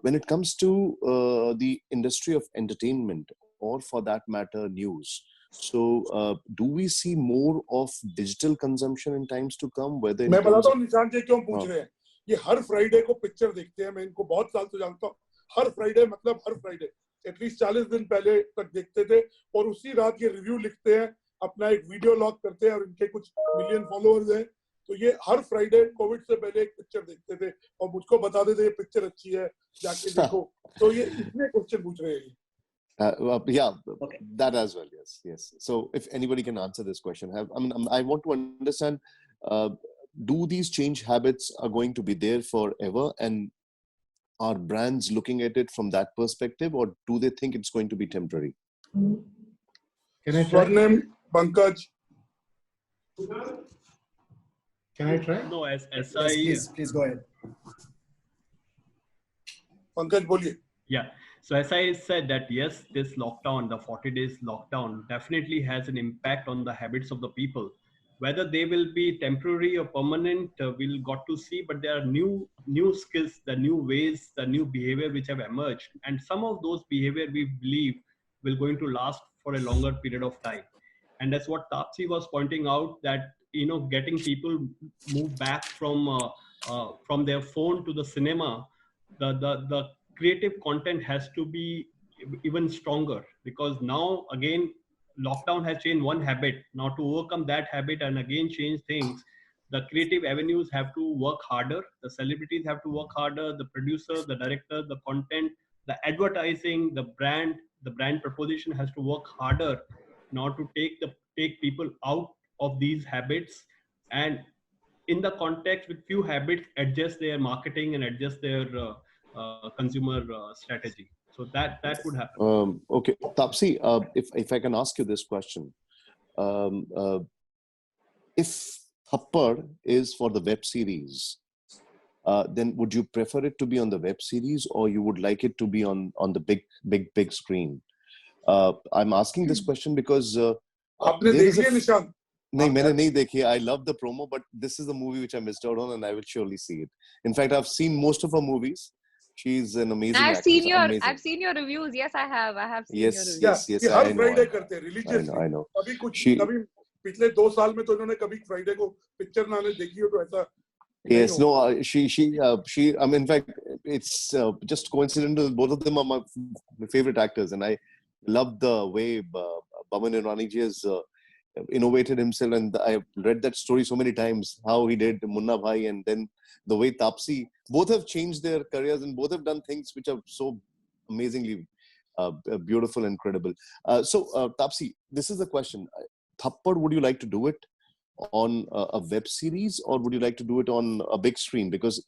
Speaker 13: when it comes to the industry of entertainment, or for that matter, news, so do we see more of digital consumption in times to come? Whether in
Speaker 8: मैं
Speaker 13: terms
Speaker 8: बताता
Speaker 13: of
Speaker 8: हूँ निशान जी क्यों पूछ रहे हैं. ये हर Friday को पिक्चर देखते हैं. मैं इनको बहुत साल से जानता हूँ. हर फ्राइडे मतलब हर फ्राइडे एटलीस्ट 40 दिन पहले तक देखते थे और उसी रात ये रिव्यू लिखते हैं, अपना एक वीडियो लॉग करते हैं और इनके कुछ मिलियन फॉलोअर्स हैं. तो ये हर फ्राइडे कोविड से पहले एक पिक्चर देखते थे और मुझको बताते थे ये पिक्चर अच्छी है, जाके देखो. तो ये इसलिए क्वेश्चन पूछ रहे हैं.
Speaker 13: Yeah, okay. That as well. Yes. So if anybody can answer this question, I want to understand, do these change habits are going to be there forever, and are brands looking at it from that perspective, or do they think it's going to be temporary?
Speaker 6: Can I try?
Speaker 8: Swarnim, Pankaj.
Speaker 6: Can I try?
Speaker 12: No, as
Speaker 4: Yes, please go ahead.
Speaker 8: Pankaj, boliye.
Speaker 12: Yeah. So as I said that yes, this lockdown, the 40 days lockdown definitely has an impact on the habits of the people. Whether they will be temporary or permanent, we'll got to see, but there are new skills, the new ways, the new behavior which have emerged. And some of those behavior we believe will going to last for a longer period of time. And that's what Taapsee was pointing out, that, you know, getting people move back from their phone to the cinema, the creative content has to be even stronger, because now again lockdown has changed one habit. Now to overcome that habit and again change things, the creative avenues have to work harder, the celebrities have to work harder, the producer, the director, the content, the advertising, the brand proposition has to work harder now to take people out of these habits, and in the context with few habits adjust their marketing and adjust their consumer strategy. So that would happen.
Speaker 13: Okay, Taapsee, if I can ask you this question, if Thappad is for the web series, then would you prefer it to be on the web series, or you would like it to be on the big screen? I'm asking this question because
Speaker 8: आपने देख लिया निशान?
Speaker 13: नहीं, मैंने नहीं देखी. I love the promo, but this is the movie which I missed out on, and I will surely see it. In fact, I've seen most of her movies. She's an amazing actress.
Speaker 3: I've seen your reviews. Yes, I have seen your reviews.
Speaker 13: Yes.
Speaker 8: ये हर Friday करते हैं religiously.
Speaker 13: I know.
Speaker 8: कभी पिछले 2 साल में तो इन्होंने कभी फ्राइडे को पिक्चर ना देखी हो तो ऐसा.
Speaker 13: Yes, no, she. I mean, in fact, it's just coincidental. Both of them are my favorite actors, and I love the way Boman Irani ji has innovated himself, and I've read that story so many times, how he did Munna Bhai, and then the way Taapsee, both have changed their careers and both have done things which are so amazingly beautiful and incredible. So Taapsee, this is the question. Thappad, would you like to do it on a web series, or would you like to do it on a big screen? Because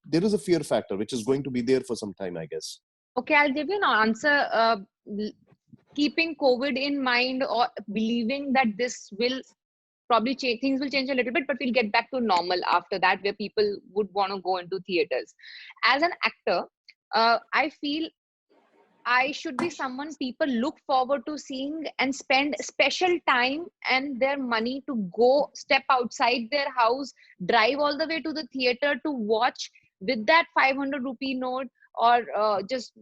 Speaker 13: there is a fear factor which is going to be there for some time, I guess.
Speaker 3: Okay, I'll give you an answer. Keeping COVID in mind, or believing that this will probably change, things will change a little bit, but we'll get back to normal after that, where people would want to go into theaters. As an actor, I feel I should be someone people look forward to seeing and spend special time and their money to go step outside their house, drive all the way to the theater to watch with that 500 rupee note, or just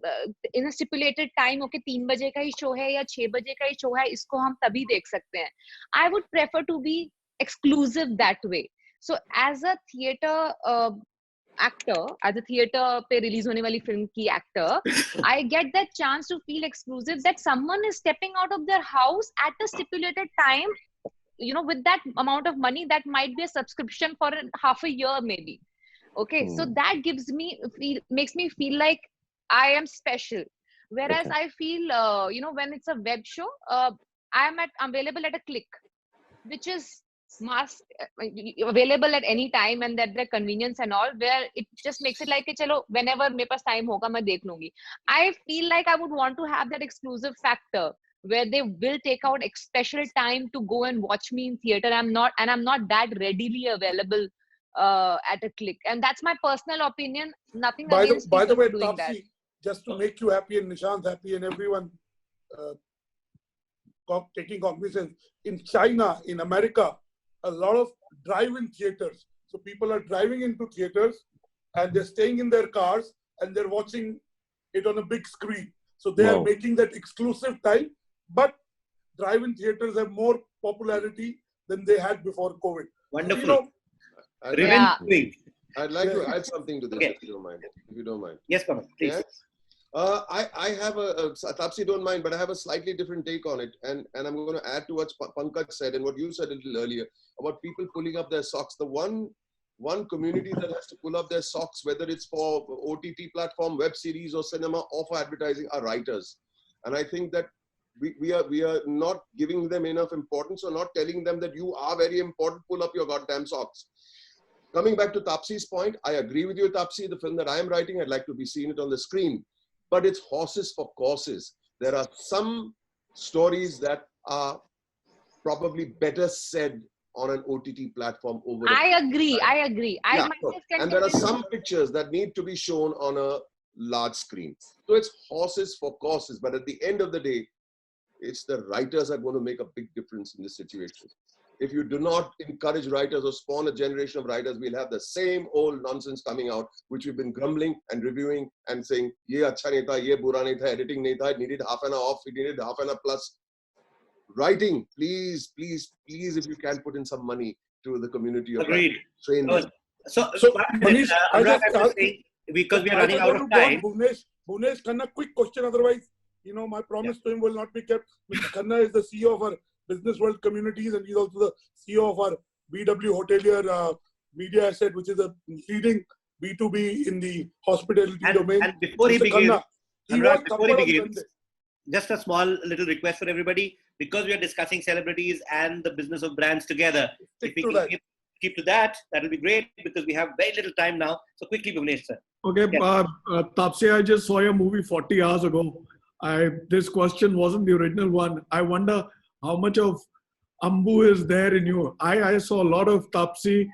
Speaker 3: in a stipulated time. Okay, 3 baje ka hi show hai ya 6 baje ka hi show hai, isko hum tabhi dekh sakte hain. I would prefer to be exclusive that way. So as a theater actor, as a theater pe release hone wali film ki actor, I get that chance to feel exclusive, that someone is stepping out of their house at a stipulated time, you know, with that amount of money that might be a subscription for half a year maybe. Okay, so that makes me feel like I am special. Whereas I feel, you know, when it's a web show, I'm available at a click, which is available at any time, and that the convenience and all, where it just makes it like, chalo, whenever mere paas time hoga, main dekh lungi. I feel like I would want to have that exclusive factor where they will take out special time to go and watch me in theater. I'm not that readily available at a click, and that's my personal opinion. Nothing against
Speaker 8: by the way,
Speaker 3: doing
Speaker 8: Taapsee,
Speaker 3: that.
Speaker 8: Just to make you happy and Nishant happy and everyone taking cognizance, in China, in America, a lot of drive-in theaters. So people are driving into theaters and they're staying in their cars and they're watching it on a big screen. So they are making that exclusive time. But drive-in theaters have more popularity than they had before COVID.
Speaker 1: Wonderful.
Speaker 8: So,
Speaker 11: I'd like to add something to this, if you don't mind. If you don't mind.
Speaker 1: Yes, Pavan, please.
Speaker 11: Yeah? I have Taapsee, don't mind, but I have a slightly different take on it. And I'm going to add to what Pankaj said and what you said a little earlier about people pulling up their socks. The one community that has to pull up their socks, whether it's for OTT platform, web series or cinema or for advertising, are writers. And I think that we are not giving them enough importance or not telling them that you are very important, pull up your goddamn socks. Coming back to Taapsee's point, I agree with you, Taapsee. The film that I am writing, I'd like to be seeing it on the screen. But it's horses for courses. There are some stories that are probably better said on an OTT platform over.
Speaker 3: I agree.
Speaker 11: Yeah, and there are some pictures that need to be shown on a large screen. So it's horses for courses. But at the end of the day, it's the writers are going to make a big difference in this situation. If you do not encourage writers or spawn a generation of writers, we'll have the same old nonsense coming out, which we've been grumbling and reviewing and saying, ye acha nahi tha, ye bura nahi tha, editing nahi tha, it needed half an hour off, it needed half an hour plus. Writing, please, please, please, if you can put in some money to the community of
Speaker 1: Agreed.
Speaker 11: Train them.
Speaker 8: So Manish,
Speaker 1: because we are running out of time.
Speaker 8: Bhunesh Khanna, quick question. Otherwise, my promise to him will not be kept. Mr. Khanna is the CEO of our Business World Communities, and he's also the CEO of our BW Hotelier Media Asset, which is a leading B2B in the hospitality domain.
Speaker 1: And before he begins, just a small little request for everybody, because we are discussing celebrities and the business of brands together. If we can keep to that, that will be great, because we have very little time now. So quickly, Bhuvnesh, sir.
Speaker 15: Okay, Taapsee, I just saw your movie 40 hours ago. This question wasn't the original one. I wonder how much of Ambu is there in you. I saw a lot of Taapsee.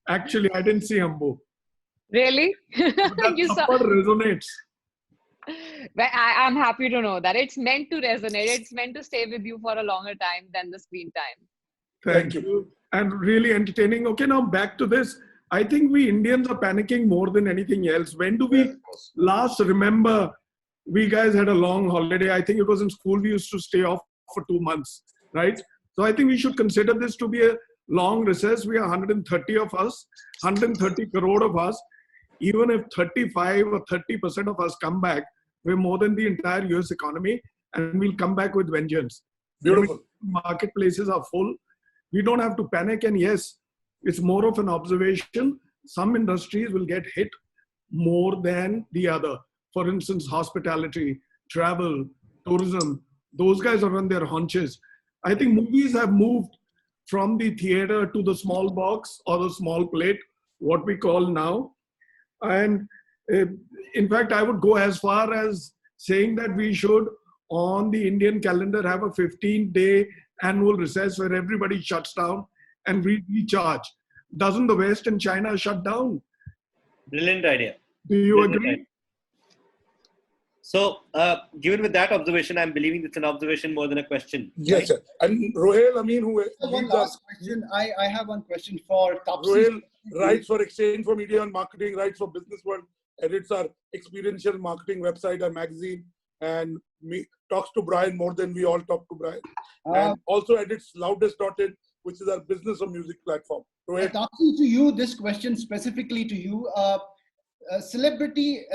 Speaker 15: Actually, I didn't see Ambu.
Speaker 3: Really?
Speaker 15: You saw. Resonates.
Speaker 3: Well, I'm happy to know that it's meant to resonate. It's meant to stay with you for a longer time than the screen time.
Speaker 15: Thank you. And really entertaining. Okay, now back to this. I think we Indians are panicking more than anything else. When do we last remember we guys had a long holiday? I think it was in school. We used to stay off for 2 months, right? So I think we should consider this to be a long recess. We are 130 of us, 130 crore of us. Even if 35 or 30% of us come back, we're more than the entire US economy, and we'll come back with vengeance.
Speaker 8: Beautiful.
Speaker 15: Marketplaces are full. We don't have to panic. And yes, it's more of an observation. Some industries will get hit more than the other. For instance, hospitality, travel, tourism. Those guys are on their haunches. I think movies have moved from the theater to the small box or the small plate, what we call now. And in fact, I would go as far as saying that we should, on the Indian calendar, have a 15-day annual recess where everybody shuts down and we recharge. Doesn't the West and China shut down?
Speaker 1: Brilliant idea.
Speaker 15: Do you agree?
Speaker 1: So, given with that observation, I'm believing it's an observation more than a question.
Speaker 8: Yes,
Speaker 1: right?
Speaker 8: sir. And Rohel, who
Speaker 16: one last question. I have one question for Taapsee.
Speaker 8: Rohel writes for Exchange for Media and Marketing, writes for Business World, edits our experiential marketing website, our magazine, and talks to Brian more than we all talk to Brian. And also edits Loudest.in, which is our business of music platform.
Speaker 16: Taapsee, to you, this question specifically to you. Celebrity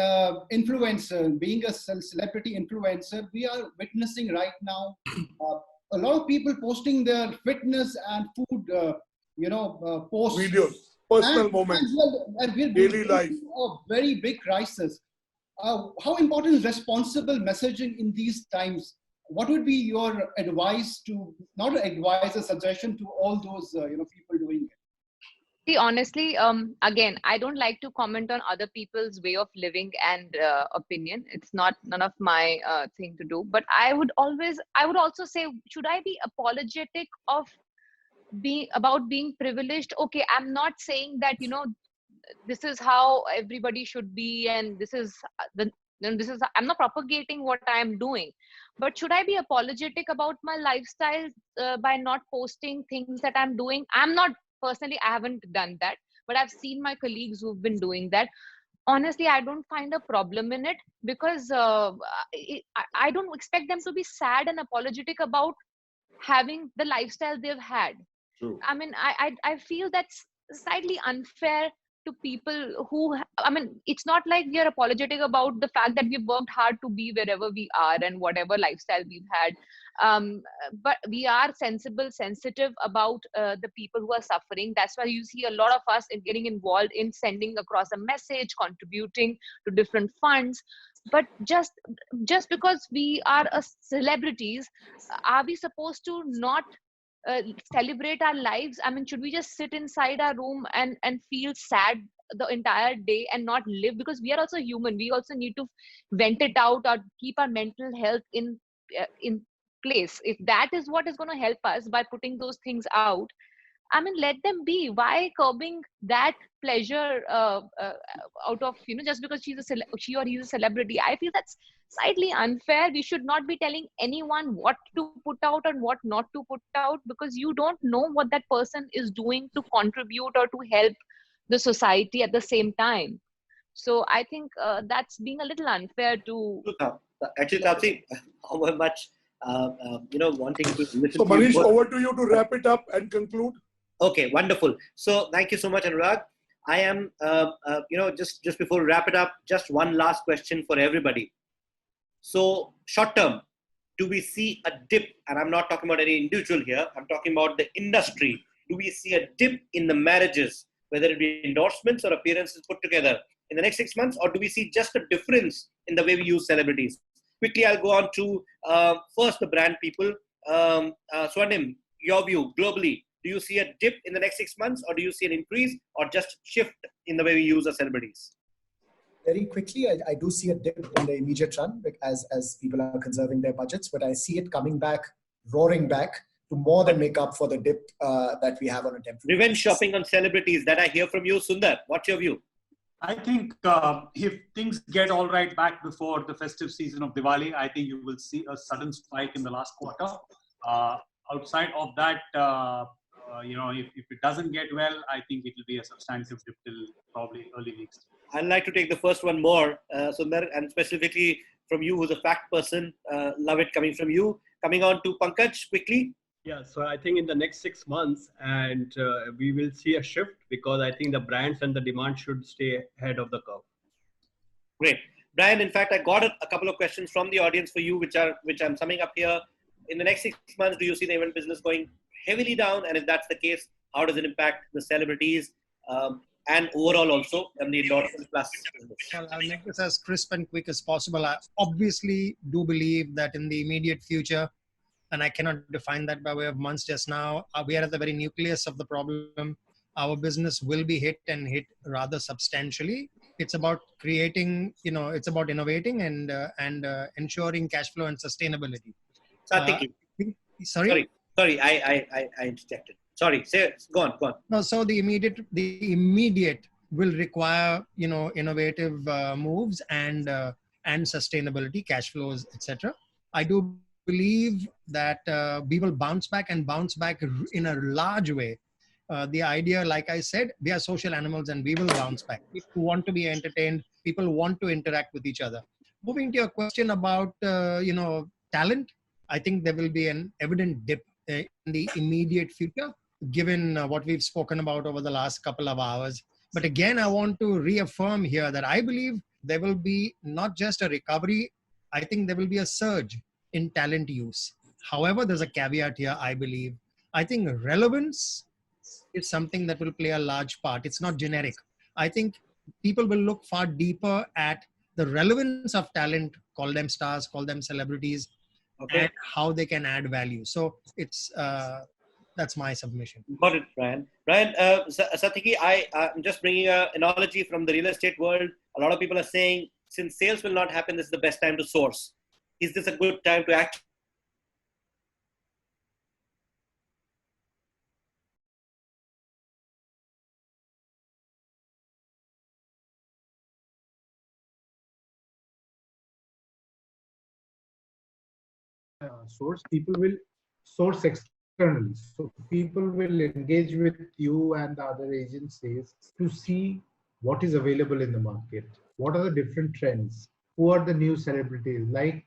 Speaker 16: influencer, being a celebrity influencer, we are witnessing right now a lot of people posting their fitness and food, posts.
Speaker 8: Videos, personal moments,
Speaker 16: and we're
Speaker 8: daily life.
Speaker 16: A very big crisis. How important is responsible messaging in these times? What would be your advice to, not advice, a suggestion to all those people doing it?
Speaker 3: See, honestly, again, I don't like to comment on other people's way of living and opinion. It's none of my thing to do. But I would also say, should I be apologetic about being privileged? Okay, I'm not saying that this is how everybody should be, and I'm not propagating what I'm doing. But should I be apologetic about my lifestyle by not posting things that I'm doing? I'm not. Personally, I haven't done that, but I've seen my colleagues who've been doing that. honestly, I don't find a problem in it, because I don't expect them to be sad and apologetic about having the lifestyle they've had.
Speaker 1: True.
Speaker 3: I mean, I feel that's slightly unfair to people who, I mean, it's not like we are apologetic about the fact that we've worked hard to be wherever we are and whatever lifestyle we've had. But we are sensitive about the people who are suffering. That's why you see a lot of us in getting involved in sending across a message, contributing to different funds. But just because we are celebrities, are we supposed to not celebrate our lives? I mean, should we just sit inside our room and feel sad the entire day and not live? Because we are also human. We also need to vent it out or keep our mental health in place. If that is what is going to help us by putting those things out, I mean, let them be. Why curbing that pleasure out of, just because she or he is a celebrity? I feel that's slightly unfair. We should not be telling anyone what to put out and what not to put out, because you don't know what that person is doing to contribute or to help the society at the same time. So I think that's being a little unfair to.
Speaker 1: Actually, Taapsee, how much wanting to listen.
Speaker 8: So, Manish, over to you to wrap it up and conclude.
Speaker 1: Okay, wonderful. So thank you so much, Anurag. I am, just before we wrap it up, just one last question for everybody. So short term, do we see a dip? And I'm not talking about any individual here. I'm talking about the industry. Do we see a dip in the marriages, whether it be endorsements or appearances put together in the next 6 months? Or do we see just a difference in the way we use celebrities? Quickly, I'll go on to first the brand people. Swarnim, your view globally. Do you see a dip in the next 6 months, or do you see an increase, or just shift in the way we use our celebrities?
Speaker 4: Very quickly, I do see a dip in the immediate run as people are conserving their budgets, but I see it coming back, roaring back to more than make up for the dip that we have on a temporary.
Speaker 1: Revenge shopping on celebrities, that I hear from you, Sundar. What's your view?
Speaker 2: I think if things get all right back before the festive season of Diwali, I think you will see a sudden spike in the last quarter. Outside of that, if it doesn't get well, I think it will be a substantive dip till probably early next year.
Speaker 1: I'd like to take the first one more, Sundar, and specifically from you, who's a fact person. Love it coming from you. Coming on to Pankaj, quickly.
Speaker 12: Yeah, so I think in the next 6 months, and we will see a shift, because I think the brands and the demand should stay ahead of the curve.
Speaker 1: Great. Brian, in fact, I got a couple of questions from the audience for you, which I'm summing up here. In the next 6 months, do you see the event business going heavily down? And if that's the case, how does it impact the celebrities and overall also and the endorsement plus business?
Speaker 5: Well, I'll make this as crisp and quick as possible. I obviously do believe that in the immediate future, and I cannot define that by way of months just now, we are at the very nucleus of the problem. Our business will be hit and hit rather substantially. It's about creating, it's about innovating and ensuring cash flow and sustainability. Sorry,
Speaker 1: I interjected. Sorry, go on.
Speaker 5: No, so the immediate will require, innovative moves and sustainability, cash flows, etc. I do believe that we will bounce back in a large way. The idea, like I said, we are social animals and we will bounce back. People want to be entertained. People want to interact with each other. Moving to your question about, talent, I think there will be an evident dip in the immediate future, given what we've spoken about over the last couple of hours. But again, I want to reaffirm here that I believe there will be not just a recovery, I think there will be a surge in talent use. However, there's a caveat here, I believe. I think relevance is something that will play a large part. It's not generic. I think people will look far deeper at the relevance of talent, call them stars, call them celebrities, and how they can add value. So it's that's my submission.
Speaker 1: Got it, Brian. Brian, Satyaki, I'm just bringing an analogy from the real estate world. A lot of people are saying, since sales will not happen, this is the best time to source. Is this a good time to act?
Speaker 6: Source, people will source externally. So people will engage with you and the other agencies to see
Speaker 17: what is available in the market, what are the different trends, who are the new celebrities. Like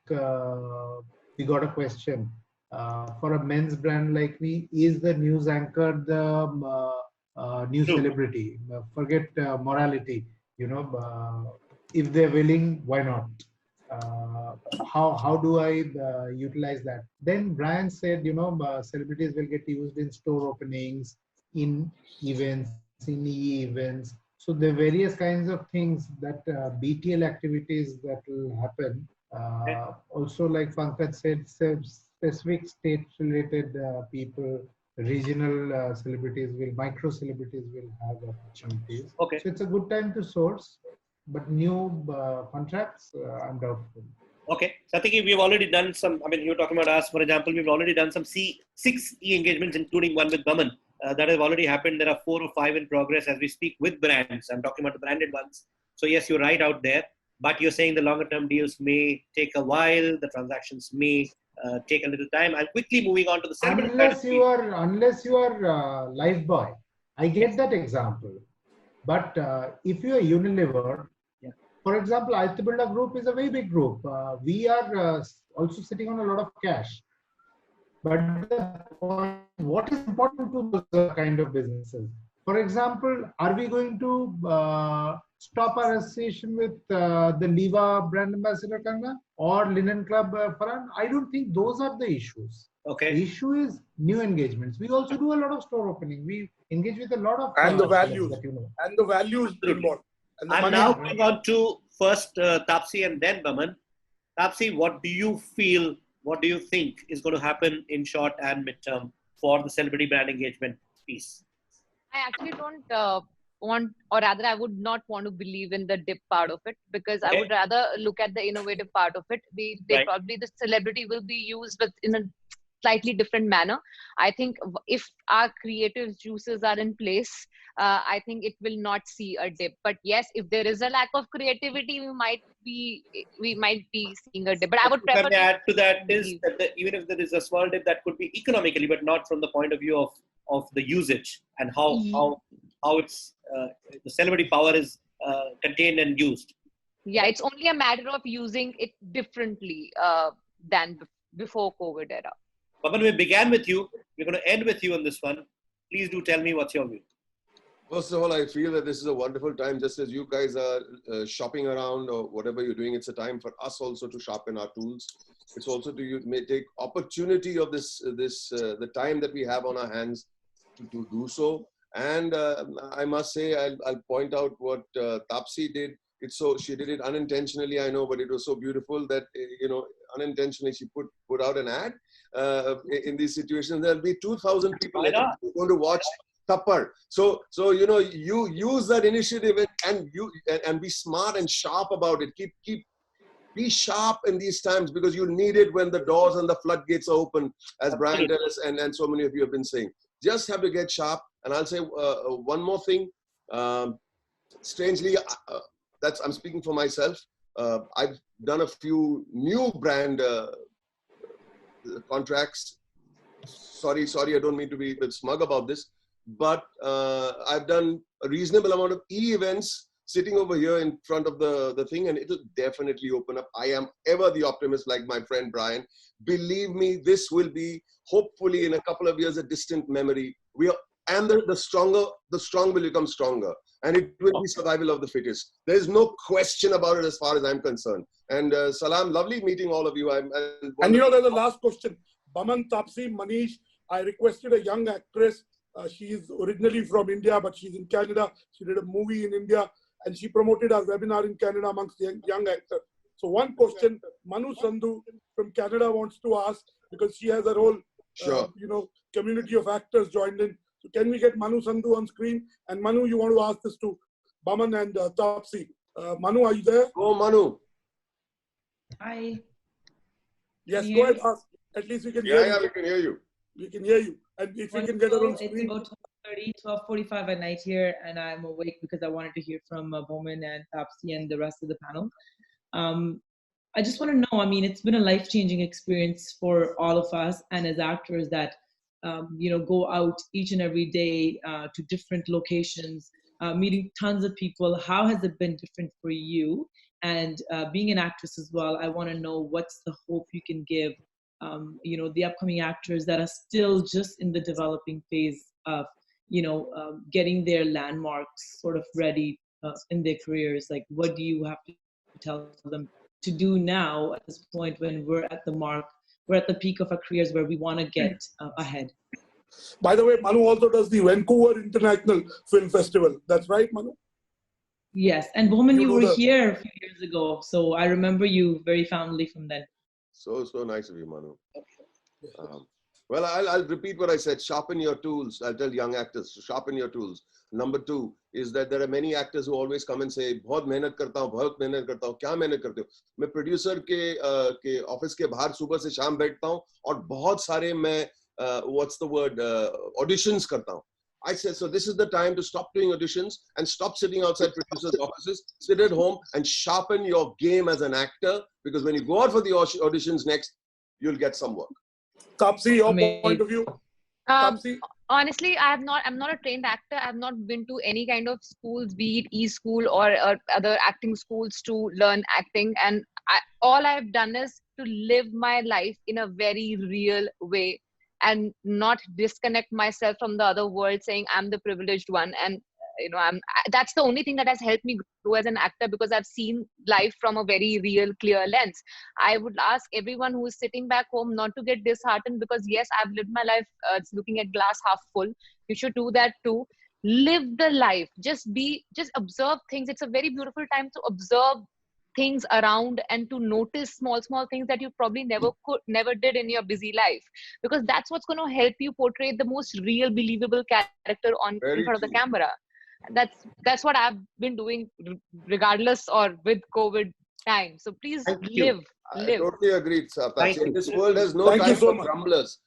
Speaker 17: we got a question for a men's brand like me, is the news anchor the new celebrity? Forget morality, if they're willing, why not? How do I utilize that? Then Brian said, celebrities will get used in store openings, in events, in e-events. So there are various kinds of things that BTL activities that will happen. Also, like Pankaj said, specific state-related people, regional celebrities micro celebrities will have opportunities.
Speaker 1: Okay.
Speaker 17: So it's a good time to source, but new contracts, I'm doubtful.
Speaker 1: Okay, so I think we've already done some. I mean, you're talking about us, for example. We've already done some 6 e-engagements, including one with Boman. That has already happened. There are 4 or 5 in progress as we speak with brands. I'm talking about the branded ones. So yes, you're right out there. But you're saying the longer-term deals may take a while. The transactions may take a little time. I'm quickly moving on to the celebrity.
Speaker 17: Unless you are Lifebuoy, I get that example. But if you are Unilever, for example, Aditya Birla Group is a very big group. We are also sitting on a lot of cash. But what is important to those kind of businesses? For example, are we going to stop our association with the Liva brand ambassador Kanga or Linen Club Farhan? I don't think those are the issues.
Speaker 1: Okay.
Speaker 17: The issue is new engagements. We also do a lot of store opening. We engage with a lot of
Speaker 8: and the values
Speaker 17: that
Speaker 8: and the values involved. And
Speaker 1: I'm now going on to first Taapsee and then Boman. Taapsee, what do you feel? What do you think is going to happen in short and midterm for the celebrity brand engagement piece?
Speaker 3: I actually don't want, or rather, I would not want to believe in the dip part of it, because I would rather look at the innovative part of it. Probably the celebrity will be used, but in a slightly different manner. I think if our creative juices are in place, I think it will not see a dip. But yes, if there is a lack of creativity, we might be seeing a dip. But I would prefer
Speaker 1: to add to that is that even if there is a small dip, that could be economically, but not from the point of view of the usage and how it's the celebrity power is contained and used.
Speaker 3: Yeah, it's only a matter of using it differently than before COVID era.
Speaker 1: Boman, we began with you. We're going to end with you on this one. Please do tell me what's your view.
Speaker 11: First of all, I feel that this is a wonderful time. Just as you guys are shopping around or whatever you're doing, it's a time for us also to sharpen our tools. It's also to take opportunity of the time that we have on our hands to do so. And I must say, I'll point out what Taapsee did. She did it unintentionally, I know, but it was so beautiful that, unintentionally she put out an ad in these situations. There'll be 2,000 people going to watch Tappar. So you use that initiative and be smart and sharp about it. Be sharp in these times, because you need it when the doors and the floodgates are open, as Brian Dennis and so many of you have been saying. Just have to get sharp. And I'll say one more thing. Strangely, I'm speaking for myself. I've done a few new brand contracts. Sorry, I don't mean to be a bit smug about this, but I've done a reasonable amount of e-events sitting over here in front of the thing, and it'll definitely open up. I am ever the optimist, like my friend Brian. Believe me, this will be hopefully in a couple of years a distant memory. The strong will become stronger, and it will be survival of the fittest. There is no question about it as far as I'm concerned. And Salam, lovely meeting all of you.
Speaker 8: And there's the last question. Boman, Taapsee, Manish, I requested a young actress. She's originally from India, but she's in Canada. She did a movie in India, and she promoted our webinar in Canada amongst the young actors. So one question, Manu Sandhu from Canada wants to ask, because she has her whole, community of actors joined in. So can we get Manu Sandhu on screen? And Manu, you want to ask this to Boman and Taapsee. Manu, are you there?
Speaker 11: Oh, Manu.
Speaker 18: Hi.
Speaker 8: Yes, go ahead. Ask. At least we can hear you.
Speaker 11: Yeah, we can hear you.
Speaker 8: We can hear you. And if we can get her on screen.
Speaker 18: It's about 12:45 at night here, and I'm awake because I wanted to hear from Boman and Taapsee and the rest of the panel. I just want to know, I mean, it's been a life-changing experience for all of us, and as actors that, go out each and every day to different locations meeting tons of people. How has it been different for you? And being an actress as well, I want to know what's the hope you can give, the upcoming actors that are still just in the developing phase of, getting their landmarks sort of ready in their careers. Like, what do you have to tell them to do now at this point when we're at the peak of our careers where we want to get ahead?
Speaker 8: By the way, Manu also does the Vancouver International Film Festival. That's right, Manu?
Speaker 18: Yes, and Boman, you were here a few years ago, so I remember you very fondly from then.
Speaker 11: So nice of you, Manu. Well, I'll repeat what I said. Sharpen your tools. I'll tell young actors to sharpen your tools. Number 2 is that there are many actors who always come and say, बहुत मेहनत करता हूँ, बहुत मेहनत करता हूँ. क्या मेहनत करते हो? मैं प्रोड्यूसर के ऑफिस के बाहर सुबह से शाम बैठता हूँ और बहुत सारे मैं auditions करता हूँ. I said, so this is the time to stop doing auditions and stop sitting outside producers' offices. Sit at home and sharpen your game as an actor, because when you go out for the auditions next, you'll get some work.
Speaker 8: Taapsee, your point of view? Taapsee?
Speaker 3: Honestly, I'm not a trained actor. I've not been to any kind of schools, be it e-school or other acting schools, to learn acting. And all I've done is to live my life in a very real way and not disconnect myself from the other world saying I'm the privileged one. And that's the only thing that has helped me grow as an actor, because I've seen life from a very real, clear lens. I would ask everyone who is sitting back home not to get disheartened, because yes, I've lived my life looking at glass half full. You should do that too. Live the life. Just observe things. It's a very beautiful time to observe things around and to notice small things that you probably never did in your busy life, because that's what's going to help you portray the most real, believable character in front of the camera. That's what I've been doing regardless or with COVID time. So please live.
Speaker 11: I totally agree, Taapsee. This world has no time for grumblers.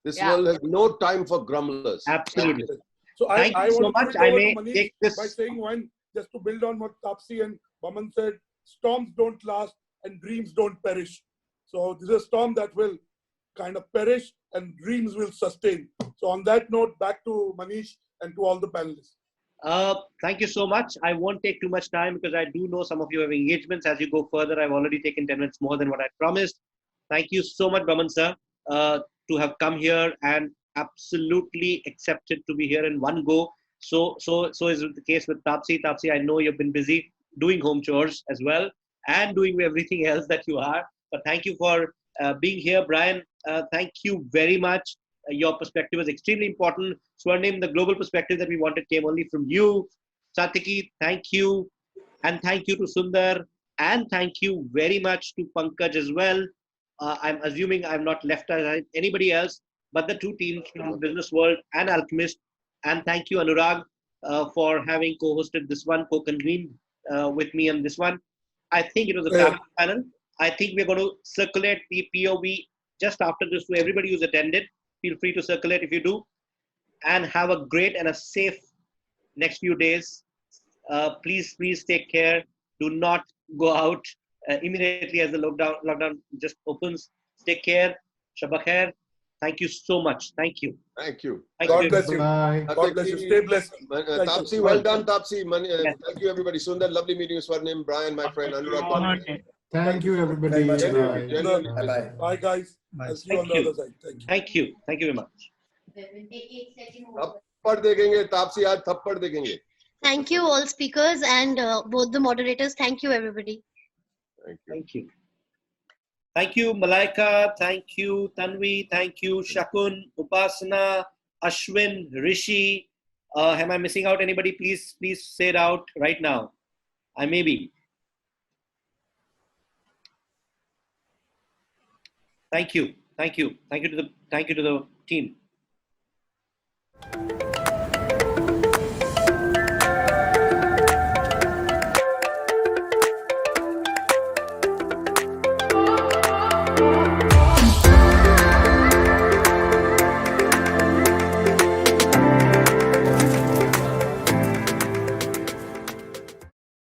Speaker 11: This world has no time for grumblers.
Speaker 1: Absolutely.
Speaker 8: So
Speaker 1: Thank you so much. I may take this
Speaker 8: by saying one, just to build on what Taapsee and Boman said. Storms don't last and dreams don't perish. So this is a storm that will kind of perish and dreams will sustain. So on that note, back to Manish and to all the panelists.
Speaker 1: Thank you so much. I won't take too much time because I do know some of you have engagements. As you go further, I've already taken 10 minutes more than what I promised. Thank you so much, Boman sir, to have come here and absolutely accepted to be here in one go. So is the case with Taapsee. Taapsee, I know you've been busy doing home chores as well and doing everything else that you are. But thank you for being here. Brian, thank you very much. Your perspective is extremely important. Swarnim, the global perspective that we wanted came only from you. Satiki, thank you. And thank you to Sundar. And thank you very much to Pankaj as well. I'm assuming I've not left anybody else, but the two teams from Business World and Alchemist. And thank you, Anurag, for having co-hosted this one, co-convened with me on this one. I think it was a fabulous panel. I think we're going to circulate the POV just after this to everybody who's attended. Feel free to circulate if you do. And have a great and a safe next few days. Please take care. Do not go out immediately as the lockdown just opens. Take care. Shabba khair. Thank you so much. Thank you.
Speaker 11: Thank you.
Speaker 8: God bless you. God bless you. Stay blessed.
Speaker 11: Taapsee, well done, Taapsee. Thank you, everybody. Sundar, lovely meeting you. Swarnim, Brian, my friend, Anurag.
Speaker 17: Thank you, everybody.
Speaker 8: Bye. Bye, guys. I'll see you on the other side.
Speaker 1: Thank you. Thank you very much.
Speaker 11: थप्पड़ देखेंगे तापसी आज थप्पड़ देखेंगे.
Speaker 7: Thank you all speakers and both the moderators. Thank you everybody.
Speaker 1: Thank you. Thank you Malaika. Thank you Tanvi. Thank you Shakun, Upasana, Ashwin, Rishi. Am I missing out anybody? Please say it out right now. I may be. Thank you to the team.